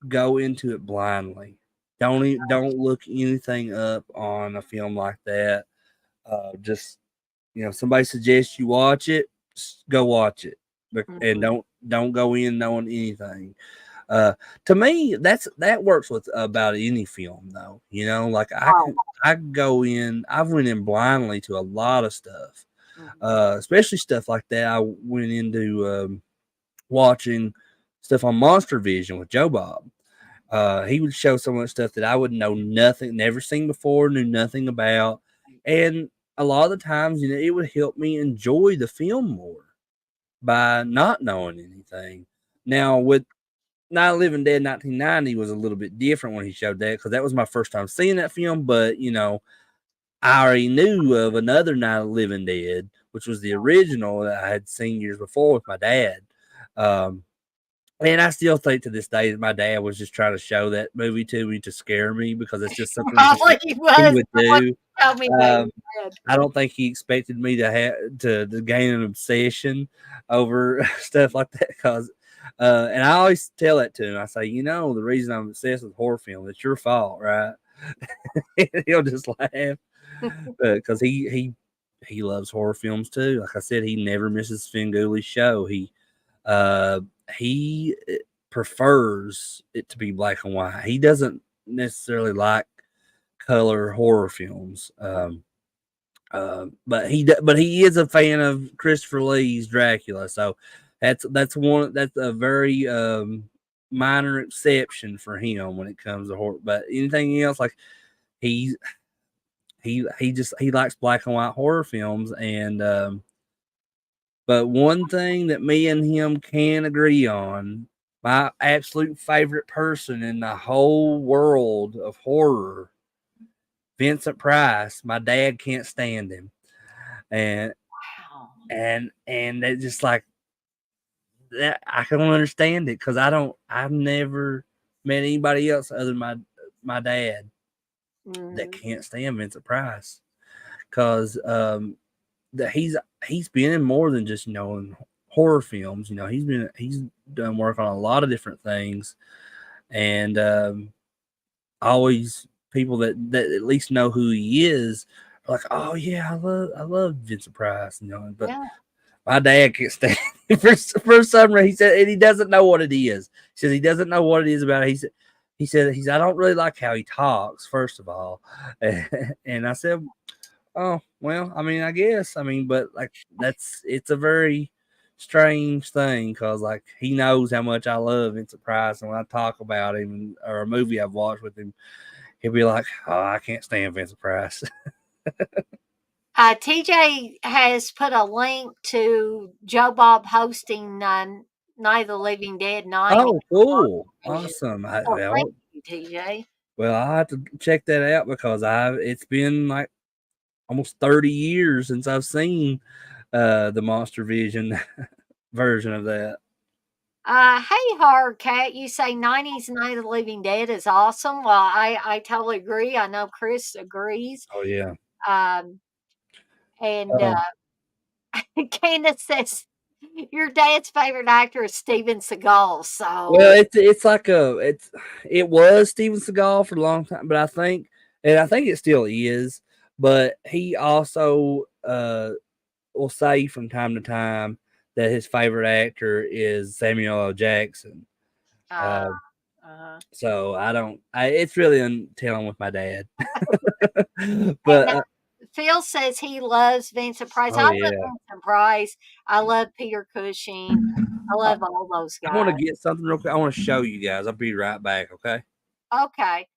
Speaker 2: go into it blindly. Don't look anything up on a film like that. Just somebody suggests you watch it, go watch it, and
Speaker 1: Mhm.
Speaker 2: don't go in knowing anything. Uh, to me, that works with about any film, though. Like
Speaker 1: Oh,
Speaker 2: I go in, I've went in blindly to a lot of stuff,
Speaker 1: mhm.
Speaker 2: especially stuff like that. I went into watching stuff on Monster Vision with Joe Bob. He would show so much stuff that I would know nothing, never seen before, knew nothing about, and a lot of the times, it would help me enjoy the film more by not knowing anything. Now, with Night of the Living Dead 1990 was a little bit different when he showed that, because that was my first time seeing that film. But I already knew of another Night of the Living Dead, which was the original that I had seen years before with my dad. Um, and I still think to this day that my dad was just trying to show that movie to me to scare me, because it's just something
Speaker 1: Probably
Speaker 2: he
Speaker 1: was
Speaker 2: would
Speaker 1: the one
Speaker 2: do.
Speaker 1: who told me that
Speaker 2: Um,
Speaker 1: you did.
Speaker 2: I don't think he expected me to gain an obsession over stuff like that, because and I always tell that to him. I say, the reason I'm obsessed with horror film, it's your fault, right? He'll just laugh, because he loves horror films too. Like I said, he never misses Fingooley's show. Uh, he prefers it to be black and white. He doesn't necessarily like color horror films. But he is a fan of Christopher Lee's Dracula, so that's a very minor exception for him when it comes to horror. But anything else, like he he likes black and white horror films, and But one thing that me and him can agree on, my absolute favorite person in the whole world of horror, Vincent Price. My dad can't stand him, and
Speaker 1: Wow.
Speaker 2: it's just like that. I can understand it because I don't. I've never met anybody else other than my dad that
Speaker 1: Mm,
Speaker 2: can't stand Vincent Price because that he's been in more than just in horror films. He's done work on a lot of different things, and always people that at least know who he is are like, oh yeah, I love Vincent Price, but
Speaker 1: yeah.
Speaker 2: my dad can't stand it for some reason. He said, and he doesn't know what it is. He says he doesn't know what it is about it. He said I don't really like how he talks, first of all, and I said, oh, well, I mean, I guess. I mean, but like it's a very strange thing because like he knows how much I love Vincent Price, and when I talk about him or a movie I've watched with him, he'll be like, "Oh, I can't stand Vincent Price."
Speaker 1: TJ has put a link to Joe Bob hosting Night of the Living Dead 90.
Speaker 2: Oh, cool, awesome.
Speaker 1: Well, thank you, TJ.
Speaker 2: I have to check that out because it's been like almost 30 years since I've seen the Monster Vision version of that.
Speaker 1: Hey, Hard Cat, you say 90s Night of the Living Dead is awesome. Well, I totally agree. I know Chris agrees.
Speaker 2: Oh yeah.
Speaker 1: Um, and
Speaker 2: Um,
Speaker 1: Candace says your dad's favorite actor is Steven Seagal.
Speaker 2: well,
Speaker 1: So,
Speaker 2: it's like it was Steven Seagal for a long time, but I think it still is. But he also will say from time to time that his favorite actor is Samuel L. Jackson.
Speaker 1: uh,
Speaker 2: Uh,
Speaker 1: uh,
Speaker 2: so I don't. It's really untelling with my dad.
Speaker 1: and
Speaker 2: but
Speaker 1: Phil says he loves Vincent Price. I
Speaker 2: oh
Speaker 1: love
Speaker 2: yeah,
Speaker 1: Vincent Price. I love Peter Cushing. I
Speaker 2: I,
Speaker 1: love all those
Speaker 2: I want to
Speaker 1: guys.
Speaker 2: get something real quick. I want to show you guys. I'll be right back. Okay.
Speaker 1: Okay.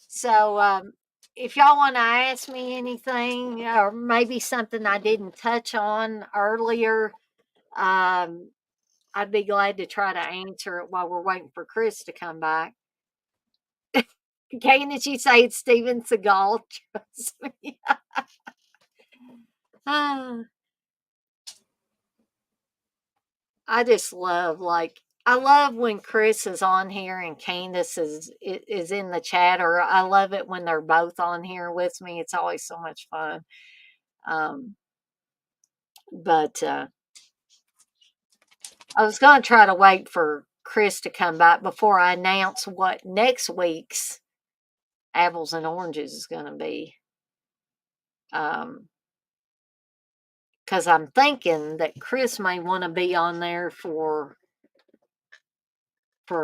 Speaker 1: So, if y'all want to ask me anything or maybe something I didn't touch on earlier, um, I'd be glad to try to answer it while we're waiting for Chris to come back. Can't you say it's Steven Seagal? Trust me. Ah, I just love I love when Chris is on here and Candace is in the chat, or I love it when they're both on here with me. It's always so much fun. Um, but I was going to try to wait for Chris to come back before I announce what next week's apples and oranges is going to be. Because I'm thinking that Chris may want to be on there for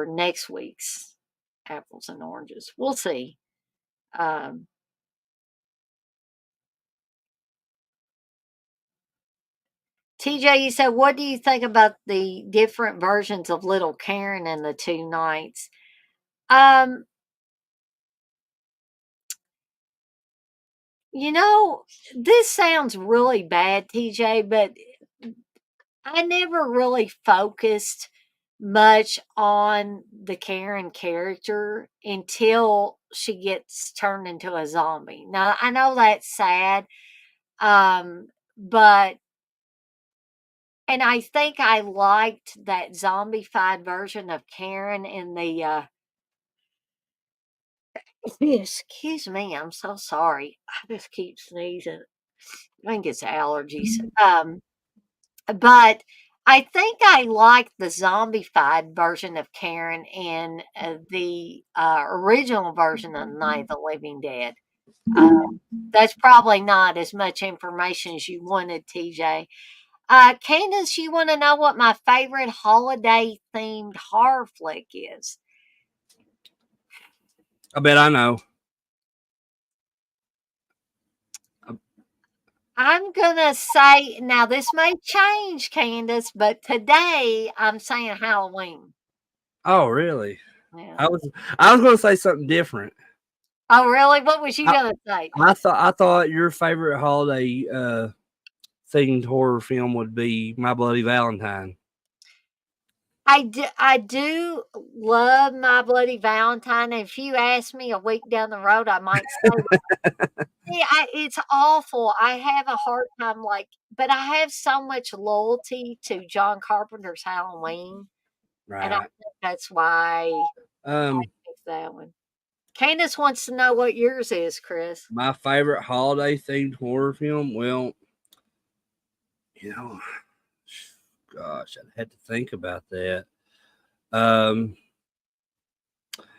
Speaker 1: next week's apples and oranges. We'll see. Um, TJ, you said, what do you think about the different versions of Little Karen in the two nights? Um, you know, this sounds really bad, TJ, but I never really focused much on the Karen character until she gets turned into a zombie. Now, I know that's sad, but and I think I liked that zombified version of Karen in the excuse me, I'm so sorry. I just keep sneezing. I think it's allergies. But I think I like the zombified version of Karen in the original version of Night of the Living Dead. That's probably not as much information as you wanted, TJ. Candace, you want to know what my favorite holiday themed horror flick is?
Speaker 2: I bet I know.
Speaker 1: I'm gonna say now this may change, Candace, but today I'm saying Halloween.
Speaker 2: Oh, really?
Speaker 1: Yeah.
Speaker 2: I was going to say something different.
Speaker 1: Oh, really? What was you
Speaker 2: I,
Speaker 1: gonna say?
Speaker 2: I thought your favorite holiday themed horror film would be My Bloody Valentine.
Speaker 1: I do love My Bloody Valentine. And if you ask me a week down the road, I might say, see, it's awful. I have a hard time, like, but I have so much loyalty to John Carpenter's Halloween, and I
Speaker 2: Right.
Speaker 1: think that's why I
Speaker 2: Um,
Speaker 1: picked that one. Candace wants to know what yours is, Chris.
Speaker 2: my favorite holiday themed horror film. Well, you know, gosh, I'd had to think about that. Um,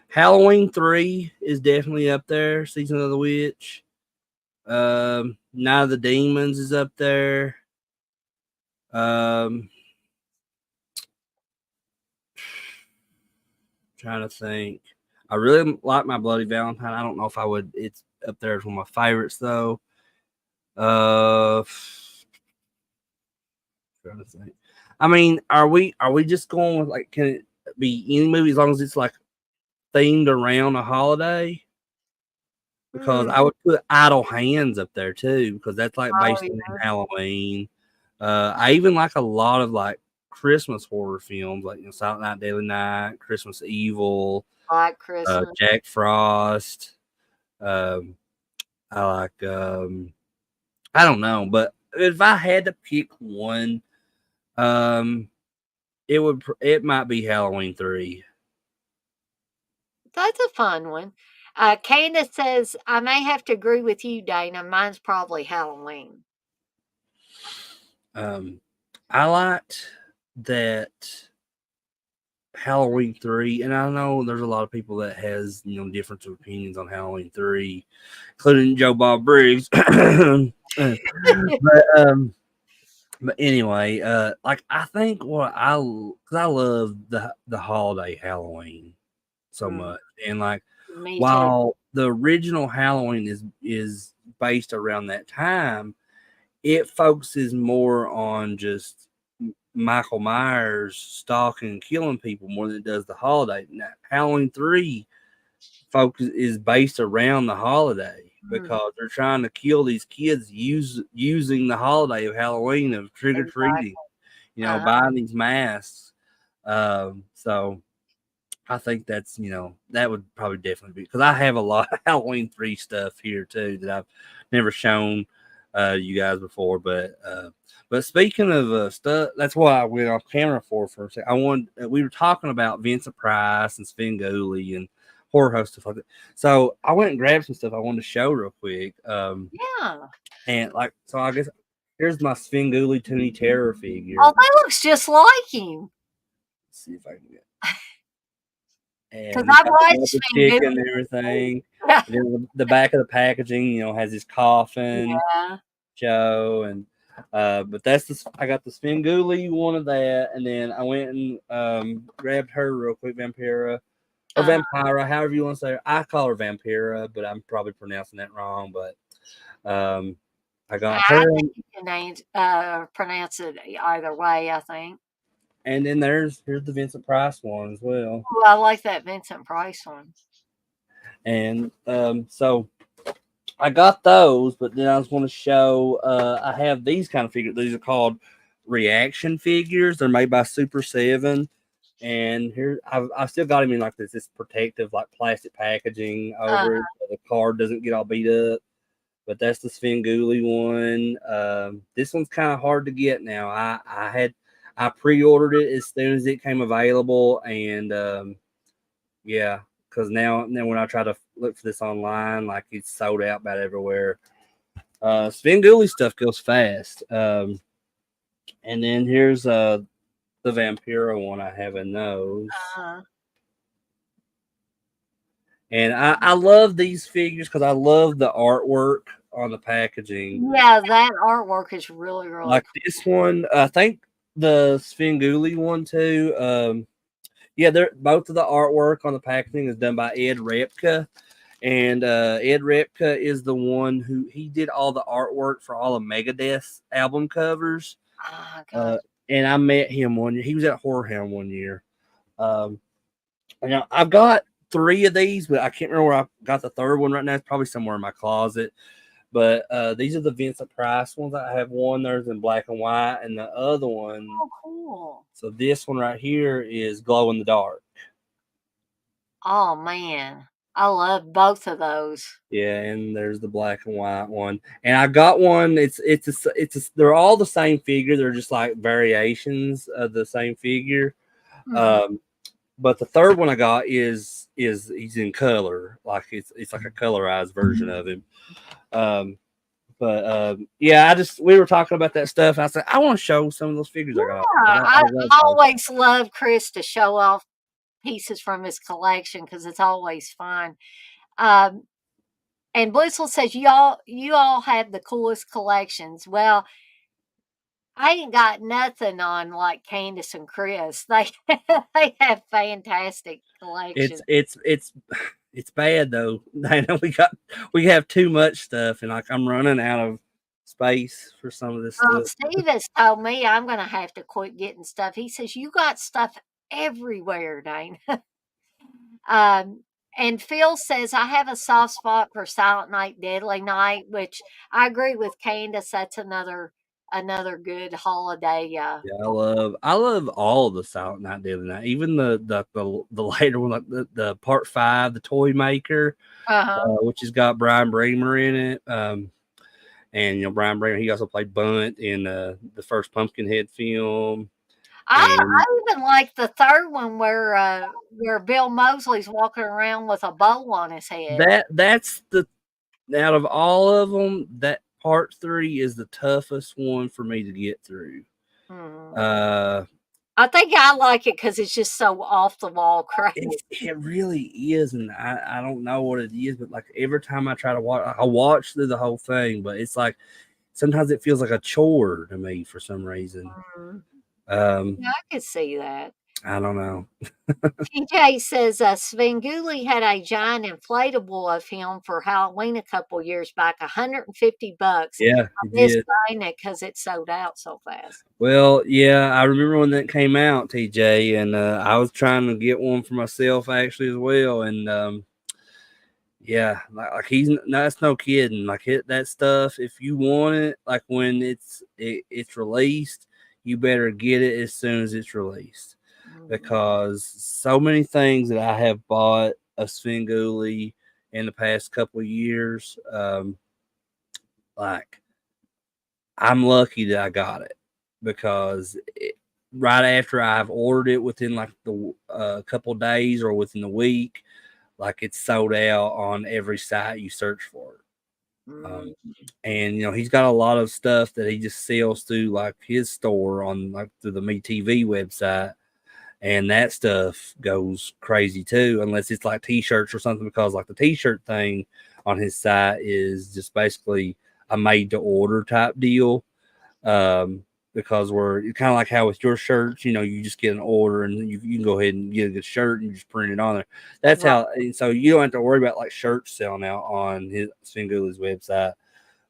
Speaker 2: Halloween 3 is definitely up there. Season of the Witch. Night of the Demons is up there. Um, trying to think. I really like My Bloody Valentine. I don't know if I would. It's up there as one of my favorites though. Uh, trying to think. I mean, are we just going with like? Can it be any movie as long as it's like themed around a holiday? Because
Speaker 1: Mm.
Speaker 2: I would put Idle Hands up there too, because that's like
Speaker 1: Oh,
Speaker 2: based on
Speaker 1: yeah.
Speaker 2: Halloween. I even like a lot of like Christmas horror films, like Silent Night, Deadly Night, Christmas Evil,
Speaker 1: Black Christmas.
Speaker 2: Jack Frost. Um, I like I don't know, but if I had to pick one, um, it might be Halloween 3.
Speaker 1: That's a fun one. Candace says, I may have to agree with you, Dana. Mine's probably Halloween.
Speaker 2: I liked that Halloween 3, and I know there's a lot of people that has different opinions on Halloween 3, including Joe Bob Briggs. but but anyway, like I think because I love the holiday Halloween so
Speaker 1: Mm,
Speaker 2: much, and like
Speaker 1: me too.
Speaker 2: while the original Halloween is based around that time, it focuses more on just Michael Myers stalking and killing people more than it does the holiday. Now, Halloween 3 focus is based around the holiday
Speaker 1: Mm,
Speaker 2: because they're trying to kill these kids using the holiday of Halloween of trick or treating,
Speaker 1: exactly. Uh,
Speaker 2: buying these masks. So I think that's that would probably definitely be because I have a lot of Halloween 3 stuff here too that I've never shown you guys before. But speaking of stuff, that's what I went off camera for a second. We were talking about Vincent Price and Svengoolie and horror host stuff like that. So I went and grabbed some stuff I wanted to show real quick.
Speaker 1: yeah.
Speaker 2: And like so, I guess here's my Svengoolie Toonie Terror
Speaker 1: Oh,
Speaker 2: figure.
Speaker 1: that looks just like him.
Speaker 2: Let's see if I can get.
Speaker 1: Because
Speaker 2: And he's
Speaker 1: I've
Speaker 2: got the
Speaker 1: watched
Speaker 2: rubber
Speaker 1: Sven
Speaker 2: chicken and everything.
Speaker 1: Yeah.
Speaker 2: And then the back of the packaging, has his coffin
Speaker 1: Yeah.
Speaker 2: show, and but I got the Svengoolie one of that, and then I went and grabbed her real quick, Vampira or
Speaker 1: Uh,
Speaker 2: Vampira, however you want to say her. I call her Vampira, but I'm probably pronouncing that wrong. But I got
Speaker 1: I
Speaker 2: her,
Speaker 1: think you can pronounce it either way, I think.
Speaker 2: and then here's the Vincent Price one as well,
Speaker 1: Ooh, I like that Vincent Price one.
Speaker 2: and so I got those, but then I was going to show. I have these kind of figures. These are called reaction figures. They're made by Super 7, and here I've still got them in like this protective like plastic packaging
Speaker 1: Uh,
Speaker 2: over it, so the card doesn't get all beat up. But that's the Svengoolie one. This one's kind of hard to get now. I pre-ordered it as soon as it came available, and yeah, because now when I try to look for this online, like it's sold out about everywhere. Svengoolie stuff goes fast. And then here's the Vampiro one I have in those.
Speaker 1: uh,
Speaker 2: And I love these figures because I love the artwork on the packaging.
Speaker 1: yeah, that artwork is really, really
Speaker 2: Like this one, I think the Svengoolie one too. Yeah, they're both of the artwork on the packaging is done by Ed Repka. And Ed Repka is the one who he did all the artwork for all of Megadeth's album covers.
Speaker 1: cool. Oh,
Speaker 2: Uh,
Speaker 1: gosh.
Speaker 2: and I met him one year. He was at Horror Hound one year. Now I've got 3 of these, but I can't remember where I got the third one right now. It's probably somewhere in my closet. But these are the Vincent Price ones. I have one there's in black and white, and the other one.
Speaker 1: Oh, cool.
Speaker 2: So this one right here is glow in the dark.
Speaker 1: Oh man, I love both of those.
Speaker 2: Yeah, and there's the black and white one, and I got one. They're all the same figure. They're just like variations of the same figure.
Speaker 1: Mhm.
Speaker 2: Um, but the third one I got is he's in color, like it's like a colorized version of him. Um, but yeah, we were talking about that stuff. I said I want to show some of those figures
Speaker 1: Yeah,
Speaker 2: I got because I
Speaker 1: I
Speaker 2: love those.
Speaker 1: always love Chris to show off pieces from his collection because it's always fun. Um, and Blissful says you all have the coolest collections. Well, I ain't got nothing on like Candace and Chris. They they have fantastic
Speaker 2: It's
Speaker 1: collections.
Speaker 2: it's it's it's bad though. I know we have too much stuff, and like I'm running out of space for some of this stuff.
Speaker 1: Steve has told me I'm gonna have to quit getting stuff. He says you got stuff everywhere, Dane. um, and Phil says I have a soft spot for Silent Night, Deadly Night, which I agree with Candace. That's another good holiday.
Speaker 2: Yeah, I love all of the Silent Night Deadly Night, even the later one, like the part 5, the Toy Maker,
Speaker 1: Uh-huh.
Speaker 2: which has got Brian Bremer in it. And Brian Bremer, he also played Bunt in the first Pumpkinhead film,
Speaker 1: I
Speaker 2: and
Speaker 1: even like the third one where Bill Mosley's walking around with a bow on his head.
Speaker 2: that's the out of all of them, that part 3 is the toughest one for me to get through.
Speaker 1: Mhm.
Speaker 2: Uh,
Speaker 1: I think I like it because it's just so off the wall crazy.
Speaker 2: it really is, and I don't know what it is, but like every time I try to watch, I watch through the whole thing, but it's like sometimes it feels like a chore to me for some reason.
Speaker 1: Mhm.
Speaker 2: Um,
Speaker 1: Yeah, I could see that.
Speaker 2: I don't know.
Speaker 1: TJ says Svengoolie had a giant inflatable of him for Halloween a couple years back, $150.
Speaker 2: Yeah,
Speaker 1: I
Speaker 2: it
Speaker 1: missed
Speaker 2: did.
Speaker 1: buying it because it sold out so fast.
Speaker 2: Well, yeah, I remember when that came out, TJ, and I was trying to get one for myself actually as well, and yeah, like that's no kidding. Like that stuff, if you want it, like when it's released, you better get it as soon as it's released,
Speaker 1: Mhm.
Speaker 2: because so many things that I have bought of Svengoolie in the past couple of years, like I'm lucky that I got it, because right after I've ordered it, within like the couple days or within the week, like it's sold out on every site you search for it.
Speaker 1: Mm.
Speaker 2: And he's got a lot of stuff that he just sells through like his store on like through the Me TV website, and that stuff goes crazy too, unless it's like t-shirts or something, because like the t-shirt thing on his site is just basically a made to order type deal. um, because we're kind of like how with your shirts, you just get an order and you can go ahead and get a good shirt and you just print it on there. That's
Speaker 1: Right.
Speaker 2: how, and so you don't have to worry about like shirts selling out on his Svengoolie's website.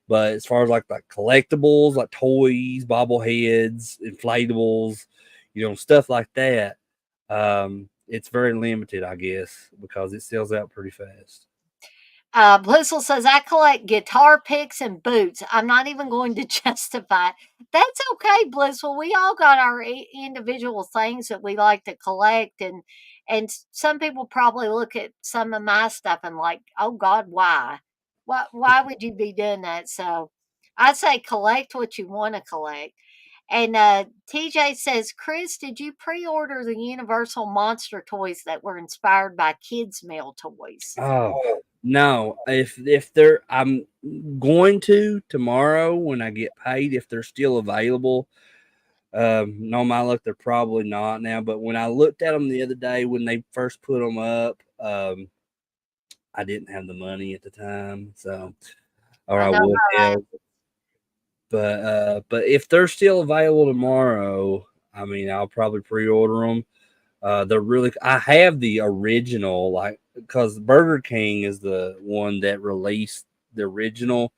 Speaker 2: But as far as like collectibles, like toys, bobbleheads, inflatables, stuff like that, it's very limited, I guess, because it sells out pretty fast.
Speaker 1: Blissful says, I collect guitar picks and boots. I'm not even going to justify it. That's okay, Blissful. We all got our individual things that we like to collect. And some people probably look at some of my stuff and like, oh God, why? Why would you be doing that? So I say collect what you want to collect. And TJ says, Chris, did you pre order the Universal Monster toys that were inspired by kids' meal toys?
Speaker 2: Oh no! If they're, I'm going to tomorrow when I get paid, if they're still available. No, my luck, they're probably not now. But when I looked at them the other day when they first put them up, I didn't have the money at the time, so or
Speaker 1: I
Speaker 2: I
Speaker 1: know
Speaker 2: would
Speaker 1: how that.
Speaker 2: have. But if they're still available tomorrow, I mean, I'll probably pre-order them. They're really. I have the original, like, because Burger King is the one that released the original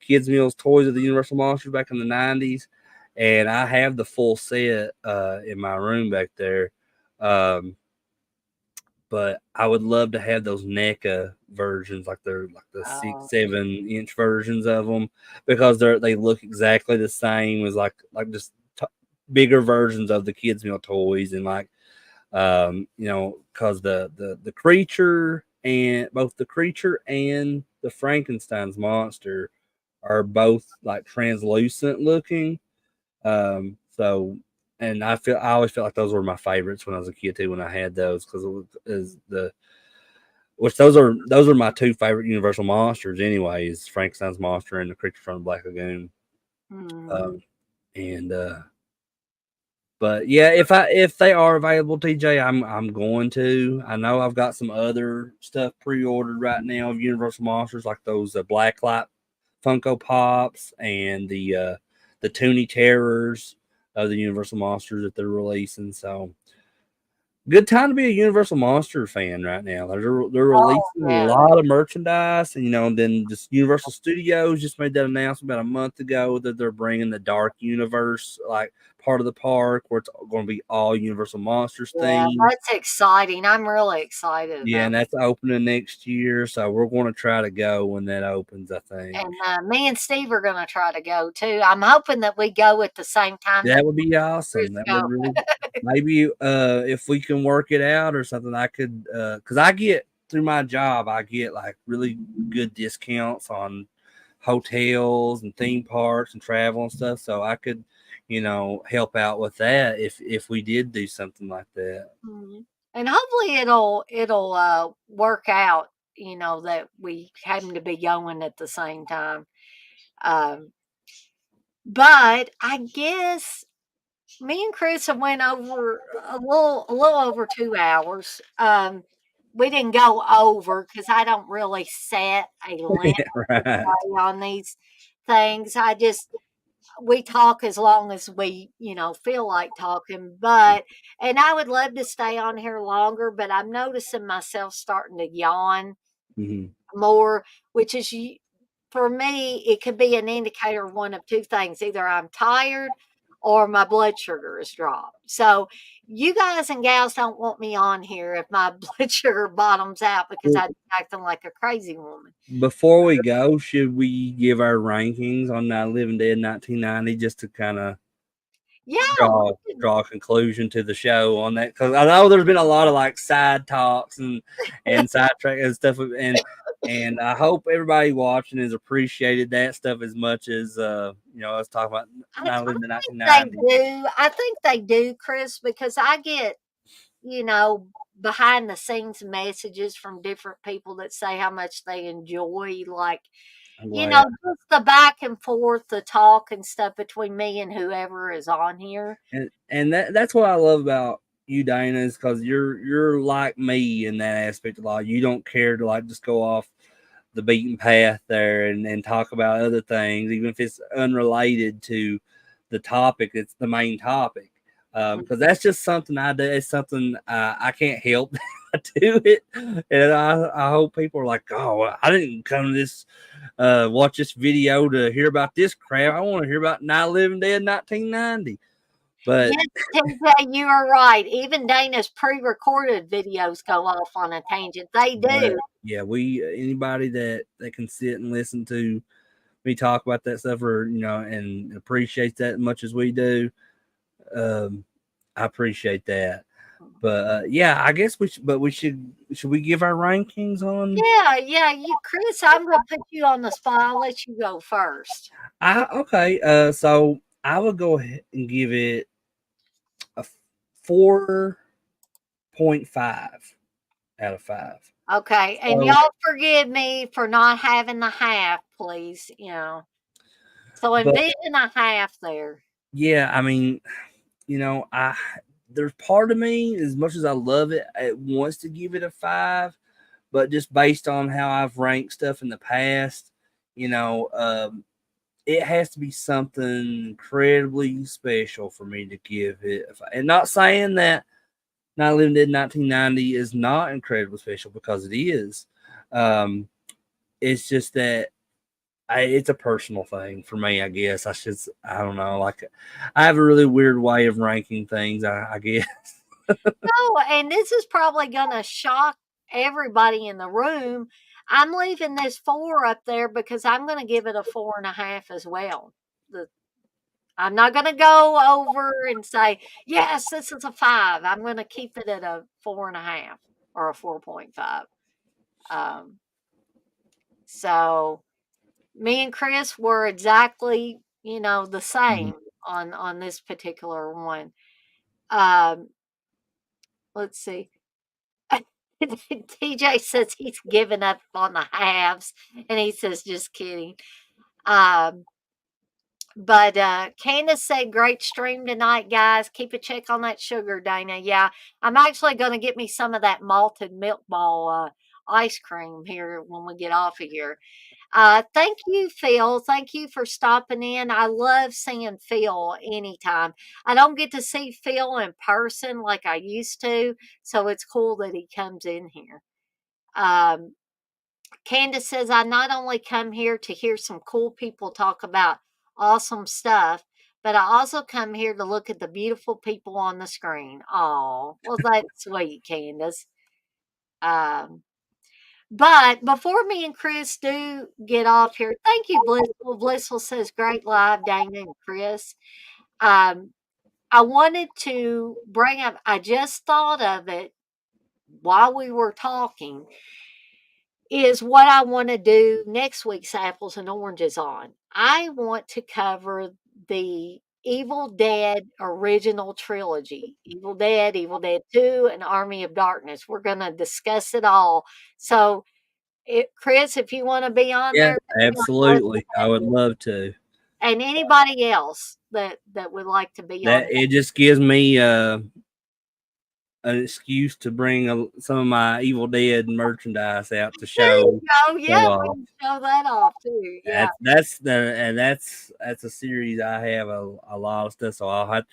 Speaker 2: kids meals toys of the Universal Monsters back in the '90s, and I have the full set in my room back there. Um, but I would love to have those NECA versions, like they're like the
Speaker 1: Oh,
Speaker 2: 6, 7 inch versions of them, because they look exactly the same as just bigger versions of the kids meal toys, and like because the creature, and both the creature and the Frankenstein's monster are both like translucent looking. So, and I always felt like those were my favorites when I was a kid too, when I had those, because it was is the which those are my two favorite Universal monsters anyways, Frankenstein's monster and the creature from the Black Lagoon.
Speaker 1: mhm.
Speaker 2: Um, and But yeah, if they are available, TJ, I'm going to. I know I've got some other stuff pre-ordered right now of Universal monsters, like those Blacklight Funko Pops and the Toonie Terrors of the Universal monsters that they're releasing. So good time to be a Universal Monster fan right now. They're
Speaker 1: Oh,
Speaker 2: releasing a
Speaker 1: yeah.
Speaker 2: lot of merchandise, and then just Universal Studios just made that announcement about a month ago that they're bringing the Dark Universe like part of the park, where it's going to be all Universal Monsters
Speaker 1: Yeah,
Speaker 2: themed.
Speaker 1: that's exciting. I'm really excited
Speaker 2: Yeah,
Speaker 1: about
Speaker 2: and that's opening next year, so we're going to try to go when that opens, I think.
Speaker 1: and, me and Steve are gonna try to go too. I'm hoping that we go at the same time that
Speaker 2: That would be
Speaker 1: Chris
Speaker 2: awesome. That would
Speaker 1: go.
Speaker 2: really, maybe if we can work it out or something, I could, because I get through my job, I get like really good discounts on hotels and theme parks and travel and stuff. So I could, help out with that if we did do something like that.
Speaker 1: Mhm. And hopefully it'll work out, that we happen to be going at the same time. Um, but I guess me and Chris have went over a little over 2 hours. We didn't go over because I don't really set a limit
Speaker 2: Yeah, right.
Speaker 1: on these things. We talk as long as we, feel like talking. And I would love to stay on here longer, but I'm noticing myself starting to yawn
Speaker 2: Mhm.
Speaker 1: more, which is for me, it could be an indicator of one of two things. Either I'm tired or my blood sugar is dropped. So you guys and gals don't want me on here if my blood sugar bottoms out because
Speaker 2: Well,
Speaker 1: I'm acting like a crazy woman.
Speaker 2: before we go, should we give our rankings on Night of the Living Dead 1990 just to kind of
Speaker 1: Yeah, we could.
Speaker 2: draw a conclusion to the show on that? Because I know there's been a lot of like side talks and sidetrack and stuff, and I hope everybody watching has appreciated that stuff as much as us talking about
Speaker 1: I,
Speaker 2: Night of the
Speaker 1: I
Speaker 2: Living Dead
Speaker 1: think they
Speaker 2: 1990.
Speaker 1: do. I think they do, Chris, because I get, you know, behind the scenes messages from different people that say how much they enjoy, like,
Speaker 2: I'm glad.
Speaker 1: just the back and forth, the talk and stuff between me and whoever is on here.
Speaker 2: And that's what I love about you, Dana, is because you're like me in that aspect a lot. You don't care to like just go off the beaten path there and talk about other things, even if it's unrelated to the topic. It's the main topic, because that's just something I do. It's something I can't help. I do it, and I hope people are like, oh, I didn't come to this watch this video to hear about this crap. I want to hear about Night of the Living Dead 1990. But
Speaker 1: Yes, TJ, you are right. Even Dana's pre-recorded videos go off on a tangent. They
Speaker 2: but
Speaker 1: do.
Speaker 2: yeah, we anybody that can sit and listen to me talk about that stuff, or and appreciates that as much as we do, um, I appreciate that. But yeah, I guess should we give our rankings on?
Speaker 1: Yeah, yeah. Chris, I'm going to put you on the spot. I'll let you go first.
Speaker 2: I Okay, so I will go ahead and give it a 4.5 out of 5.
Speaker 1: Okay, and
Speaker 2: So
Speaker 1: y'all forgive me for not having the half, please. So
Speaker 2: but
Speaker 1: envision a half there.
Speaker 2: yeah, I mean, I there's part of me, as much as I love it, it wants to give it a 5, but just based on how I've ranked stuff in the past, you know, um, it has to be something incredibly special for me to give it. And not saying that Night Living Dead 1990 is not incredibly special, because it is. Um, it's just that it's a personal thing for me, I guess. I don't know. Like, I have a really weird way of ranking things, I guess.
Speaker 1: No, and this is probably gonna shock everybody in the room. I'm leaving this 4 up there because I'm gonna give it a 4.5 as well. The I'm not gonna go over and say, "Yes, this is a 5." I'm gonna keep it at a 4.5 or a 4.5. Um, so me and Chris were exactly, the
Speaker 2: Mhm.
Speaker 1: same on this particular one. Um, let's see. TJ says he's given up on the halves, and he says, "Just kidding." Um, but Candace said, "Great stream tonight, guys. Keep a check on that sugar, Dana." Yeah, I'm actually going to get me some of that malted milk ball ice cream here when we get off of here. Thank you, Phil. Thank you for stopping in. I love seeing Phil anytime. I don't get to see Phil in person like I used to, so it's cool that he comes in here. Um, Candace says, "I not only come here to hear some cool people talk about awesome stuff, but I also come here to look at the beautiful people on the screen." Oh, well, that's sweet, Candace. Um, but before me and Chris do get off here, thank you, Blissful. Blissful says, "Great live, Dana and Chris." Um, I wanted to bring up, I just thought of it while we were talking, is what I want to do next week's Apples and Oranges on. I want to cover the Evil Dead original trilogy, Evil Dead 2, and Army of Darkness. We're going to discuss it all. So, Chris, if you want to be on
Speaker 2: Yeah,
Speaker 1: there,
Speaker 2: absolutely. I would love to.
Speaker 1: and anybody else that would like to be on
Speaker 2: That it just gives me an excuse to bring some of my Evil Dead merchandise out to
Speaker 1: there you
Speaker 2: show
Speaker 1: go.
Speaker 2: show
Speaker 1: Yeah, we
Speaker 2: off.
Speaker 1: can show that off too. Yeah,
Speaker 2: That's a series I have a lot of stuff, so I'll have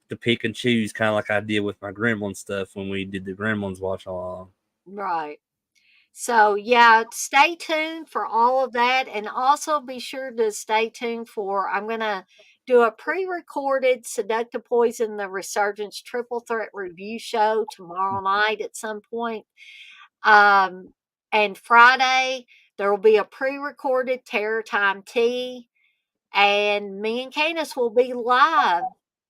Speaker 2: to pick and choose, kind of like I did with my Gremlin stuff when we did the Gremlins watch along.
Speaker 1: right. So, yeah, stay tuned for all of that. And also be sure to stay tuned for, I'm going to do a pre recorded Seductive Poison, the Resurgence Triple Threat review show tomorrow night at some point. And Friday, there will be a pre recorded Terror Time Tea. And me and Candace will be live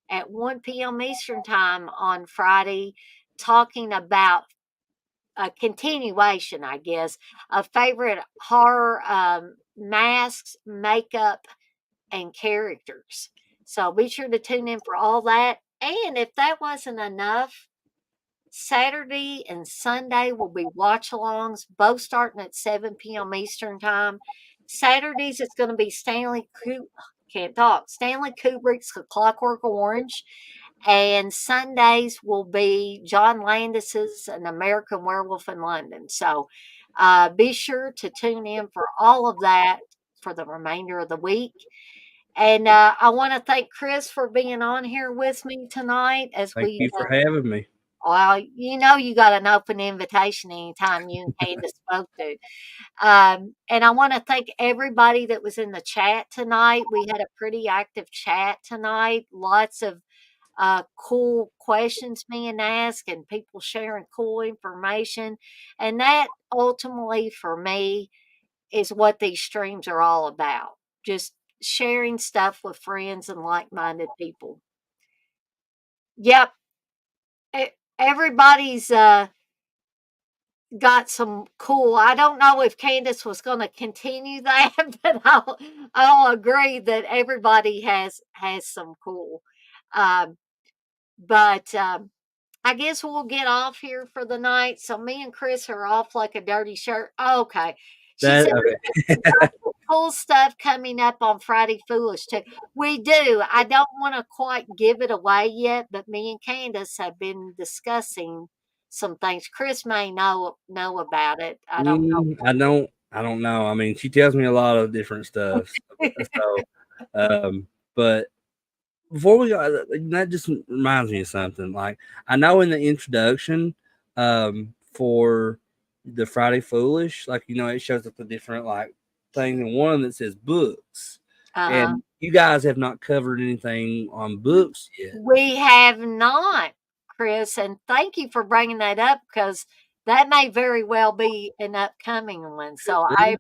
Speaker 1: at 1 p.m. Eastern Time on Friday talking about a continuation, I guess, of favorite horror masks, makeup, and characters. So be sure to tune in for all that. And if that wasn't enough, Saturday and Sunday will be watch alongs, both starting at 7 p.m. Eastern Time. Saturdays, it's going to be Stanley Kubrick's A Clockwork Orange. And Sundays will be John Landis's An American Werewolf in London. So be sure to tune in for all of that for the remainder of the week. And I want to thank Chris for being on here with me tonight as
Speaker 2: Thank
Speaker 1: we
Speaker 2: you for having me.
Speaker 1: well, you got an open invitation anytime you and Candace spoke to. And I want to thank everybody that was in the chat tonight. We had a pretty active chat tonight. Lots of cool questions being asked and people sharing cool information. And that ultimately for me is what these streams are all about. Just sharing stuff with friends and like minded people. Yep. Everybody's got some cool. I don't know if Candace was going to continue that, but I'll agree that everybody has some cool. Um, but I guess we'll get off here for the night. So me and Chris are off like a dirty shirt. Okay. She
Speaker 2: That
Speaker 1: said
Speaker 2: okay.
Speaker 1: cool stuff coming up on Friday Foolish too. We do. I don't want to quite give it away yet, but me and Candace have been discussing some things. Chris may know about it. I don't
Speaker 2: I don't know. I mean, she tells me a lot of different stuff. So, um, but before we go, that just reminds me of something. Like I know in the introduction, for the Friday Foolish, like it shows up the different like things, and one that says books,
Speaker 1: know.
Speaker 2: and you guys have not covered anything on books yet.
Speaker 1: We have not, Chris, and thank you for bringing that up because that may very well be an upcoming one. So I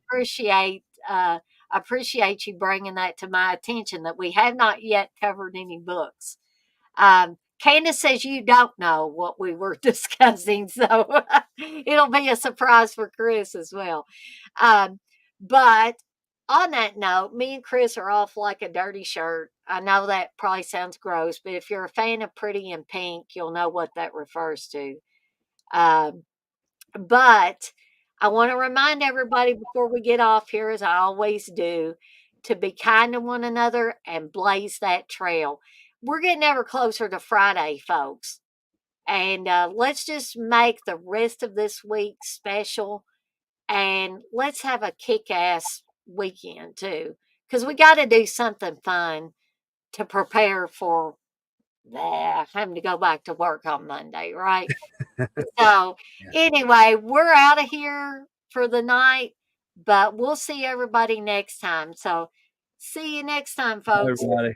Speaker 1: appreciate you bringing that to my attention that we have not yet covered any books. Candace says you don't know what we were discussing, so it'll be a surprise for Chris as well. Um, but on that note, me and Chris are off like a dirty shirt. I know that probably sounds gross, but if you're a fan of Pretty in Pink, you'll know what that refers to. Um, but I want to remind everybody before we get off here, as I always do, to be kind to one another and blaze that trail. We're getting ever closer to Friday, folks. And let's just make the rest of this week special. And let's have a kick ass weekend, too. Because we got to do something fun to prepare for having to go back to work on Monday, right? So,
Speaker 2: Yeah.
Speaker 1: anyway, we're out of here for the night, but we'll see everybody next time. So, see you next time,
Speaker 2: Bye,
Speaker 1: folks.
Speaker 2: everybody.